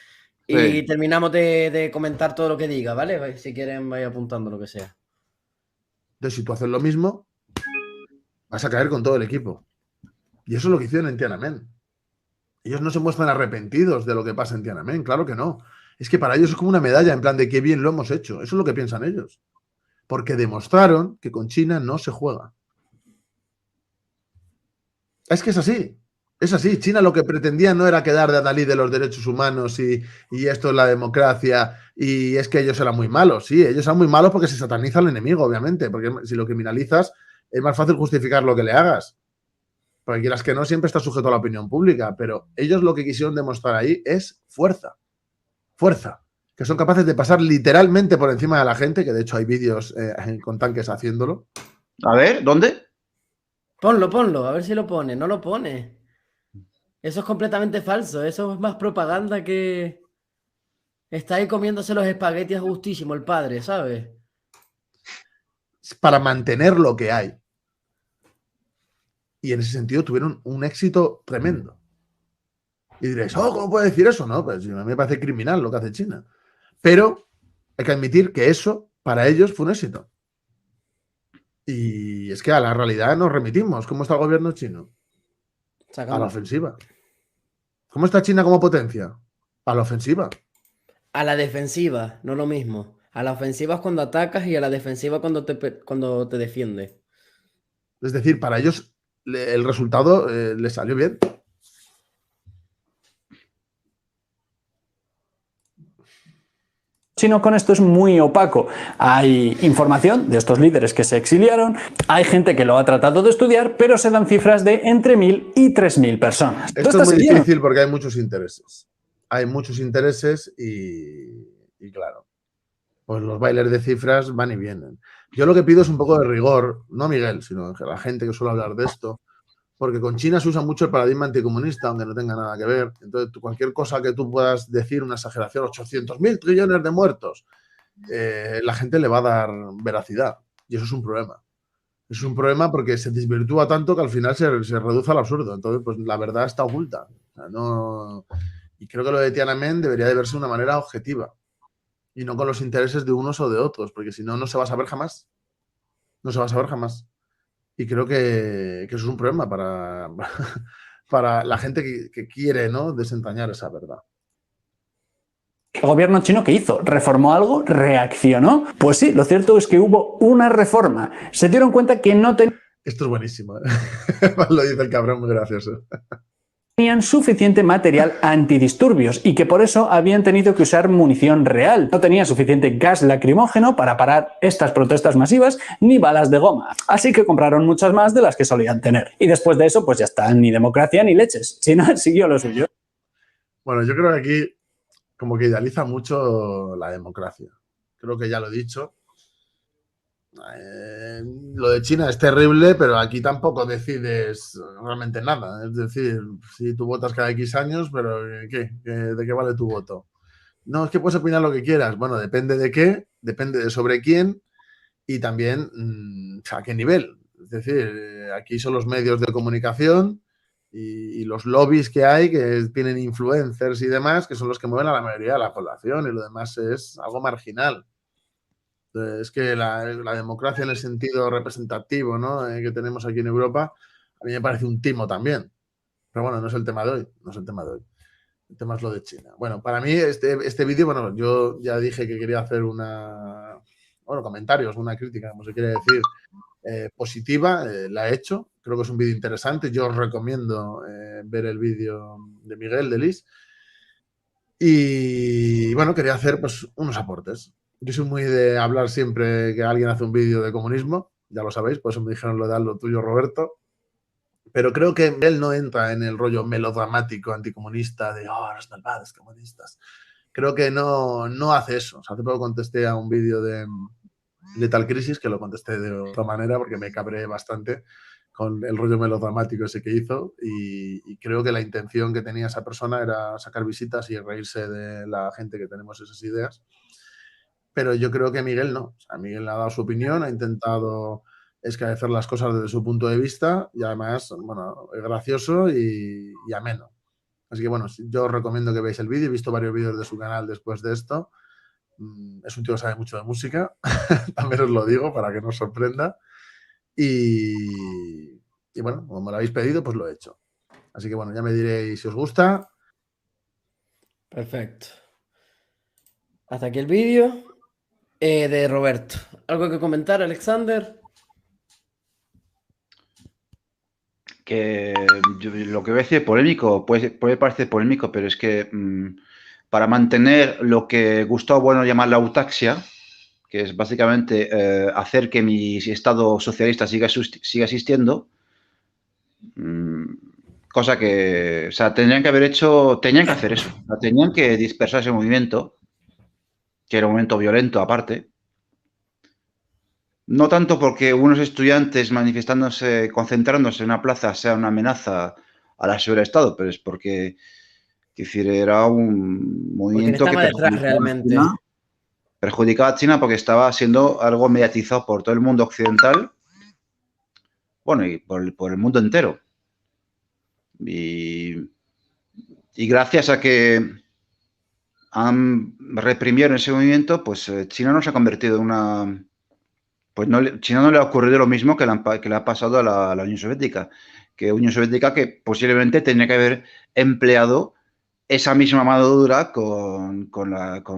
y Sí. terminamos de comentar todo lo que diga, ¿vale? Si quieren, vaya apuntando lo que sea. Entonces, si tú haces lo mismo, vas a caer con todo el equipo. Y eso es lo que hicieron en Tiananmen. Ellos no se muestran arrepentidos de lo que pasa en Tiananmen, claro que no. Es que para ellos es como una medalla, en plan de qué bien lo hemos hecho. Eso es lo que piensan ellos. Porque demostraron que con China no se juega. Es que es así. Es así. China lo que pretendía no era quedar de adalid de los derechos humanos y esto es la democracia y es que ellos eran muy malos. Sí, ellos eran muy malos porque se sataniza al enemigo, obviamente. Porque si lo criminalizas es más fácil justificar lo que le hagas. Porque quieras que no, siempre está sujeto a la opinión pública. Pero ellos lo que quisieron demostrar ahí es fuerza. Fuerza. Que son capaces de pasar literalmente por encima de la gente, que de hecho hay vídeos con tanques haciéndolo. A ver, ¿dónde? Ponlo, a ver si lo pone. No lo pone. Eso es completamente falso. Eso es más propaganda que... Está ahí comiéndose los espaguetis a gustísimo el padre, ¿sabes? Para mantener lo que hay. Y en ese sentido tuvieron un éxito tremendo. Y diréis, ¿cómo puede decir eso? No, pues a mí me parece criminal lo que hace China. Pero hay que admitir que eso para ellos fue un éxito. Y es que a la realidad nos remitimos. ¿Cómo está el gobierno chino? A la ofensiva. ¿Cómo está China como potencia? A la ofensiva. A la defensiva, no lo mismo. A la ofensiva es cuando atacas y a la defensiva cuando te defiendes. Es decir, para ellos el resultado les salió bien. Chino con esto es muy opaco. Hay información de estos líderes que se exiliaron, hay gente que lo ha tratado de estudiar, pero se dan cifras de entre 1000 y 3000 personas. Esto es muy difícil porque hay muchos intereses. Hay muchos intereses y claro, pues los bailes de cifras van y vienen. Yo lo que pido es un poco de rigor, no Miguel, sino la gente que suele hablar de esto, porque con China se usa mucho el paradigma anticomunista, aunque no tenga nada que ver. Entonces, cualquier cosa que tú puedas decir, una exageración, 800.000 trillones de muertos, la gente le va a dar veracidad. Y eso es un problema. Es un problema porque se desvirtúa tanto que al final se reduce al absurdo. Entonces, pues la verdad está oculta. O sea, no... Y creo que lo de Tiananmen debería de verse de una manera objetiva. Y no con los intereses de unos o de otros, porque si no, no se va a saber jamás. No se va a saber jamás. Y creo que eso es un problema para la gente que quiere, ¿no?, desentrañar esa verdad. ¿El gobierno chino qué hizo? ¿Reformó algo? ¿Reaccionó? Pues sí, lo cierto es que hubo una reforma. Se dieron cuenta que no tenían... Esto es buenísimo, ¿eh? Lo dice el cabrón, muy gracioso. tenían suficiente material antidisturbios y que por eso habían tenido que usar munición real. No tenían suficiente gas lacrimógeno para parar estas protestas masivas ni balas de goma. Así que compraron muchas más de las que solían tener. Y después de eso, pues ya está, ni democracia ni leches. China siguió lo suyo. Bueno, yo creo que aquí como que idealiza mucho la democracia. Creo que ya lo he dicho. Lo de China es terrible, pero aquí tampoco decides realmente nada. Es decir, si tú votas cada X años, pero ¿qué? ¿De qué vale tu voto? No, es que puedes opinar lo que quieras. Bueno, depende de qué, depende de sobre quién y también a qué nivel. Es decir, aquí son los medios de comunicación y los lobbies que hay, que tienen influencers y demás, que son los que mueven a la mayoría de la población y lo demás es algo marginal. Es que la democracia en el sentido representativo, ¿no? Que tenemos aquí en Europa, a mí me parece un timo también. Pero bueno, no es el tema de hoy. No es el tema de hoy. El tema es lo de China. Bueno, para mí este vídeo, bueno, yo ya dije que quería hacer comentarios, una crítica, como se quiere decir, positiva. La he hecho. Creo que es un vídeo interesante. Yo os recomiendo ver el vídeo de Miguel de Lis. Y bueno, quería hacer pues unos aportes. Yo soy muy de hablar siempre que alguien hace un vídeo de comunismo, ya lo sabéis, por eso me dijeron lo de lo tuyo, Roberto. Pero creo que él no entra en el rollo melodramático anticomunista de los malvados comunistas. Creo que no hace eso. O sea, hace poco contesté a un vídeo de Lethal Crisis, que lo contesté de otra manera porque me cabré bastante con el rollo melodramático ese que hizo y creo que la intención que tenía esa persona era sacar visitas y reírse de la gente que tenemos esas ideas. Pero yo creo que Miguel no. O sea, Miguel ha dado su opinión, ha intentado esclarecer las cosas desde su punto de vista y además, bueno, es gracioso y ameno. Así que, bueno, yo os recomiendo que veáis el vídeo. He visto varios vídeos de su canal después de esto. Es un tío que sabe mucho de música, también os lo digo para que no os sorprenda. Y bueno, como me lo habéis pedido, pues lo he hecho. Así que, bueno, ya me diréis si os gusta. Perfecto. Hasta aquí el vídeo de Roberto. ¿Algo que comentar, Alexander? Que lo que voy a decir polémico, puede parecer polémico, pero es que para mantener lo que Gustavo Bueno llama la autaxia, que es básicamente hacer que mi Estado socialista siga existiendo, cosa que, o sea, tenían que hacer eso, o sea, tenían que dispersar ese movimiento, que era un movimiento violento aparte. No tanto porque unos estudiantes manifestándose, concentrándose en una plaza sea una amenaza a la seguridad del Estado, pero es porque, es decir, era un movimiento que perjudicaba a China porque estaba siendo algo mediatizado por todo el mundo occidental, bueno, y por el mundo entero. Y gracias a que reprimieron ese movimiento, pues China no se ha convertido en una... Pues China no le ha ocurrido lo mismo que le ha pasado a la Unión Soviética. Que Unión Soviética que posiblemente tenía que haber empleado esa misma mano dura con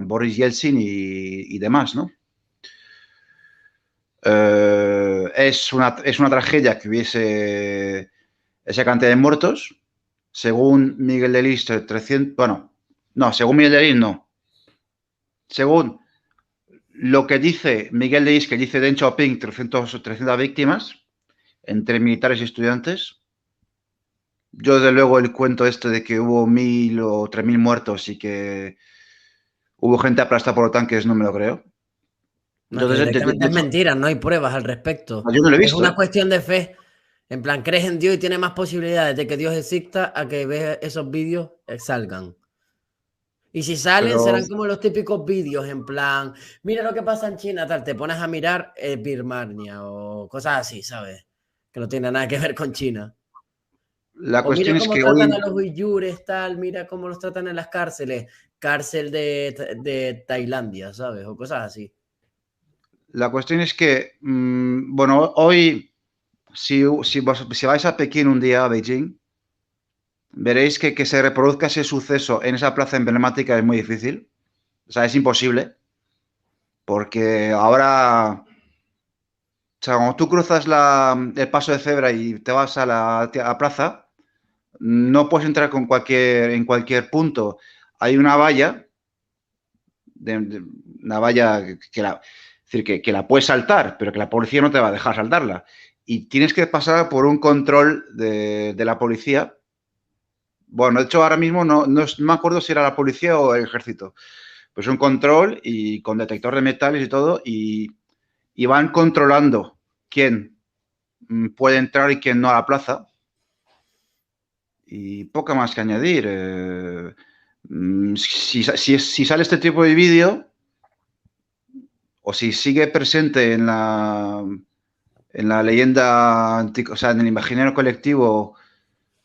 Boris Yeltsin y demás, ¿no? Es una tragedia que hubiese esa cantidad de muertos. Según Miguel de Lis, 300... Bueno, no, según Miguel de Lis, no. Según lo que dice Miguel de Lis, que dice Deng Xiaoping, 300 víctimas entre militares y estudiantes. Yo, desde luego, el cuento de que hubo 1.000 o 3.000 muertos y que hubo gente aplastada por los tanques, no me lo creo. No, directamente es mentira, no hay pruebas al respecto. Yo no lo he visto. Es una cuestión de fe. En plan, crees en Dios y tienes más posibilidades de que Dios exista a que veas esos vídeos salgan. Y si salen, serán como los típicos vídeos, en plan, mira lo que pasa en China, tal, te pones a mirar Birmania o cosas así, ¿sabes? Que no tiene nada que ver con China. La cuestión es que mira cómo tratan a los uigures, tal, mira cómo los tratan en las cárceles, cárcel de Tailandia, ¿sabes? O cosas así. La cuestión es que, bueno, hoy, si vais a Pekín un día, a Beijing, veréis que se reproduzca ese suceso en esa plaza emblemática es muy difícil. O sea, es imposible. Porque ahora, o sea, cuando tú cruzas el paso de cebra y te vas a la plaza, no puedes entrar en cualquier punto. Hay una valla, una valla es decir, que la puedes saltar, pero que la policía no te va a dejar saltarla. Y tienes que pasar por un control de la policía. Bueno, de hecho, ahora mismo no me acuerdo si era la policía o el ejército. Pues un control y con detector de metales y todo, y van controlando quién puede entrar y quién no a la plaza. Y poco más que añadir. Si sale este tipo de vídeo, o si sigue presente en la leyenda, o sea, en el imaginario colectivo,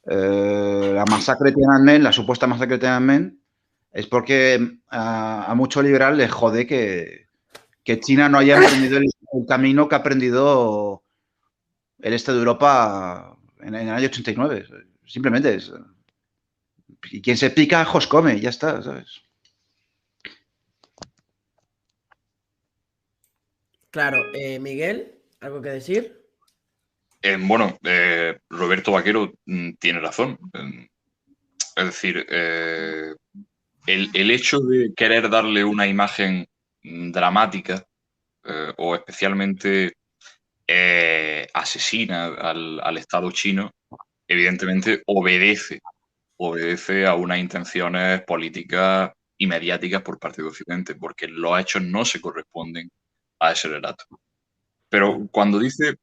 la masacre de Tiananmen, la supuesta masacre de Tiananmen, es porque a mucho liberal le jode que China no haya emprendido el camino que ha aprendido el este de Europa en el año 89. Simplemente es. Y quien se pica, ajos come, ya está, ¿sabes? Claro, Miguel, ¿algo que decir? Bueno, Roberto Vaquero tiene razón. Es decir, el hecho de querer darle una imagen dramática o especialmente asesina al Estado chino, evidentemente obedece a unas intenciones políticas y mediáticas por parte de Occidente, porque los hechos no se corresponden a ese relato. Pero cuando dice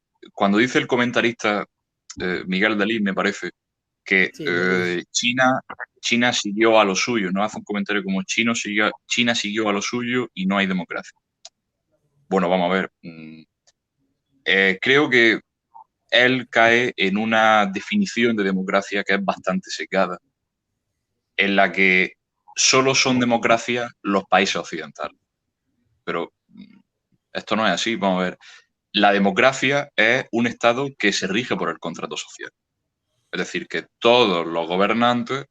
el comentarista Miguel Dalí, me parece, que Sí, China siguió a lo suyo, no hace un comentario como China siguió a lo suyo y no hay democracia. Bueno, vamos a ver. Creo que él cae en una definición de democracia que es bastante secada, en la que solo son democracias los países occidentales. Pero esto no es así, vamos a ver. La democracia es un Estado que se rige por el contrato social. Es decir, que todos los gobernantes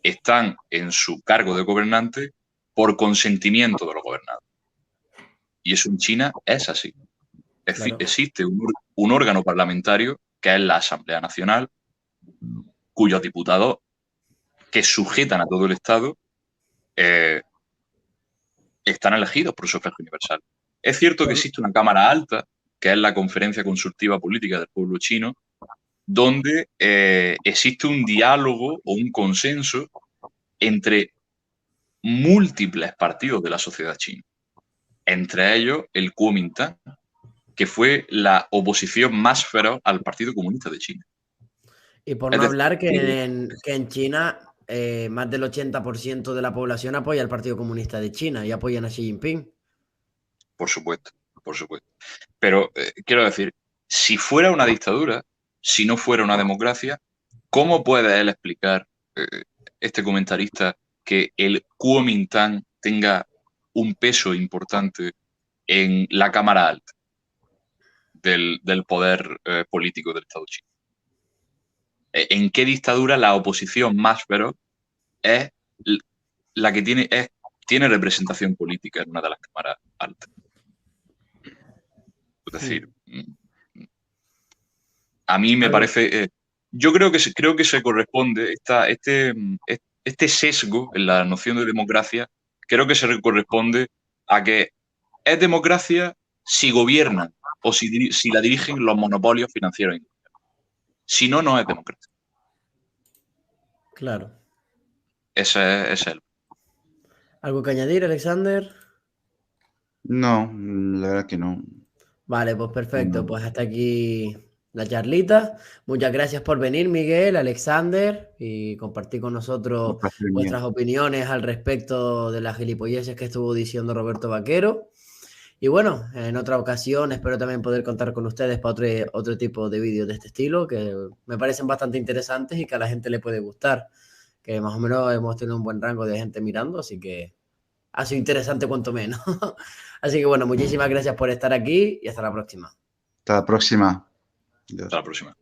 están en su cargo de gobernante por consentimiento de los gobernados. Y eso en China es así. claro. Existe un órgano parlamentario, que es la Asamblea Nacional, cuyos diputados, que sujetan a todo el Estado, están elegidos por sufragio universal. Es cierto que existe una Cámara Alta, que es la Conferencia Consultiva Política del Pueblo Chino, donde existe un diálogo o un consenso entre múltiples partidos de la sociedad china. Entre ellos el Kuomintang, que fue la oposición más feroz al Partido Comunista de China. Y por no hablar que en China más del 80% de la población apoya al Partido Comunista de China y apoyan a Xi Jinping. Por supuesto, por supuesto. Pero quiero decir, si fuera una dictadura, si no fuera una democracia, ¿cómo puede él explicar, este comentarista, que el Kuomintang tenga un peso importante en la Cámara Alta del poder político del Estado chino? ¿En qué dictadura la oposición más feroz es la que tiene representación política en una de las cámaras altas? Es decir, a mí me parece, yo creo que se corresponde este sesgo en la noción de democracia, creo que se corresponde a que es democracia si gobiernan o si la dirigen los monopolios financieros. Si no, no es democracia. Claro. Ese es el. ¿Algo que añadir, Alexander? No, la verdad que no. Vale, pues perfecto. No. Pues hasta aquí la charlita. Muchas gracias por venir, Miguel, Alexander, y compartir con nosotros Un placer mío. vuestras opiniones al respecto de las gilipolleces que estuvo diciendo Roberto Vaquero. Y bueno, en otra ocasión espero también poder contar con ustedes para otro tipo de vídeos de este estilo que me parecen bastante interesantes y que a la gente le puede gustar. Que más o menos hemos tenido un buen rango de gente mirando, así que ha sido interesante cuanto menos. Así que bueno, muchísimas gracias por estar aquí y hasta la próxima. Hasta la próxima. Hasta la próxima.